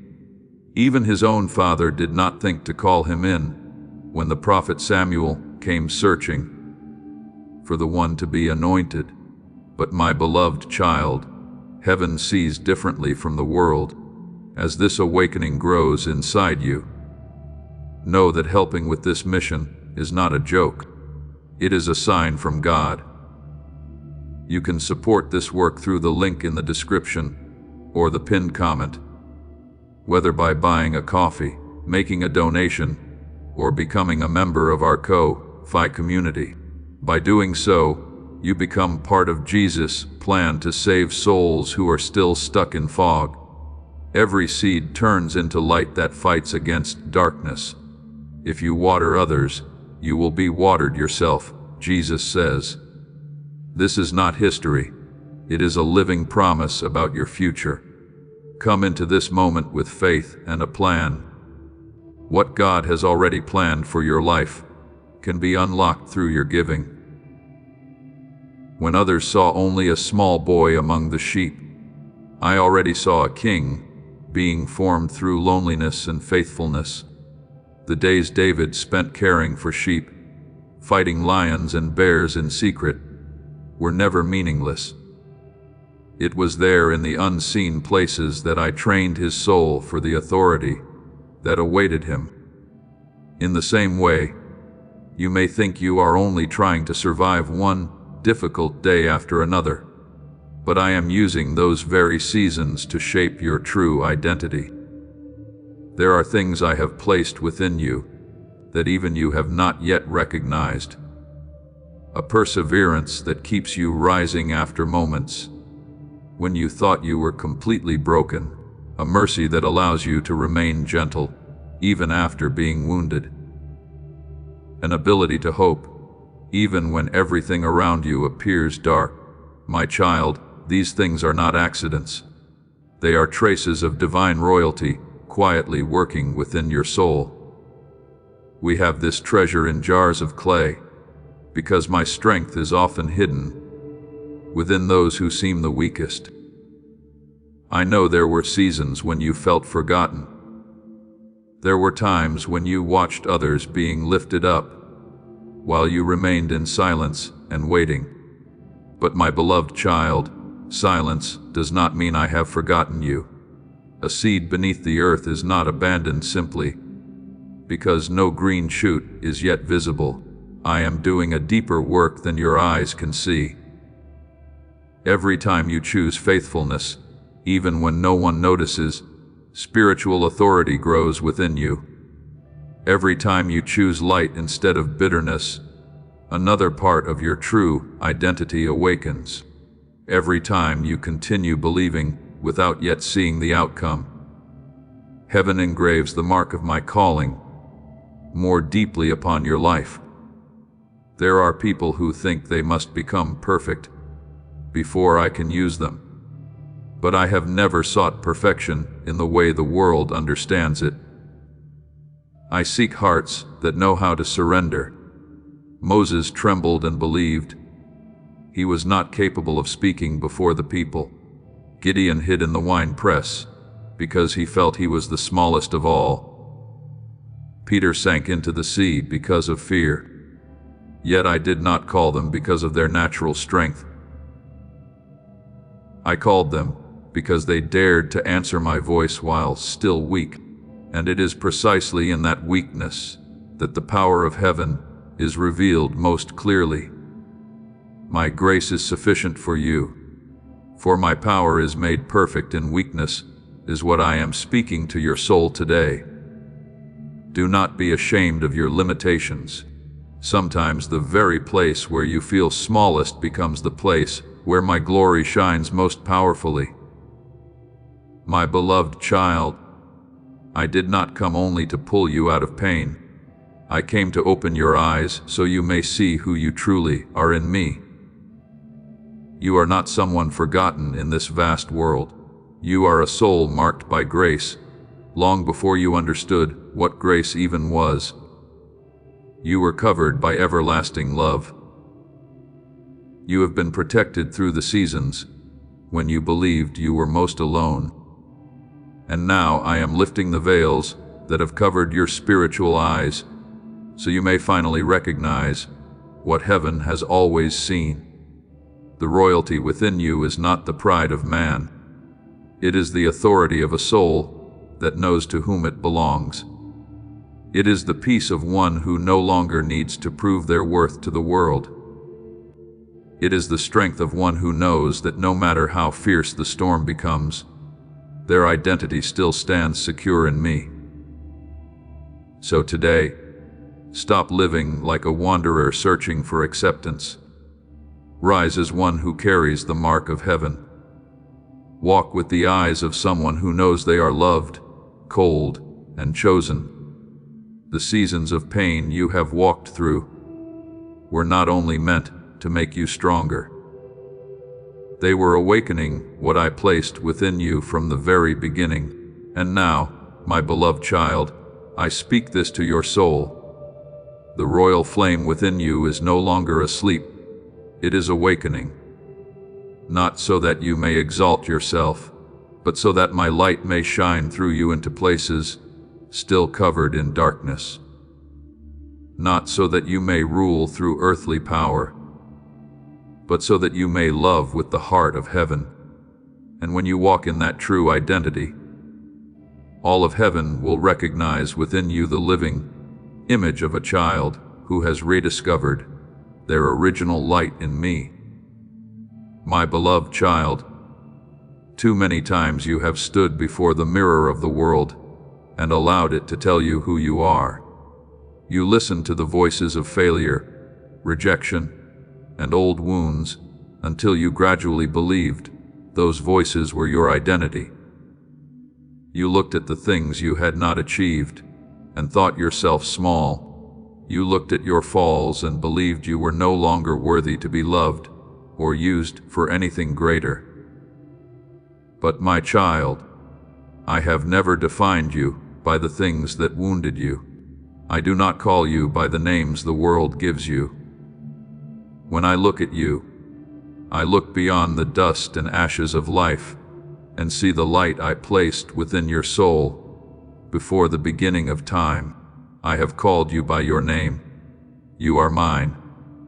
Even his own father did not think to call him in when the prophet Samuel came searching for the one to be anointed. But my beloved child, heaven sees differently from the world. As this awakening grows inside you, know that helping with this mission is not a joke. It is a sign from God. You can support this work through the link in the description or the pinned comment, whether by buying a coffee, making a donation, or becoming a member of our Ko-Fi community. By doing so, you become part of Jesus' plan to save souls who are still stuck in fog. Every seed turns into light that fights against darkness. If you water others, you will be watered yourself, Jesus says. This is not history. It is a living promise about your future. Come into this moment with faith and a plan. What God has already planned for your life can be unlocked through your giving. When others saw only a small boy among the sheep, I already saw a king being formed through loneliness and faithfulness. The days David spent caring for sheep, fighting lions and bears in secret, were never meaningless. It was there in the unseen places that I trained his soul for the authority that awaited him. In the same way, you may think you are only trying to survive one difficult day after another, but I am using those very seasons to shape your true identity. There are things I have placed within you that even you have not yet recognized. A perseverance that keeps you rising after moments when you thought you were completely broken. A mercy that allows you to remain gentle even after being wounded. An ability to hope even when everything around you appears dark. My child, these things are not accidents. They are traces of divine royalty quietly working within your soul. We have this treasure in jars of clay because my strength is often hidden within those who seem the weakest. I know there were seasons when you felt forgotten. There were times when you watched others being lifted up while you remained in silence and waiting. But my beloved child, silence does not mean I have forgotten you. A seed beneath the earth is not abandoned simply because no green shoot is yet visible. I am doing a deeper work than your eyes can see. Every time you choose faithfulness, even when no one notices, spiritual authority grows within you. Every time you choose light instead of bitterness, another part of your true identity awakens. every time you continue believing without yet seeing the outcome. Heaven engraves the mark of my calling more deeply upon your life. There are people who think they must become perfect before I can use them. But I have never sought perfection in the way the world understands it. I seek hearts that know how to surrender. Moses trembled and believed. He was not capable of speaking before the people. Gideon hid in the wine press because he felt he was the smallest of all. Peter sank into the sea because of fear. Yet I did not call them because of their natural strength. I called them because they dared to answer my voice while still weak, and it is precisely in that weakness that the power of heaven is revealed most clearly. My grace is sufficient for you, for my power is made perfect in weakness, is what I am speaking to your soul today. Do not be ashamed of your limitations. Sometimes the very place where you feel smallest becomes the place where my glory shines most powerfully. My beloved child, I did not come only to pull you out of pain. I came to open your eyes so you may see who you truly are in me. You are not someone forgotten in this vast world. You are a soul marked by grace, long before you understood what grace even was. You were covered by everlasting love. You have been protected through the seasons when you believed you were most alone. And now I am lifting the veils that have covered your spiritual eyes, so you may finally recognize what heaven has always seen. The royalty within you is not the pride of man. It is the authority of a soul that knows to whom it belongs. It is the peace of one who no longer needs to prove their worth to the world. It is the strength of one who knows that no matter how fierce the storm becomes, their identity still stands secure in me. So today, stop living like a wanderer searching for acceptance. Rise as one who carries the mark of heaven. Walk with the eyes of someone who knows they are loved, cold, and chosen. The seasons of pain you have walked through were not only meant to make you stronger. They were awakening what I placed within you from the very beginning. And now, my beloved child, I speak this to your soul. The royal flame within you is no longer asleep. It is awakening. Not so that you may exalt yourself, but so that my light may shine through you into places still covered in darkness. Not so that you may rule through earthly power, but so that you may love with the heart of heaven. And when you walk in that true identity, all of heaven will recognize within you the living image of a child who has rediscovered their original light in me. My beloved child, too many times you have stood before the mirror of the world and allowed it to tell you who you are. You listened to the voices of failure, rejection, and old wounds until you gradually believed those voices were your identity. You looked at the things you had not achieved and thought yourself small. You looked at your falls and believed you were no longer worthy to be loved or used for anything greater. But my child, I have never defined you by the things that wounded you. I do not call you by the names the world gives you. When I look at you, I look beyond the dust and ashes of life and see the light I placed within your soul. Before the beginning of time, I have called you by your name. You are mine.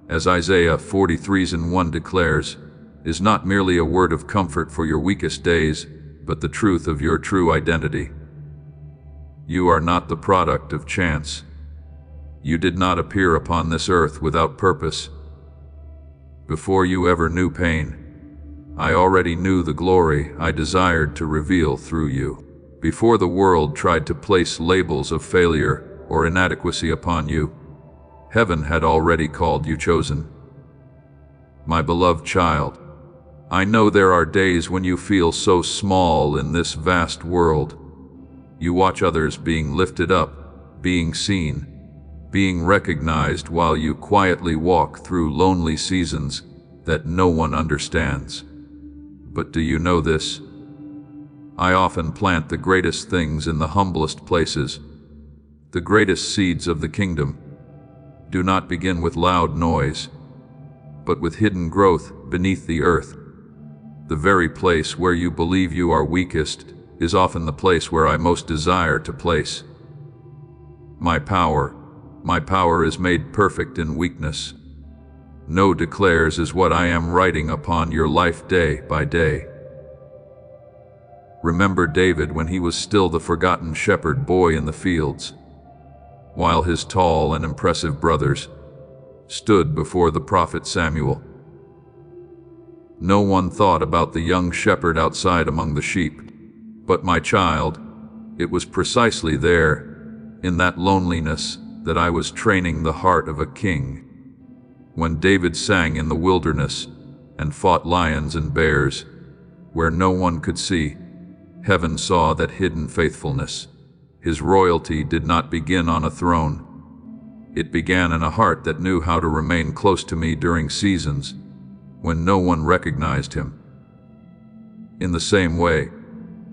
As Isaiah 43:1 declares, is not merely a word of comfort for your weakest days, but the truth of your true identity. You are not the product of chance. You did not appear upon this earth without purpose. Before you ever knew pain, I already knew the glory I desired to reveal through you. Before the world tried to place labels of failure or inadequacy upon you, heaven had already called you chosen. My beloved child, I know there are days when you feel so small in this vast world. You watch others being lifted up, being seen, being recognized while you quietly walk through lonely seasons that no one understands. But do you know this? I often plant the greatest things in the humblest places. The greatest seeds of the kingdom do not begin with loud noise, but with hidden growth beneath the earth. The very place where you believe you are weakest is often the place where I most desire to place my power. My power is made perfect in weakness. No declares is what I am writing upon your life day by day. Remember David when he was still the forgotten shepherd boy in the fields, while his tall and impressive brothers stood before the prophet Samuel. No one thought about the young shepherd outside among the sheep, but my child, it was precisely there, in that loneliness, that I was training the heart of a king. When David sang in the wilderness and fought lions and bears, where no one could see, heaven saw that hidden faithfulness. His royalty did not begin on a throne. It began in a heart that knew how to remain close to me during seasons when no one recognized him. In the same way,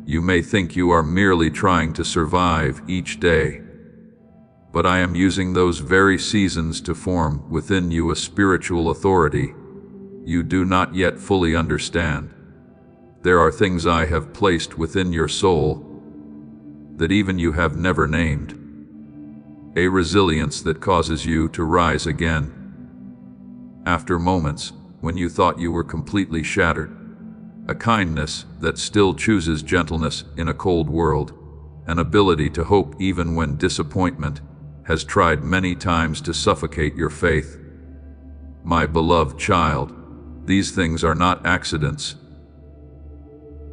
you may think you are merely trying to survive each day, but I am using those very seasons to form within you a spiritual authority you do not yet fully understand. There are things I have placed within your soul that even you have never named. A resilience that causes you to rise again after moments when you thought you were completely shattered. A kindness that still chooses gentleness in a cold world. An ability to hope even when disappointment has tried many times to suffocate your faith. My beloved child, these things are not accidents.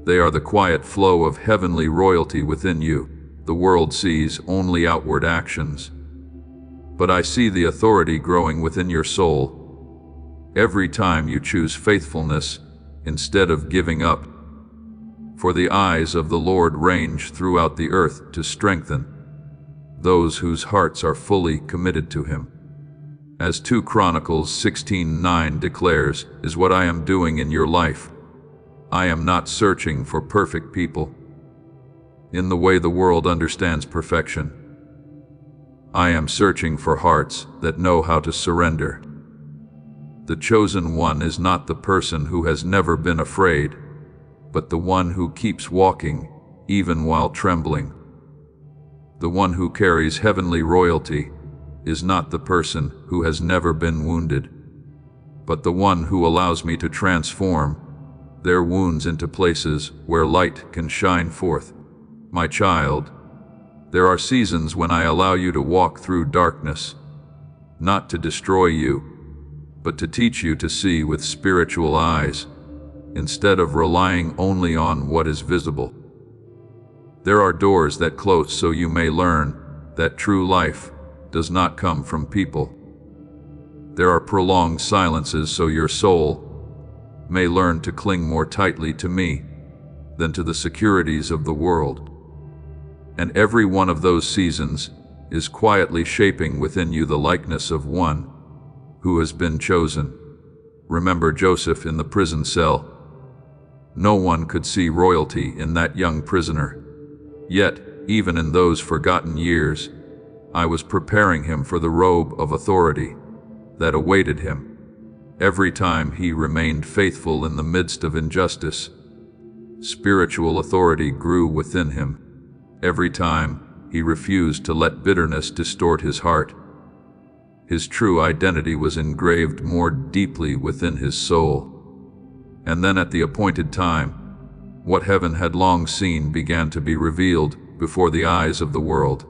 They are the quiet flow of heavenly royalty within you. The world sees only outward actions, but I see the authority growing within your soul. Every time you choose faithfulness instead of giving up, for the eyes of the Lord range throughout the earth to strengthen those whose hearts are fully committed to him. As 2 Chronicles 16:9 declares, is what I am doing in your life. I am not searching for perfect people in the way the world understands perfection. I am searching for hearts that know how to surrender. The chosen one is not the person who has never been afraid, but the one who keeps walking even while trembling. The one who carries heavenly royalty is not the person who has never been wounded, but the one who allows me to transform their wounds into places where light can shine forth. My child, there are seasons when I allow you to walk through darkness, not to destroy you, but to teach you to see with spiritual eyes, instead of relying only on what is visible. There are doors that close so you may learn that true life does not come from people. There are prolonged silences so your soul may learn to cling more tightly to me than to the securities of the world. And every one of those seasons is quietly shaping within you the likeness of one who has been chosen. Remember Joseph in the prison cell. No one could see royalty in that young prisoner. Yet, even in those forgotten years, I was preparing him for the robe of authority that awaited him. Every time he remained faithful in the midst of injustice, spiritual authority grew within him. Every time he refused to let bitterness distort his heart, his true identity was engraved more deeply within his soul. And then at the appointed time, what heaven had long seen began to be revealed before the eyes of the world.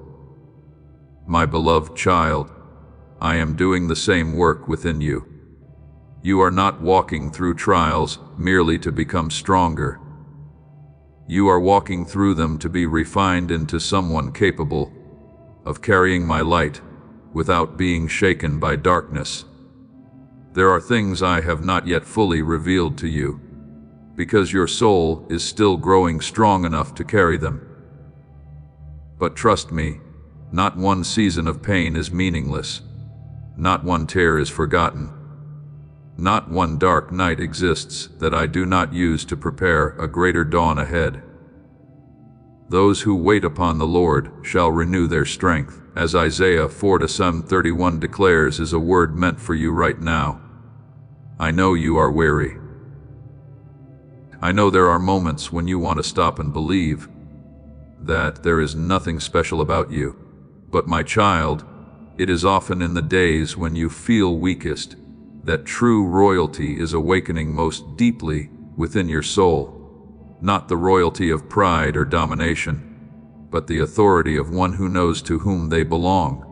My beloved child, I am doing the same work within you. You are not walking through trials merely to become stronger. You are walking through them to be refined into someone capable of carrying my light without being shaken by darkness. There are things I have not yet fully revealed to you, because your soul is still growing strong enough to carry them. But trust me, not one season of pain is meaningless. Not one tear is forgotten. Not one dark night exists that I do not use to prepare a greater dawn ahead. Those who wait upon the Lord shall renew their strength, as Isaiah 4:31 declares is a word meant for you right now. I know you are weary. I know there are moments when you want to stop and believe that there is nothing special about you. But my child, it is often in the days when you feel weakest that true royalty is awakening most deeply within your soul. Not the royalty of pride or domination, but the authority of one who knows to whom they belong.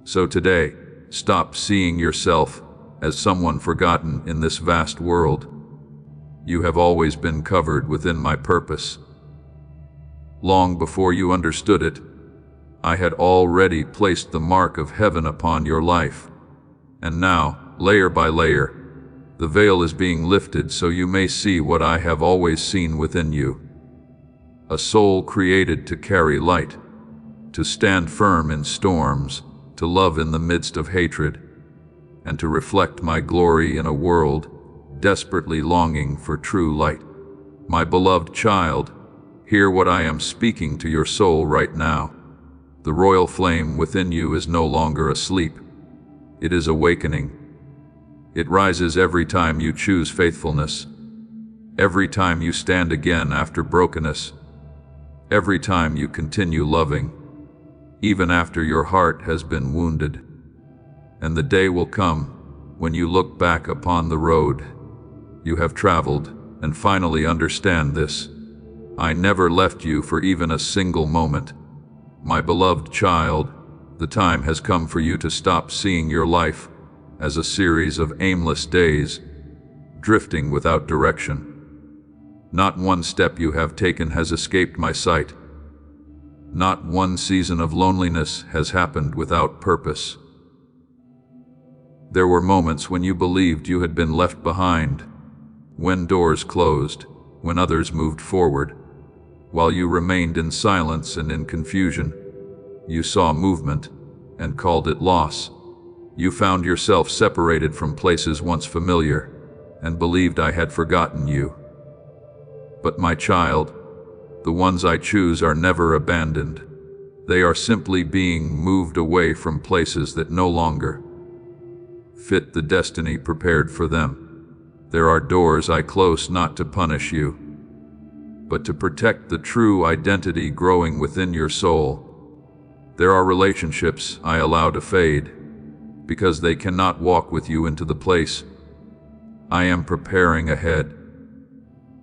So today, stop seeing yourself as someone forgotten in this vast world. You have always been covered within my purpose. Long before you understood it, I had already placed the mark of heaven upon your life. And now, layer by layer, the veil is being lifted so you may see what I have always seen within you. A soul created to carry light, to stand firm in storms, to love in the midst of hatred, and to reflect my glory in a world desperately longing for true light. My beloved child, hear what I am speaking to your soul right now. The royal flame within you is no longer asleep. It is awakening. It rises every time you choose faithfulness, every time you stand again after brokenness, every time you continue loving, even after your heart has been wounded. And the day will come when you look back upon the road you have traveled and finally understand this. I never left you for even a single moment. My beloved child, the time has come for you to stop seeing your life as a series of aimless days, drifting without direction. Not one step you have taken has escaped my sight. Not one season of loneliness has happened without purpose. There were moments when you believed you had been left behind, when doors closed, when others moved forward. While you remained in silence and in confusion, you saw movement and called it loss. You found yourself separated from places once familiar and believed I had forgotten you. But my child, the ones I choose are never abandoned. They are simply being moved away from places that no longer fit the destiny prepared for them. There are doors I close not to punish you, but to protect the true identity growing within your soul. There are relationships I allow to fade, because they cannot walk with you into the place I am preparing ahead.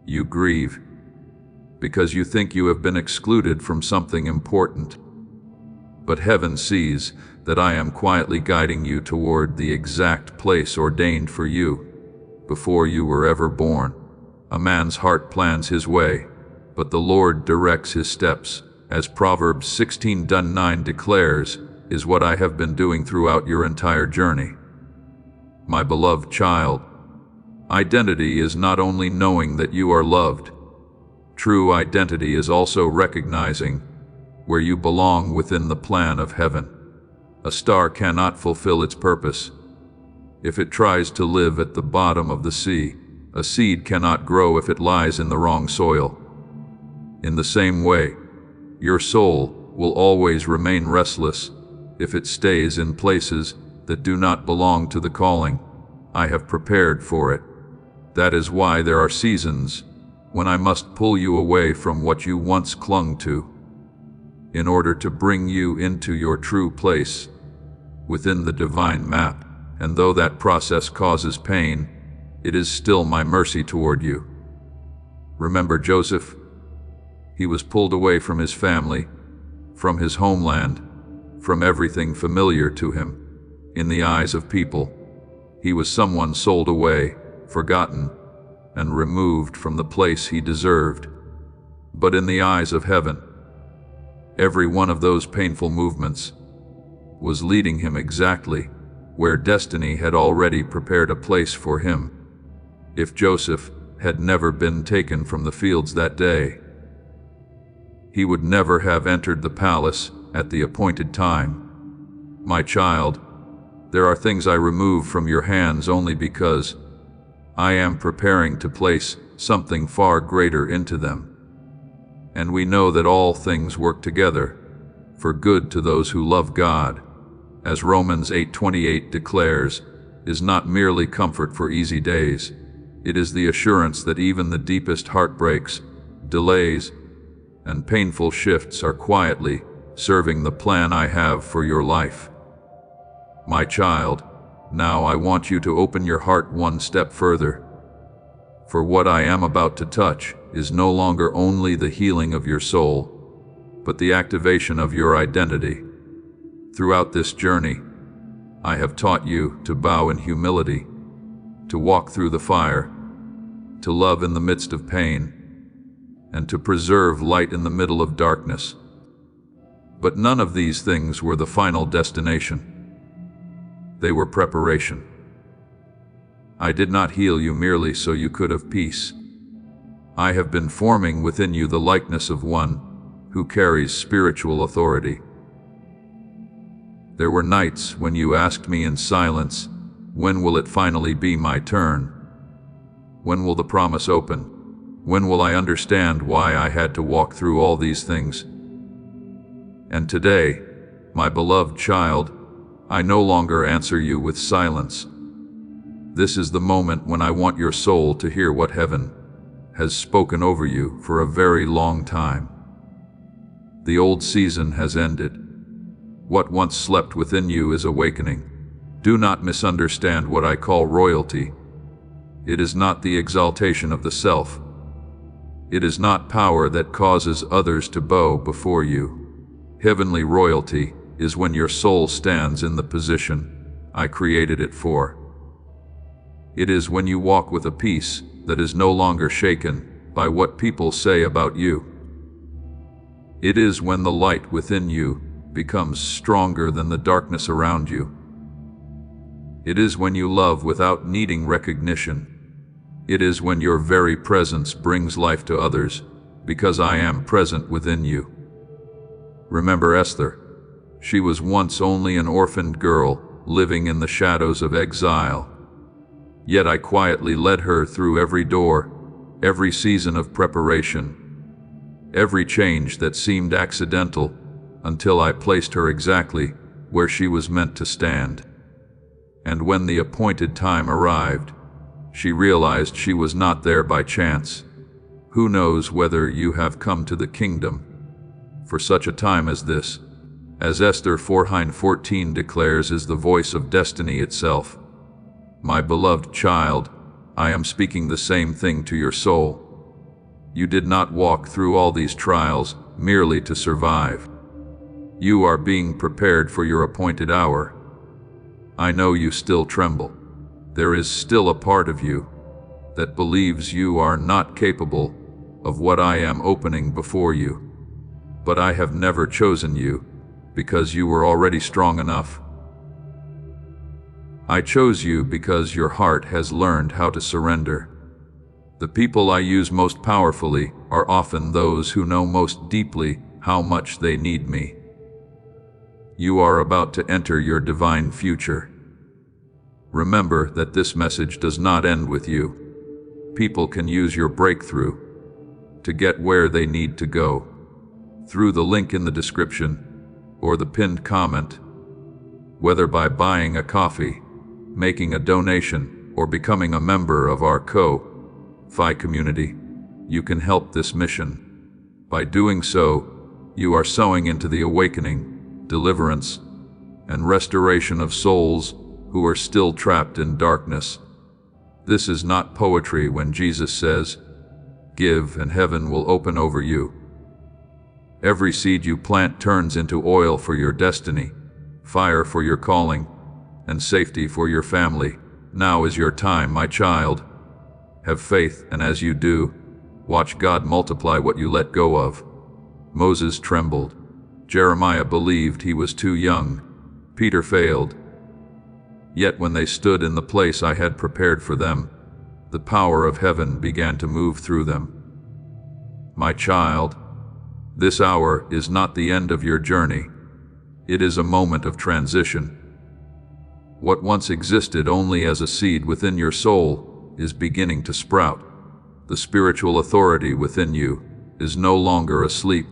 You grieve, because you think you have been excluded from something important. But heaven sees that I am quietly guiding you toward the exact place ordained for you before you were ever born. A man's heart plans his way, but the Lord directs his steps, as Proverbs 16:9 declares, is what I have been doing throughout your entire journey. My beloved child, identity is not only knowing that you are loved. True identity is also recognizing where you belong within the plan of heaven. A star cannot fulfill its purpose if it tries to live at the bottom of the sea. A seed cannot grow if it lies in the wrong soil. In the same way, your soul will always remain restless if it stays in places that do not belong to the calling I have prepared for it. That is why there are seasons when I must pull you away from what you once clung to, in order to bring you into your true place within the divine map. And though that process causes pain, it is still my mercy toward you. Remember Joseph? He was pulled away from his family, from his homeland, from everything familiar to him. In the eyes of people, he was someone sold away, forgotten, and removed from the place he deserved. But in the eyes of heaven, every one of those painful movements was leading him exactly where destiny had already prepared a place for him. If Joseph had never been taken from the fields that day. He would never have entered the palace at the appointed time. My child, there are things I remove from your hands only because I am preparing to place something far greater into them. And we know that all things work together for good to those who love God, as Romans 8:28 declares, is not merely comfort for easy days. It is the assurance that even the deepest heartbreaks, delays, and painful shifts are quietly serving the plan I have for your life. My child, now I want you to open your heart one step further. For what I am about to touch is no longer only the healing of your soul, but the activation of your identity. Throughout this journey, I have taught you to bow in humility, to walk through the fire, to love in the midst of pain, and to preserve light in the middle of darkness. But none of these things were the final destination. They were preparation. I did not heal you merely so you could have peace. I have been forming within you the likeness of one who carries spiritual authority. There were nights when you asked me in silence, when will it finally be my turn? When will the promise open? When will I understand why I had to walk through all these things? And today, my beloved child, I no longer answer you with silence. This is the moment when I want your soul to hear what heaven has spoken over you for a very long time. The old season has ended. What once slept within you is awakening. Do not misunderstand what I call royalty. It is not the exaltation of the self. It is not power that causes others to bow before you. Heavenly royalty is when your soul stands in the position I created it for. It is when you walk with a peace that is no longer shaken by what people say about you. It is when the light within you becomes stronger than the darkness around you. It is when you love without needing recognition. It is when your very presence brings life to others, because I am present within you. Remember Esther. She was once only an orphaned girl living in the shadows of exile. Yet I quietly led her through every door, every season of preparation, every change that seemed accidental, until I placed her exactly where she was meant to stand. And when the appointed time arrived, she realized she was not there by chance. Who knows whether you have come to the kingdom for such a time as this? As Esther 4:14 declares, is the voice of destiny itself. My beloved child, I am speaking the same thing to your soul. You did not walk through all these trials merely to survive. You are being prepared for your appointed hour. I know you still tremble. There is still a part of you that believes you are not capable of what I am opening before you. But I have never chosen you because you were already strong enough. I chose you because your heart has learned how to surrender. The people I use most powerfully are often those who know most deeply how much they need me. You are about to enter your divine future. Remember that this message does not end with you. People can use your breakthrough to get where they need to go through the link in the description or the pinned comment. Whether by buying a coffee, making a donation, or becoming a member of our Ko-Fi community, you can help this mission. By doing so, you are sowing into the awakening, deliverance, and restoration of souls who are still trapped in darkness. This is not poetry when Jesus says, "Give and heaven will open over you." Every seed you plant turns into oil for your destiny, fire for your calling, and safety for your family. Now is your time, my child. Have faith, and as you do, watch God multiply what you let go of. Moses trembled. Jeremiah believed he was too young. Peter failed. Yet when they stood in the place I had prepared for them, the power of heaven began to move through them. My child, this hour is not the end of your journey. It is a moment of transition. What once existed only as a seed within your soul is beginning to sprout. The spiritual authority within you is no longer asleep.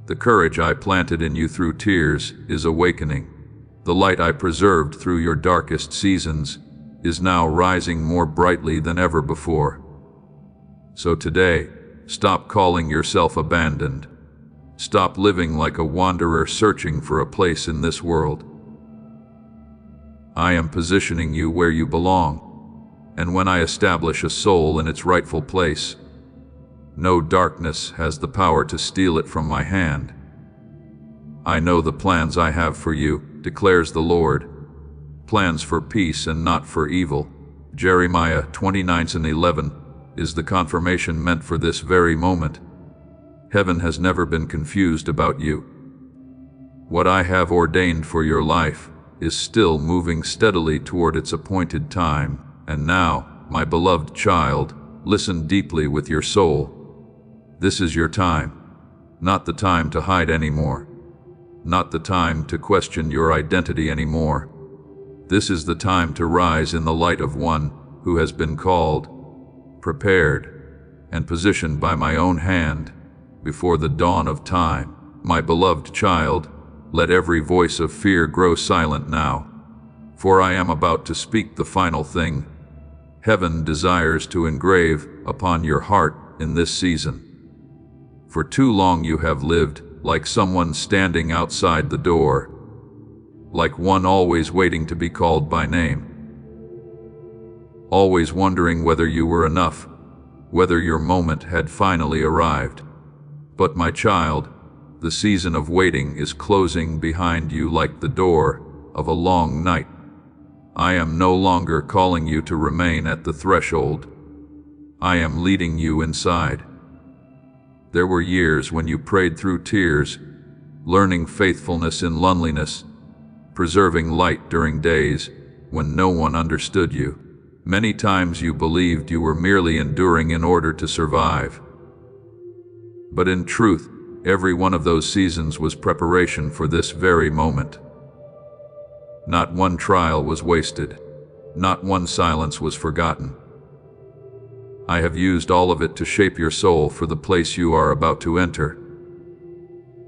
The courage I planted in you through tears is awakening. The light I preserved through your darkest seasons is now rising more brightly than ever before. So today, stop calling yourself abandoned. Stop living like a wanderer searching for a place in this world. I am positioning you where you belong, and when I establish a soul in its rightful place, no darkness has the power to steal it from my hand. I know the plans I have for you, declares the Lord, plans for peace and not for evil. Jeremiah 29:11 is the confirmation meant for this very moment. Heaven has never been confused about you. What I have ordained for your life is still moving steadily toward its appointed time. And now, my beloved child, listen deeply with your soul. This is your time, not the time to hide anymore, not the time to question your identity anymore. This is the time to rise in the light of one who has been called, prepared, and positioned by my own hand before the dawn of time. My beloved child, let every voice of fear grow silent now, for I am about to speak the final thing Heaven desires to engrave upon your heart in this season. For too long you have lived like someone standing outside the door, like one always waiting to be called by name, always wondering whether you were enough, whether your moment had finally arrived. But my child, the season of waiting is closing behind you like the door of a long night. I am no longer calling you to remain at the threshold. I am leading you inside. There were years when you prayed through tears, learning faithfulness in loneliness, preserving light during days when no one understood you. Many times you believed you were merely enduring in order to survive. But in truth, every one of those seasons was preparation for this very moment. Not one trial was wasted. Not one silence was forgotten. I have used all of it to shape your soul for the place you are about to enter.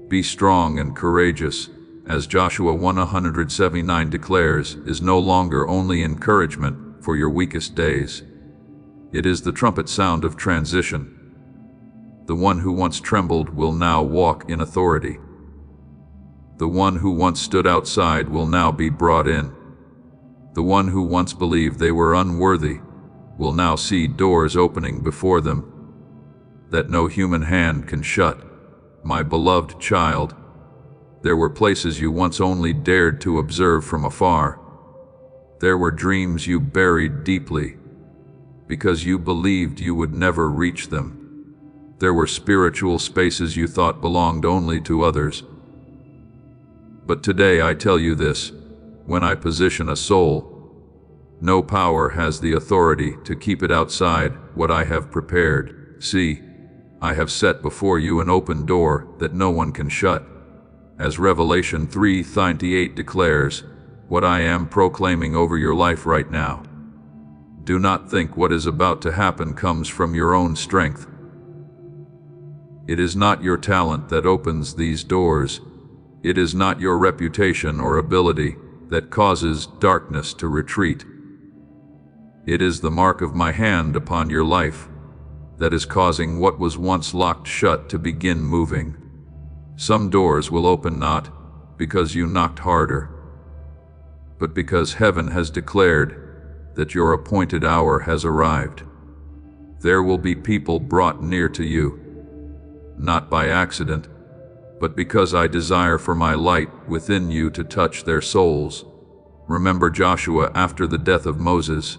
Be strong and courageous, as Joshua 1:179 declares, is no longer only encouragement for your weakest days. It is the trumpet sound of transition. The one who once trembled will now walk in authority. The one who once stood outside will now be brought in. The one who once believed they were unworthy will now see doors opening before them that no human hand can shut. My beloved child, there were places you once only dared to observe from afar. There were dreams you buried deeply because you believed you would never reach them. There were spiritual spaces you thought belonged only to others. But today I tell you this, when I position a soul, no power has the authority to keep it outside what I have prepared. See, I have set before you an open door that no one can shut. As Revelation 3:28 declares, what I am proclaiming over your life right now. Do not think what is about to happen comes from your own strength. It is not your talent that opens these doors. It is not your reputation or ability that causes darkness to retreat. It is the mark of my hand upon your life that is causing what was once locked shut to begin moving. Some doors will open not because you knocked harder, but because heaven has declared that your appointed hour has arrived. There will be people brought near to you, not by accident, but because I desire for my light within you to touch their souls. Remember Joshua after the death of Moses.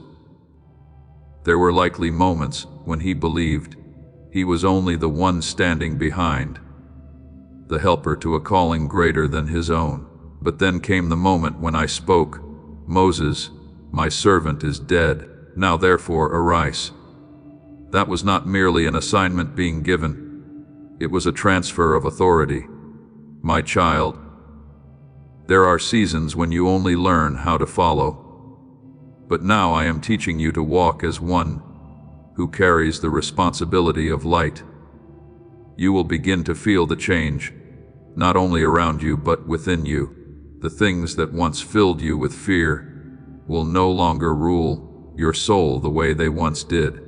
There were likely moments when he believed he was only the one standing behind, the helper to a calling greater than his own. But then came the moment when I spoke, Moses, my servant is dead. Now therefore arise." That was not merely an assignment being given. It was a transfer of authority. "My child, there are seasons when you only learn how to follow. But now I am teaching you to walk as one who carries the responsibility of light. You will begin to feel the change, not only around you but within you. The things that once filled you with fear will no longer rule your soul the way they once did.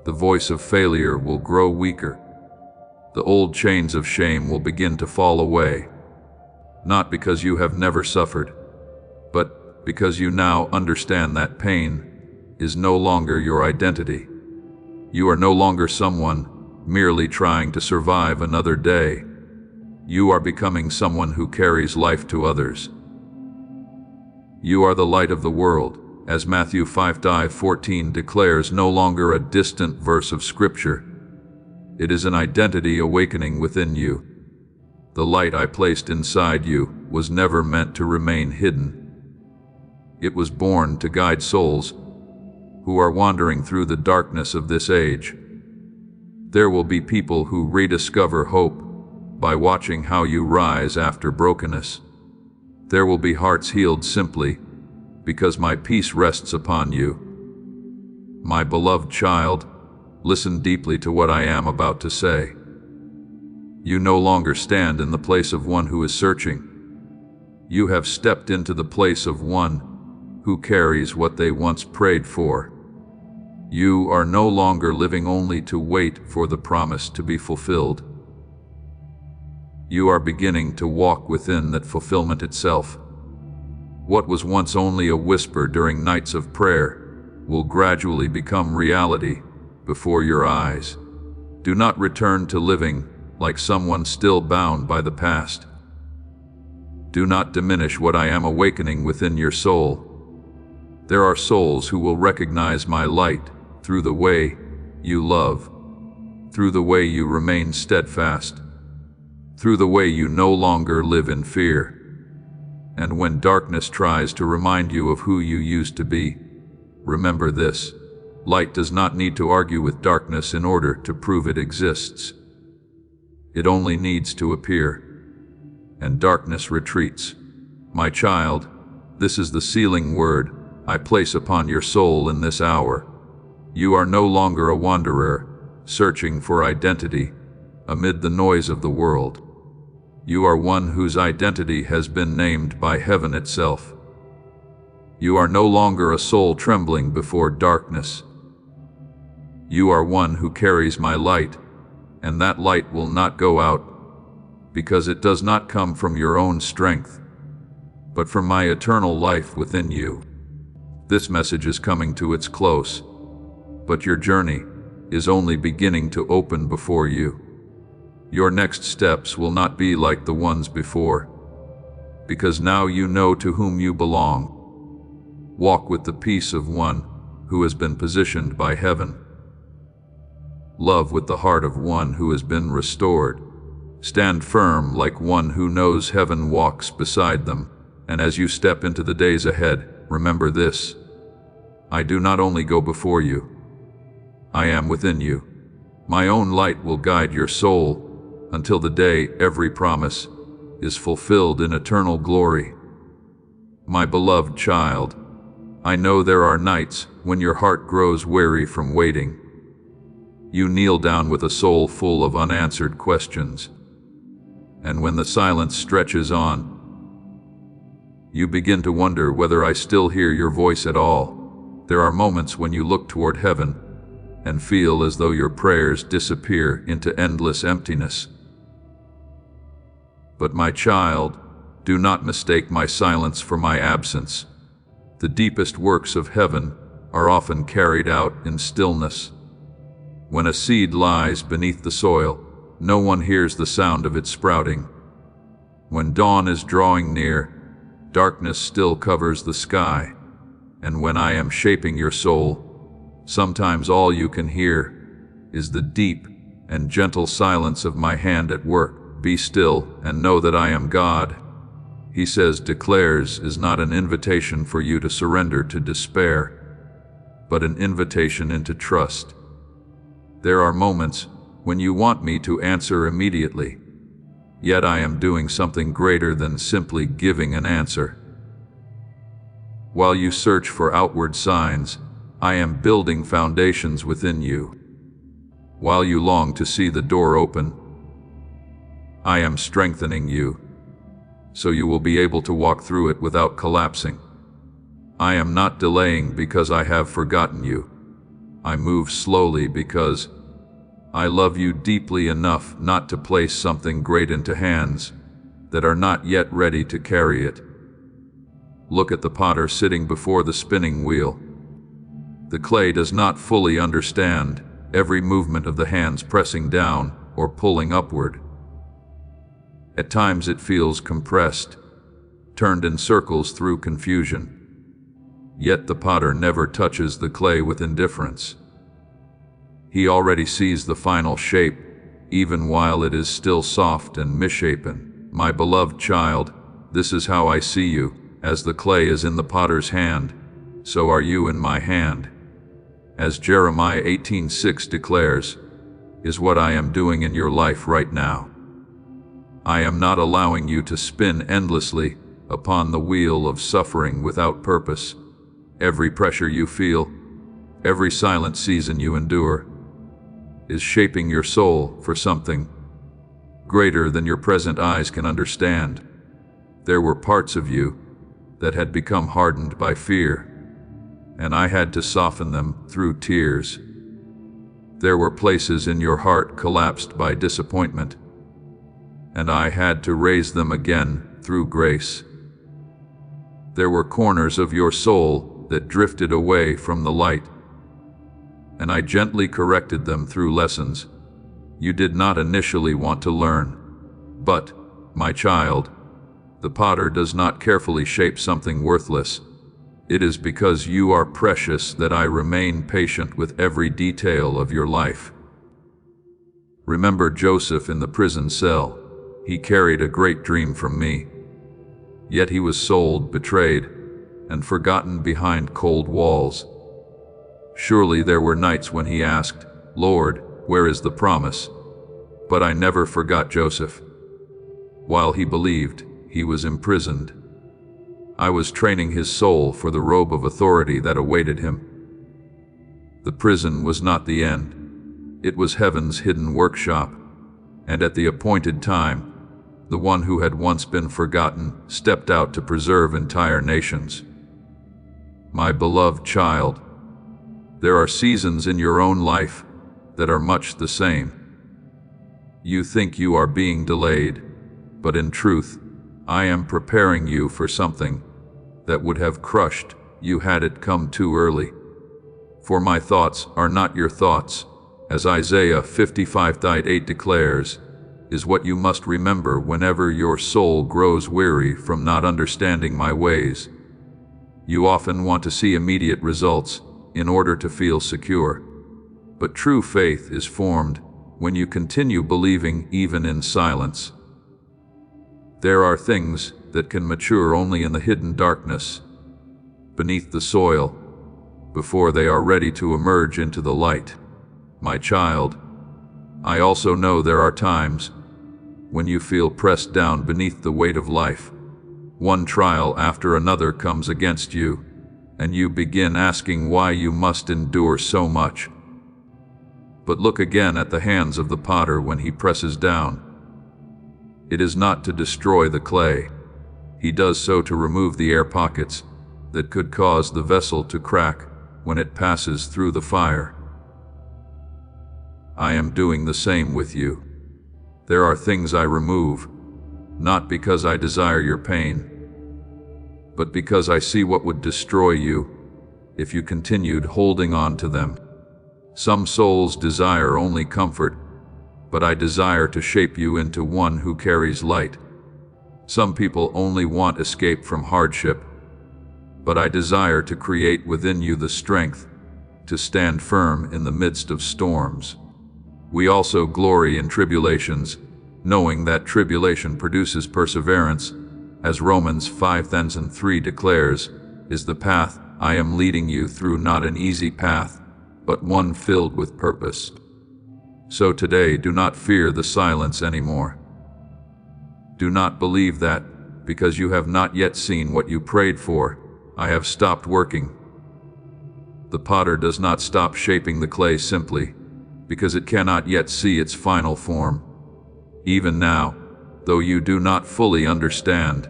The voice of failure will grow weaker. The old chains of shame will begin to fall away, not because you have never suffered, but because you now understand that pain is no longer your identity. You are no longer someone merely trying to survive another day. You are becoming someone who carries life to others. You are the light of the world, as Matthew 5:14 declares, no longer a distant verse of Scripture. It is an identity awakening within you. The light I placed inside you was never meant to remain hidden. It was born to guide souls who are wandering through the darkness of this age. There will be people who rediscover hope by watching how you rise after brokenness. There will be hearts healed simply because my peace rests upon you. My beloved child, listen deeply to what I am about to say. You no longer stand in the place of one who is searching. You have stepped into the place of one who carries what they once prayed for. You are no longer living only to wait for the promise to be fulfilled. You are beginning to walk within that fulfillment itself. What was once only a whisper during nights of prayer will gradually become reality before your eyes. Do not return to living like someone still bound by the past. Do not diminish what I am awakening within your soul. There are souls who will recognize my light through the way you love, through the way you remain steadfast, through the way you no longer live in fear. And when darkness tries to remind you of who you used to be, remember this: light does not need to argue with darkness in order to prove it exists. It only needs to appear, and darkness retreats. My child, this is the sealing word I place upon your soul in this hour. You are no longer a wanderer, searching for identity amid the noise of the world. You are one whose identity has been named by heaven itself. You are no longer a soul trembling before darkness. You are one who carries my light, and that light will not go out, because it does not come from your own strength, but from my eternal life within you. This message is coming to its close, but your journey is only beginning to open before you. Your next steps will not be like the ones before, because now you know to whom you belong. Walk with the peace of one who has been positioned by heaven. Love with the heart of one who has been restored. Stand firm like one who knows heaven walks beside them. And as you step into the days ahead, remember this: I do not only go before you, I am within you. My own light will guide your soul until the day every promise is fulfilled in eternal glory. My beloved child, I know there are nights when your heart grows weary from waiting. You kneel down with a soul full of unanswered questions. And when the silence stretches on, you begin to wonder whether I still hear your voice at all. There are moments when you look toward heaven and feel as though your prayers disappear into endless emptiness. But my child, do not mistake my silence for my absence. The deepest works of heaven are often carried out in stillness. When a seed lies beneath the soil, no one hears the sound of it sprouting. When dawn is drawing near, darkness still covers the sky. And when I am shaping your soul, sometimes all you can hear is the deep and gentle silence of my hand at work. Be still and know that I am God. He says declares is not an invitation for you to surrender to despair. but an invitation into trust. There are moments when you want me to answer immediately, yet I am doing something greater than simply giving an answer. While you search for outward signs, I am building foundations within you. While you long to see the door open, I am strengthening you, so you will be able to walk through it without collapsing. I am not delaying because I have forgotten you. I move slowly because I love you deeply enough not to place something great into hands that are not yet ready to carry it. Look at the potter sitting before the spinning wheel. The clay does not fully understand every movement of the hands pressing down or pulling upward. At times it feels compressed, turned in circles through confusion. Yet the potter never touches the clay with indifference. He already sees the final shape, even while it is still soft and misshapen. My beloved child, this is how I see you. As the clay is in the potter's hand, so are you in my hand. As Jeremiah 18:6 declares, is what I am doing in your life right now. I am not allowing you to spin endlessly upon the wheel of suffering without purpose. Every pressure you feel, every silent season you endure, is shaping your soul for something greater than your present eyes can understand. There were parts of you that had become hardened by fear, and I had to soften them through tears. There were places in your heart collapsed by disappointment, and I had to raise them again through grace. There were corners of your soul that drifted away from the light, and I gently corrected them through lessons you did not initially want to learn. But, my child, the potter does not carefully shape something worthless. It is because you are precious that I remain patient with every detail of your life. Remember Joseph in the prison cell. He carried a great dream from me. Yet he was sold, betrayed, and forgotten behind cold walls. Surely there were nights when he asked, Lord, where is the promise? But I never forgot Joseph. While he believed he was imprisoned, I was training his soul for the robe of authority that awaited him. The prison was not the end. It was heaven's hidden workshop, and at the appointed time, the one who had once been forgotten stepped out to preserve entire nations. My beloved child, there are seasons in your own life that are much the same. You think you are being delayed, but in truth, I am preparing you for something that would have crushed you had it come too early. For my thoughts are not your thoughts, as Isaiah 55:8 declares, is what you must remember whenever your soul grows weary from not understanding my ways. You often want to see immediate results in order to feel secure. But true faith is formed when you continue believing even in silence. There are things that can mature only in the hidden darkness, beneath the soil, before they are ready to emerge into the light. My child, I also know there are times when you feel pressed down beneath the weight of life. One trial after another comes against you, and you begin asking why you must endure so much. But look again at the hands of the potter when he presses down. It is not to destroy the clay. He does so to remove the air pockets that could cause the vessel to crack when it passes through the fire. I am doing the same with you. There are things I remove, not because I desire your pain, but because I see what would destroy you if you continued holding on to them. Some souls desire only comfort, but I desire to shape you into one who carries light. Some people only want escape from hardship, but I desire to create within you the strength to stand firm in the midst of storms. We also glory in tribulations, knowing that tribulation produces perseverance, as Romans 5:3 declares, is the path I am leading you through not an easy path, but one filled with purpose. So today, do not fear the silence anymore. Do not believe that, because you have not yet seen what you prayed for, I have stopped working. The potter does not stop shaping the clay simply because it cannot yet see its final form. Even now, though you do not fully understand,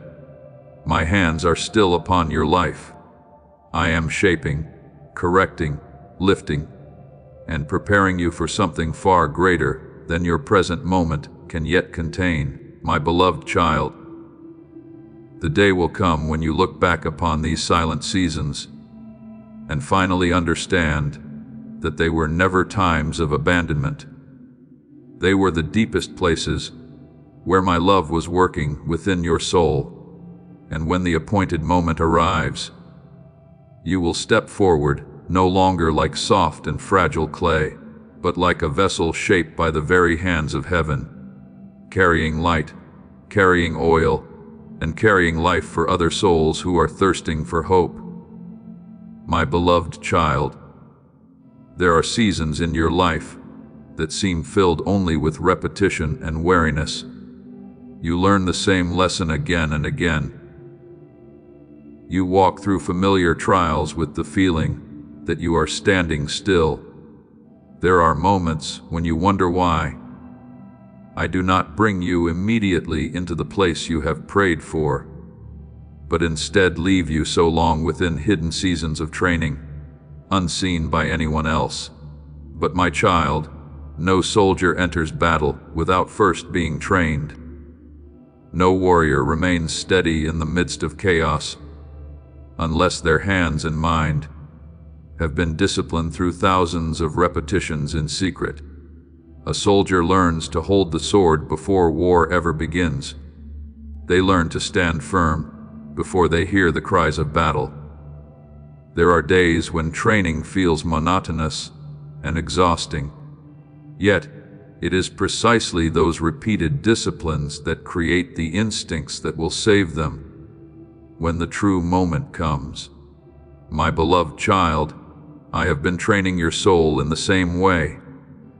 my hands are still upon your life. I am shaping, correcting, lifting, and preparing you for something far greater than your present moment can yet contain, my beloved child. The day will come when you look back upon these silent seasons and finally understand that they were never times of abandonment. They were the deepest places where my love was working within your soul. And when the appointed moment arrives, you will step forward no longer like soft and fragile clay, but like a vessel shaped by the very hands of heaven, carrying light, carrying oil, and carrying life for other souls who are thirsting for hope. My beloved child, there are seasons in your life that seem filled only with repetition and weariness. You learn the same lesson again and again. You walk through familiar trials with the feeling that you are standing still. There are moments when you wonder why I do not bring you immediately into the place you have prayed for, but instead leave you so long within hidden seasons of training, unseen by anyone else. But my child, no soldier enters battle without first being trained. No warrior remains steady in the midst of chaos unless their hands and mind have been disciplined through thousands of repetitions in secret. A soldier learns to hold the sword before war ever begins. They learn to stand firm before they hear the cries of battle. There are days when training feels monotonous and exhausting. Yet, it is precisely those repeated disciplines that create the instincts that will save them when the true moment comes. My beloved child, I have been training your soul in the same way.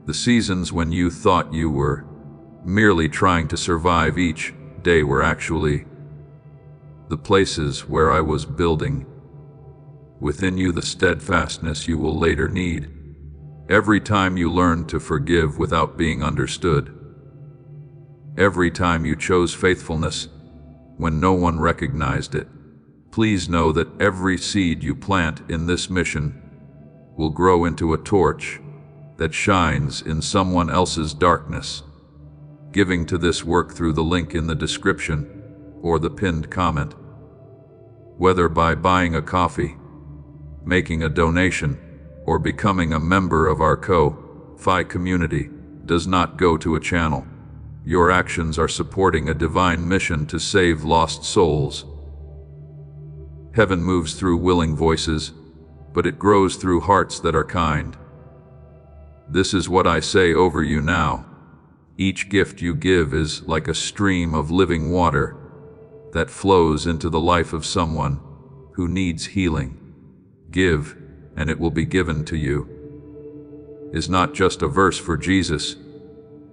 The seasons when you thought you were merely trying to survive each day were actually the places where I was building within you the steadfastness you will later need. Every time you learned to forgive without being understood, every time you chose faithfulness when no one recognized it, please know that every seed you plant in this mission will grow into a torch that shines in someone else's darkness. Giving to this work through the link in the description or the pinned comment. Whether by buying a coffee, making a donation, or becoming a member of our Ko-Fi community, does not go to a channel. Your actions are supporting a divine mission to save lost souls. Heaven moves through willing voices, but it grows through hearts that are kind. This is what I say over you now. Each gift you give is like a stream of living water that flows into the life of someone who needs healing. Give, and it will be given to you is not just a verse for Jesus.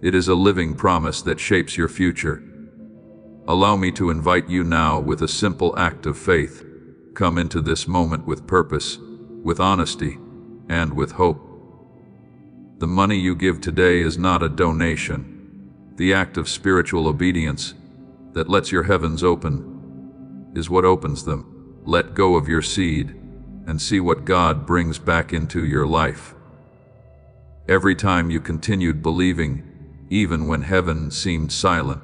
It is a living promise that shapes your future. Allow me to invite you now with a simple act of faith. Come into this moment with purpose, with honesty, and with hope. The money you give today is not a donation. The act of spiritual obedience that lets your heavens open is what opens them. Let go of your seed and see what God brings back into your life. Every time you continued believing, even when heaven seemed silent,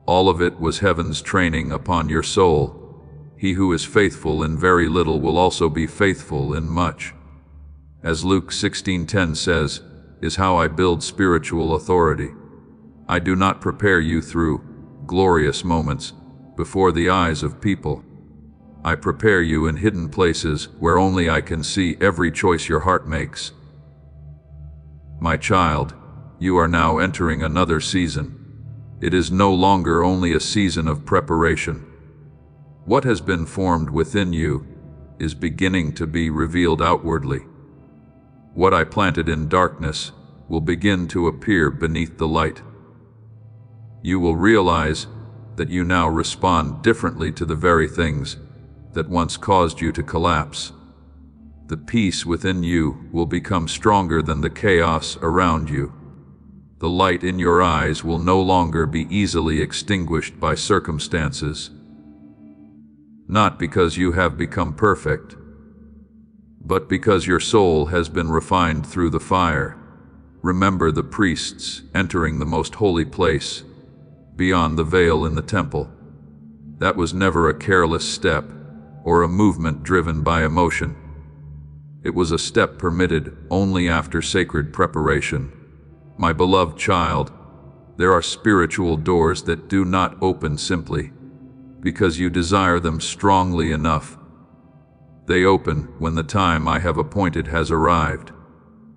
all of it was heaven's training upon your soul. He who is faithful in very little will also be faithful in much. As Luke 16:10 says, is how I build spiritual authority. I do not prepare you through glorious moments before the eyes of people. I prepare you in hidden places where only I can see every choice your heart makes. My child, you are now entering another season. It is no longer only a season of preparation. What has been formed within you is beginning to be revealed outwardly. What I planted in darkness will begin to appear beneath the light. You will realize that you now respond differently to the very things that once caused you to collapse. The peace within you will become stronger than the chaos around you. The light in your eyes will no longer be easily extinguished by circumstances. Not because you have become perfect, but because your soul has been refined through the fire. Remember the priests entering the most holy place, beyond the veil in the temple. That was never a careless step or a movement driven by emotion. It was a step permitted only after sacred preparation. My beloved child, there are spiritual doors that do not open simply because you desire them strongly enough. They open when the time I have appointed has arrived,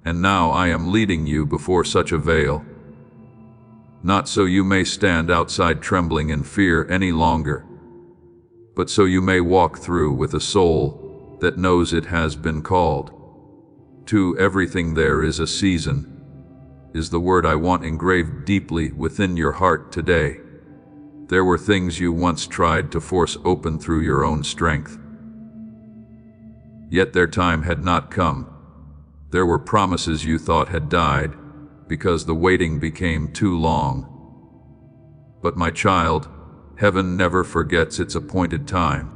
and now I am leading you before such a veil. Not so you may stand outside trembling in fear any longer, but so you may walk through with a soul that knows it has been called. To everything there is a season, is the word I want engraved deeply within your heart today. There were things you once tried to force open through your own strength. Yet their time had not come. There were promises you thought had died because the waiting became too long. But my child, heaven never forgets its appointed time.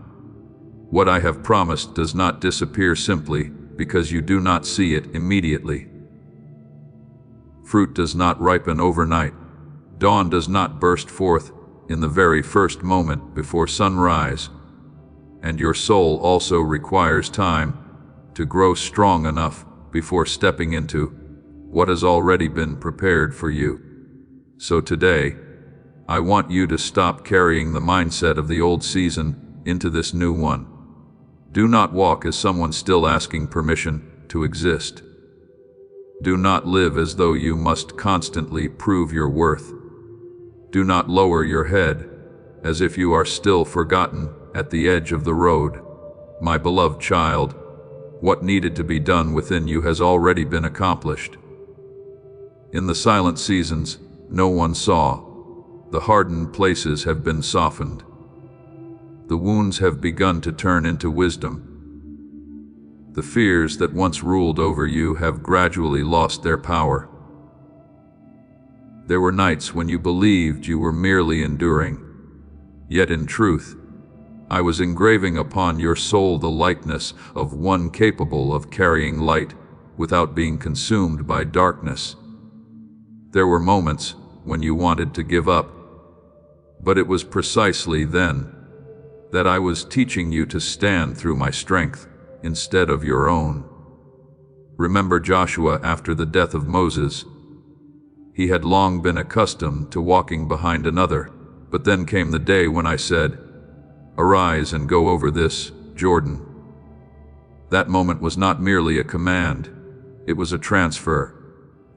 What I have promised does not disappear simply because you do not see it immediately. Fruit does not ripen overnight. Dawn does not burst forth in the very first moment before sunrise. And your soul also requires time to grow strong enough before stepping into what has already been prepared for you. So today, I want you to stop carrying the mindset of the old season into this new one. Do not walk as someone still asking permission to exist. Do not live as though you must constantly prove your worth. Do not lower your head as if you are still forgotten at the edge of the road. My beloved child, what needed to be done within you has already been accomplished. In the silent seasons no one saw, the hardened places have been softened. The wounds have begun to turn into wisdom. The fears that once ruled over you have gradually lost their power. There were nights when you believed you were merely enduring, yet in truth, I was engraving upon your soul the likeness of one capable of carrying light without being consumed by darkness. There were moments when you wanted to give up, but it was precisely then that I was teaching you to stand through my strength instead of your own. Remember Joshua after the death of Moses. He had long been accustomed to walking behind another, but then came the day when I said, "Arise and go over this Jordan." That moment was not merely a command, it was a transfer.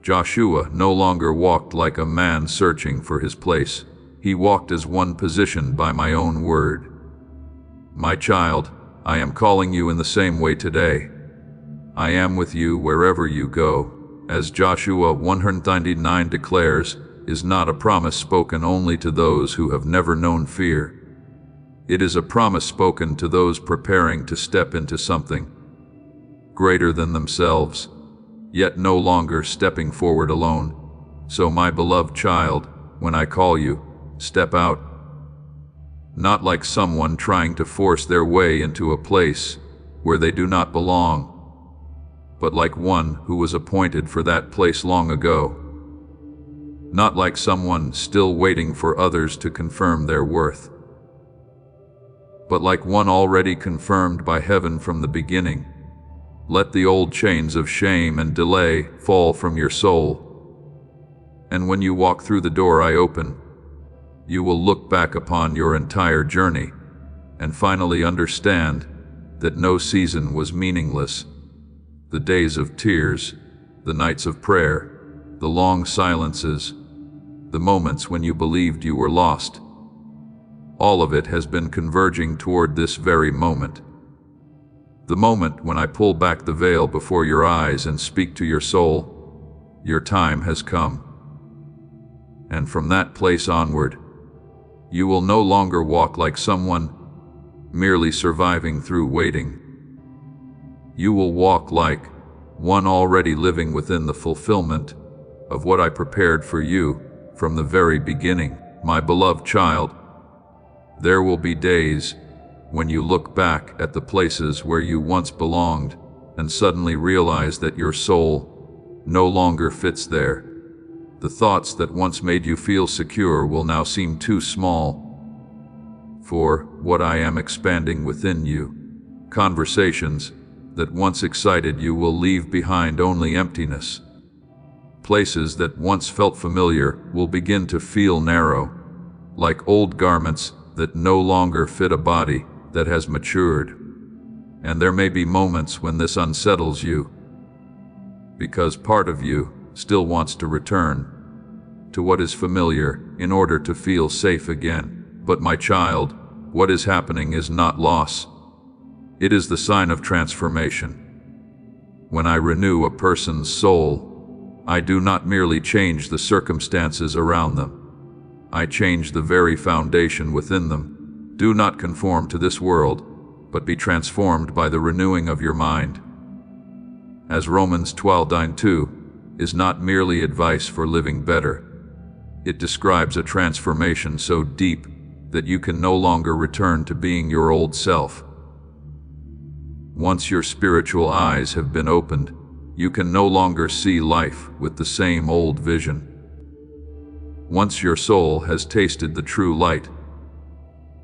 Joshua no longer walked like a man searching for his place. He walked as one positioned by my own word. My child, I am calling you in the same way today. I am with you wherever you go. As Joshua 199 declares, is not a promise spoken only to those who have never known fear. It is a promise spoken to those preparing to step into something greater than themselves, yet no longer stepping forward alone. So my beloved child, when I call you, step out. Not like someone trying to force their way into a place where they do not belong, but like one who was appointed for that place long ago. Not like someone still waiting for others to confirm their worth, but like one already confirmed by heaven from the beginning. Let the old chains of shame and delay fall from your soul, and when you walk through the door I open, you will look back upon your entire journey and finally understand that no season was meaningless. The days of tears, the nights of prayer, the long silences, the moments when you believed you were lost, all of it has been converging toward this very moment. The moment when I pull back the veil before your eyes and speak to your soul, your time has come. And from that place onward, you will no longer walk like someone merely surviving through waiting. You will walk like one already living within the fulfillment of what I prepared for you from the very beginning. My beloved child, there will be days when you look back at the places where you once belonged and suddenly realize that your soul no longer fits there. The thoughts that once made you feel secure will now seem too small for what I am expanding within you. Conversations that once excited you will leave behind only emptiness. Places that once felt familiar will begin to feel narrow, like old garments that no longer fit a body that has matured. And there may be moments when this unsettles you, because part of you still wants to return to what is familiar in order to feel safe again. But my child, what is happening is not loss. It is the sign of transformation. When I renew a person's soul, I do not merely change the circumstances around them. I change the very foundation within them. Do not conform to this world, but be transformed by the renewing of your mind. As Romans 12:2 is not merely advice for living better. It describes a transformation so deep that you can no longer return to being your old self. Once your spiritual eyes have been opened, you can no longer see life with the same old vision. Once your soul has tasted the true light,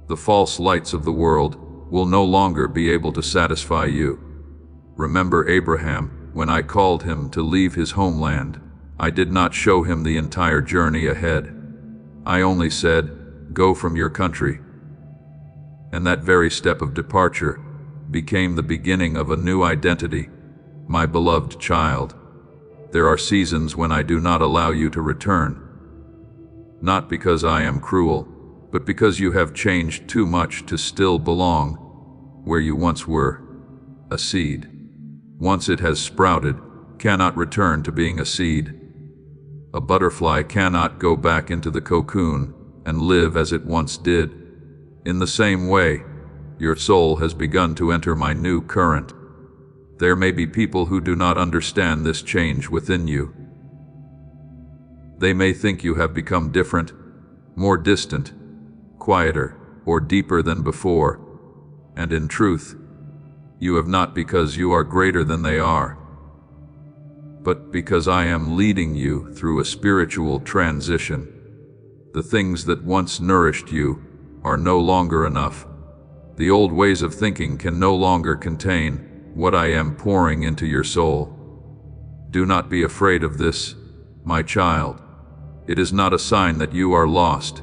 the false lights of the world will no longer be able to satisfy you. Remember Abraham, when I called him to leave his homeland, I did not show him the entire journey ahead. I only said, "Go from your country." And that very step of departure became the beginning of a new identity. My beloved child, there are seasons when I do not allow you to return. Not because I am cruel, but because you have changed too much to still belong where you once were. A seed, once it has sprouted, cannot return to being a seed. A butterfly cannot go back into the cocoon and live as it once did. In the same way, your soul has begun to enter my new current. There may be people who do not understand this change within you. They may think you have become different, more distant, quieter, or deeper than before. And in truth, you have not, because you are greater than they are, but because I am leading you through a spiritual transition. The things that once nourished you are no longer enough. The old ways of thinking can no longer contain what I am pouring into your soul. Do not be afraid of this, my child. It is not a sign that you are lost.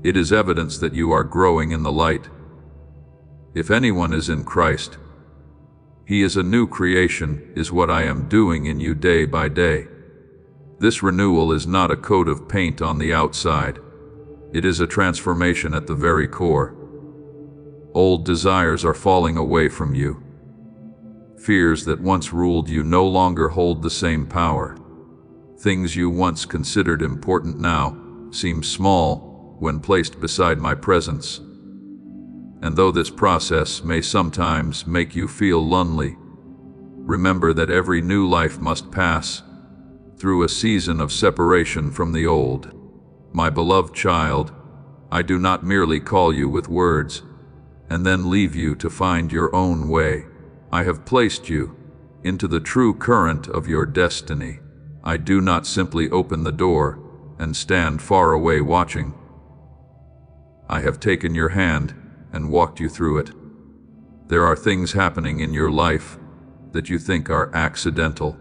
It is evidence that you are growing in the light. If anyone is in Christ, he is a new creation, is what I am doing in you day by day. This renewal is not a coat of paint on the outside. It is a transformation at the very core. Old desires are falling away from you. Fears that once ruled you no longer hold the same power. Things you once considered important now seem small when placed beside my presence. And though this process may sometimes make you feel lonely, remember that every new life must pass through a season of separation from the old. My beloved child, I do not merely call you with words and then leave you to find your own way. I have placed you into the true current of your destiny. I do not simply open the door and stand far away watching. I have taken your hand and walked you through it. There are things happening in your life that you think are accidental,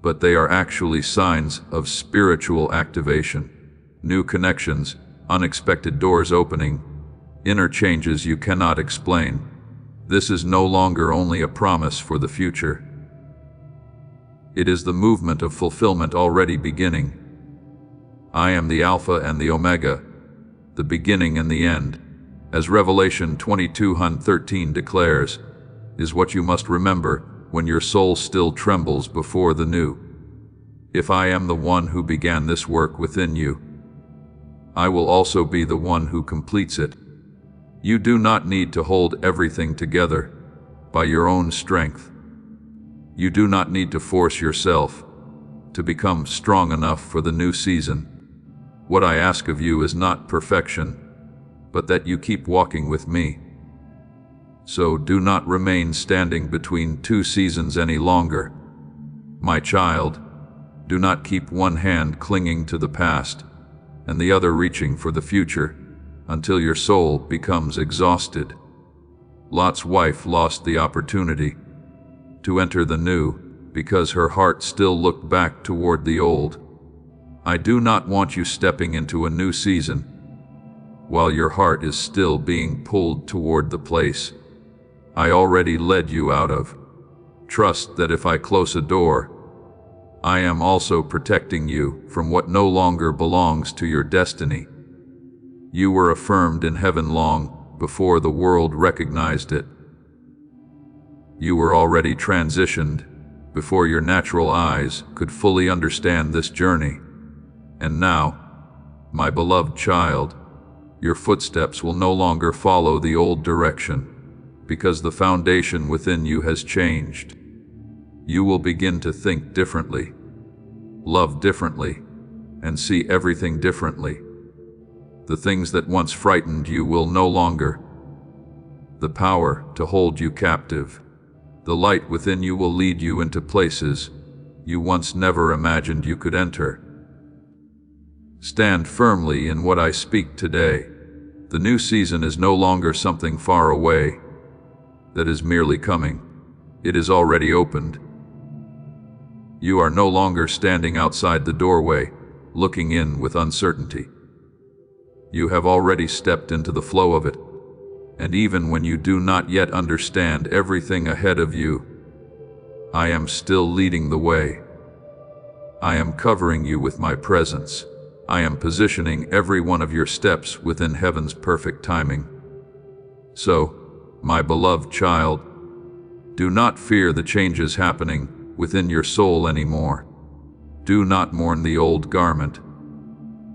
but they are actually signs of spiritual activation. New connections, unexpected doors opening, inner changes you cannot explain. This is no longer only a promise for the future. It is the movement of fulfillment already beginning. I am the Alpha and the Omega, the beginning and the end. As Revelation 22:13 declares, is what you must remember when your soul still trembles before the new. If I am the one who began this work within you, I will also be the one who completes it. You do not need to hold everything together by your own strength. You do not need to force yourself to become strong enough for the new season. What I ask of you is not perfection, but that you keep walking with me. So do not remain standing between two seasons any longer. My child, do not keep one hand clinging to the past and the other reaching for the future until your soul becomes exhausted. Lot's wife lost the opportunity to enter the new because her heart still looked back toward the old. I do not want you stepping into a new season while your heart is still being pulled toward the place I already led you out of. Trust that if I close a door, I am also protecting you from what no longer belongs to your destiny. You were affirmed in heaven long before the world recognized it. You were already transitioned before your natural eyes could fully understand this journey. And now, my beloved child, your footsteps will no longer follow the old direction, because the foundation within you has changed. You will begin to think differently, love differently, and see everything differently. The things that once frightened you will no longer. The power to hold you captive. The light within you will lead you into places you once never imagined you could enter. Stand firmly in what I speak today. The new season is no longer something far away that is merely coming. It is already opened. You are no longer standing outside the doorway, looking in with uncertainty. You have already stepped into the flow of it, and even when you do not yet understand everything ahead of you, I am still leading the way. I am covering you with my presence. I am positioning every one of your steps within heaven's perfect timing. So, my beloved child, do not fear the changes happening within your soul anymore. Do not mourn the old garment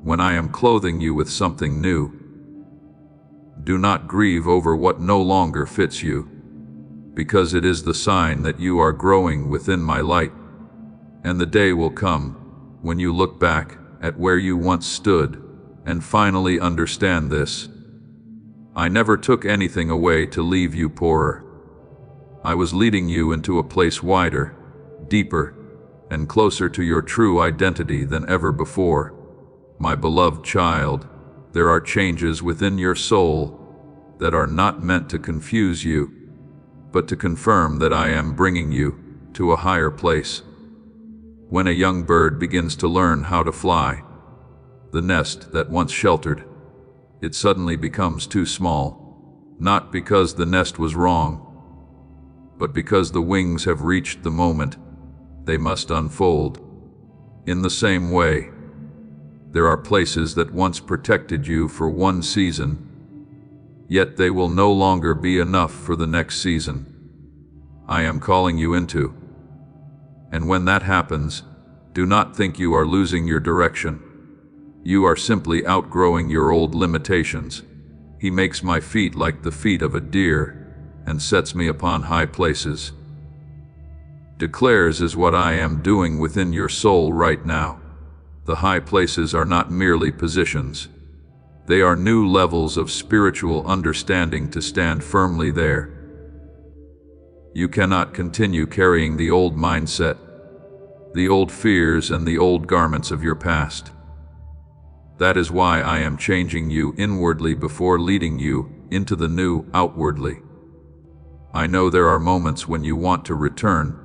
when I am clothing you with something new. Do not grieve over what no longer fits you, because it is the sign that you are growing within my light. And the day will come when you look back at where you once stood and finally understand this. I never took anything away to leave you poorer. I was leading you into a place wider, deeper, and closer to your true identity than ever before. My beloved child, there are changes within your soul that are not meant to confuse you, but to confirm that I am bringing you to a higher place. When a young bird begins to learn how to fly, the nest that once sheltered, it suddenly becomes too small, not because the nest was wrong, but because the wings have reached the moment they must unfold. In the same way, there are places that once protected you for one season, yet they will no longer be enough for the next season I am calling you into. And when that happens, do not think you are losing your direction. You are simply outgrowing your old limitations. He makes my feet like the feet of a deer and sets me upon high places. Declares is what I am doing within your soul right now. The high places are not merely positions. They are new levels of spiritual understanding to stand firmly there. You cannot continue carrying the old mindset, the old fears, and the old garments of your past. That is why I am changing you inwardly before leading you into the new outwardly. I know there are moments when you want to return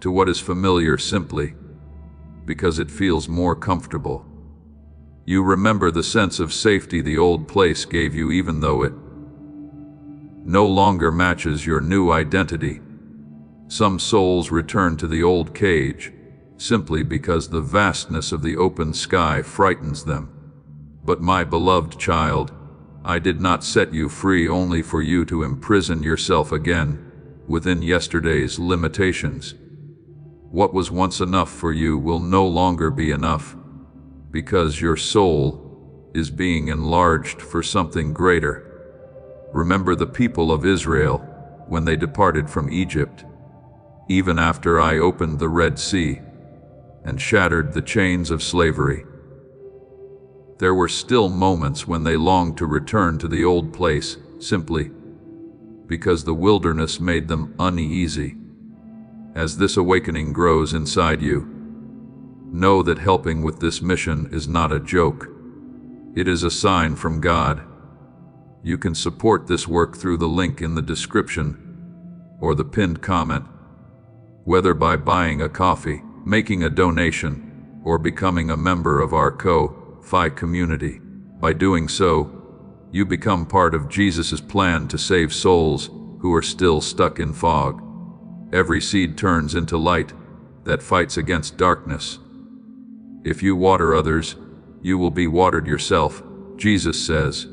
to what is familiar simply because it feels more comfortable. You remember the sense of safety the old place gave you, even though it no longer matches your new identity. Some souls return to the old cage simply because the vastness of the open sky frightens them. But my beloved child, I did not set you free only for you to imprison yourself again within yesterday's limitations. What was once enough for you will no longer be enough, because your soul is being enlarged for something greater. Remember the people of Israel when they departed from Egypt, even after I opened the Red Sea and shattered the chains of slavery. There were still moments when they longed to return to the old place, simply because the wilderness made them uneasy. As this awakening grows inside you, know that helping with this mission is not a joke. It is a sign from God. You can support this work through the link in the description or the pinned comment, whether by buying a coffee, making a donation, or becoming a member of our Ko-Fi community. By doing so, you become part of Jesus' plan to save souls who are still stuck in fog. Every seed turns into light that fights against darkness. If you water others, you will be watered yourself, Jesus says.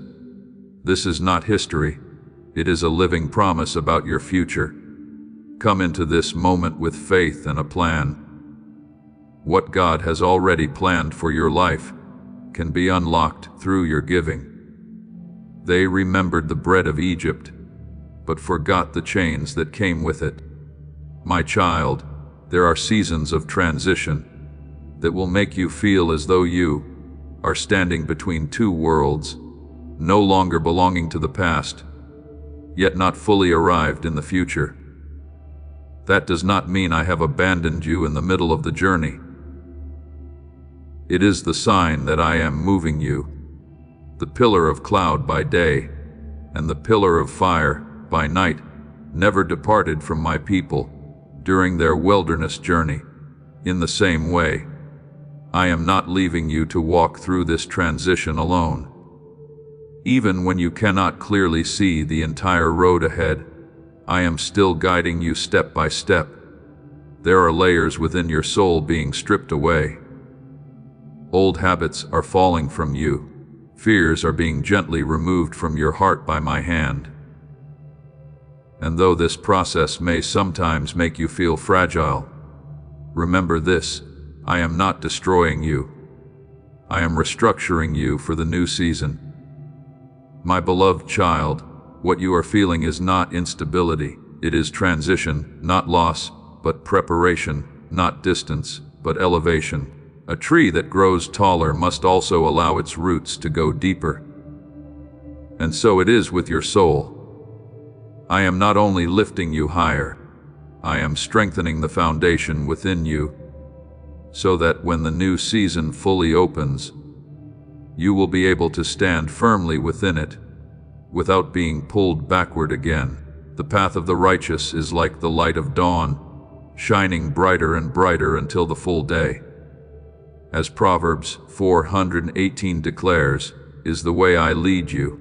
This is not history. It is a living promise about your future. Come into this moment with faith and a plan. What God has already planned for your life can be unlocked through your giving. They remembered the bread of Egypt, but forgot the chains that came with it. My child, there are seasons of transition that will make you feel as though you are standing between two worlds, no longer belonging to the past, yet not fully arrived in the future. That does not mean I have abandoned you in the middle of the journey. It is the sign that I am moving you, the pillar of cloud by day and the pillar of fire by night never departed from my people during their wilderness journey. In the same way, I am not leaving you to walk through this transition alone. Even when you cannot clearly see the entire road ahead, I am still guiding you step by step. There are layers within your soul being stripped away. Old habits are falling from you. Fears are being gently removed from your heart by my hand. And though this process may sometimes make you feel fragile, remember this: I am not destroying you. I am restructuring you for the new season. My beloved child, what you are feeling is not instability. It is transition, not loss, but preparation, not distance, but elevation. A tree that grows taller must also allow its roots to go deeper. And so it is with your soul. I am not only lifting you higher, I am strengthening the foundation within you, so that when the new season fully opens, you will be able to stand firmly within it, without being pulled backward again. The path of the righteous is like the light of dawn, shining brighter and brighter until the full day. As Proverbs 4:18 declares, is the way I lead you.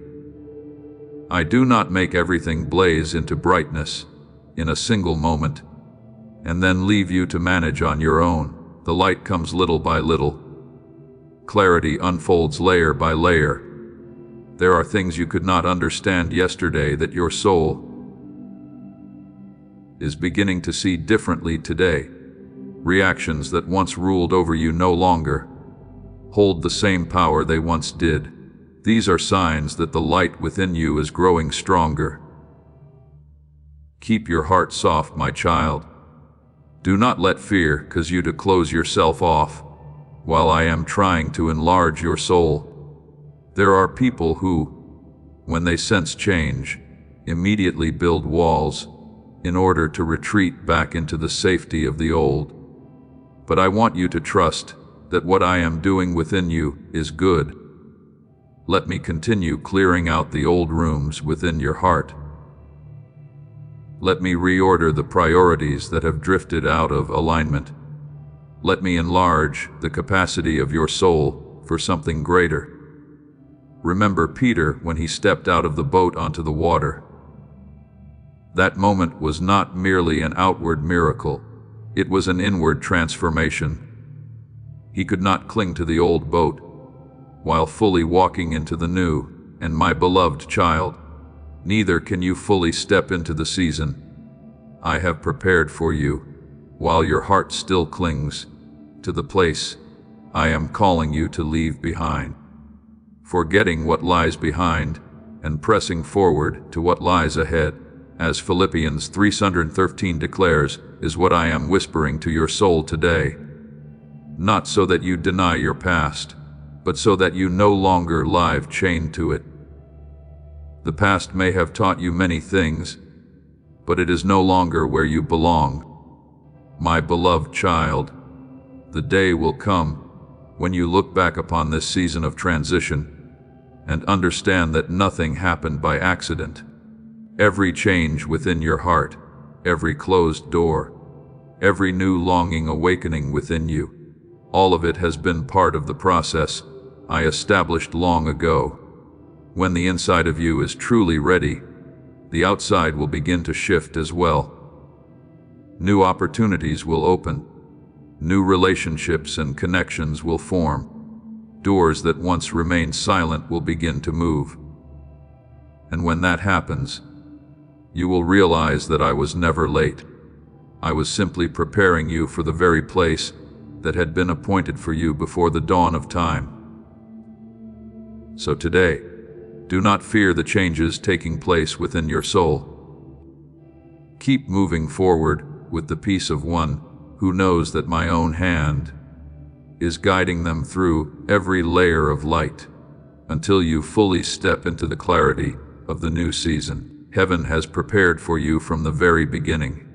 I do not make everything blaze into brightness in a single moment, and then leave you to manage on your own. The light comes little by little. Clarity unfolds layer by layer. There are things you could not understand yesterday that your soul is beginning to see differently today. Reactions that once ruled over you no longer hold the same power they once did. These are signs that the light within you is growing stronger. Keep your heart soft, my child. Do not let fear cause you to close yourself off while I am trying to enlarge your soul. There are people who, when they sense change, immediately build walls in order to retreat back into the safety of the old. But I want you to trust that what I am doing within you is good. Let me continue clearing out the old rooms within your heart. Let me reorder the priorities that have drifted out of alignment. Let me enlarge the capacity of your soul for something greater. Remember Peter when he stepped out of the boat onto the water. That moment was not merely an outward miracle. It was an inward transformation. He could not cling to the old boat while fully walking into the new. And my beloved child, neither can you fully step into the season I have prepared for you, while your heart still clings to the place I am calling you to leave behind. Forgetting what lies behind and pressing forward to what lies ahead, as Philippians 3:13 declares, is what I am whispering to your soul today. Not so that you deny your past, but so that you no longer live chained to it. The past may have taught you many things, but it is no longer where you belong. My beloved child, the day will come when you look back upon this season of transition and understand that nothing happened by accident. Every change within your heart, every closed door, every new longing awakening within you, all of it has been part of the process I established long ago. When the inside of you is truly ready, the outside will begin to shift as well. New opportunities will open. New relationships and connections will form. Doors that once remained silent will begin to move. And when that happens, you will realize that I was never late. I was simply preparing you for the very place that had been appointed for you before the dawn of time. So today, do not fear the changes taking place within your soul. Keep moving forward with the peace of one who knows that my own hand is guiding them through every layer of light until you fully step into the clarity of the new season Heaven has prepared for you from the very beginning.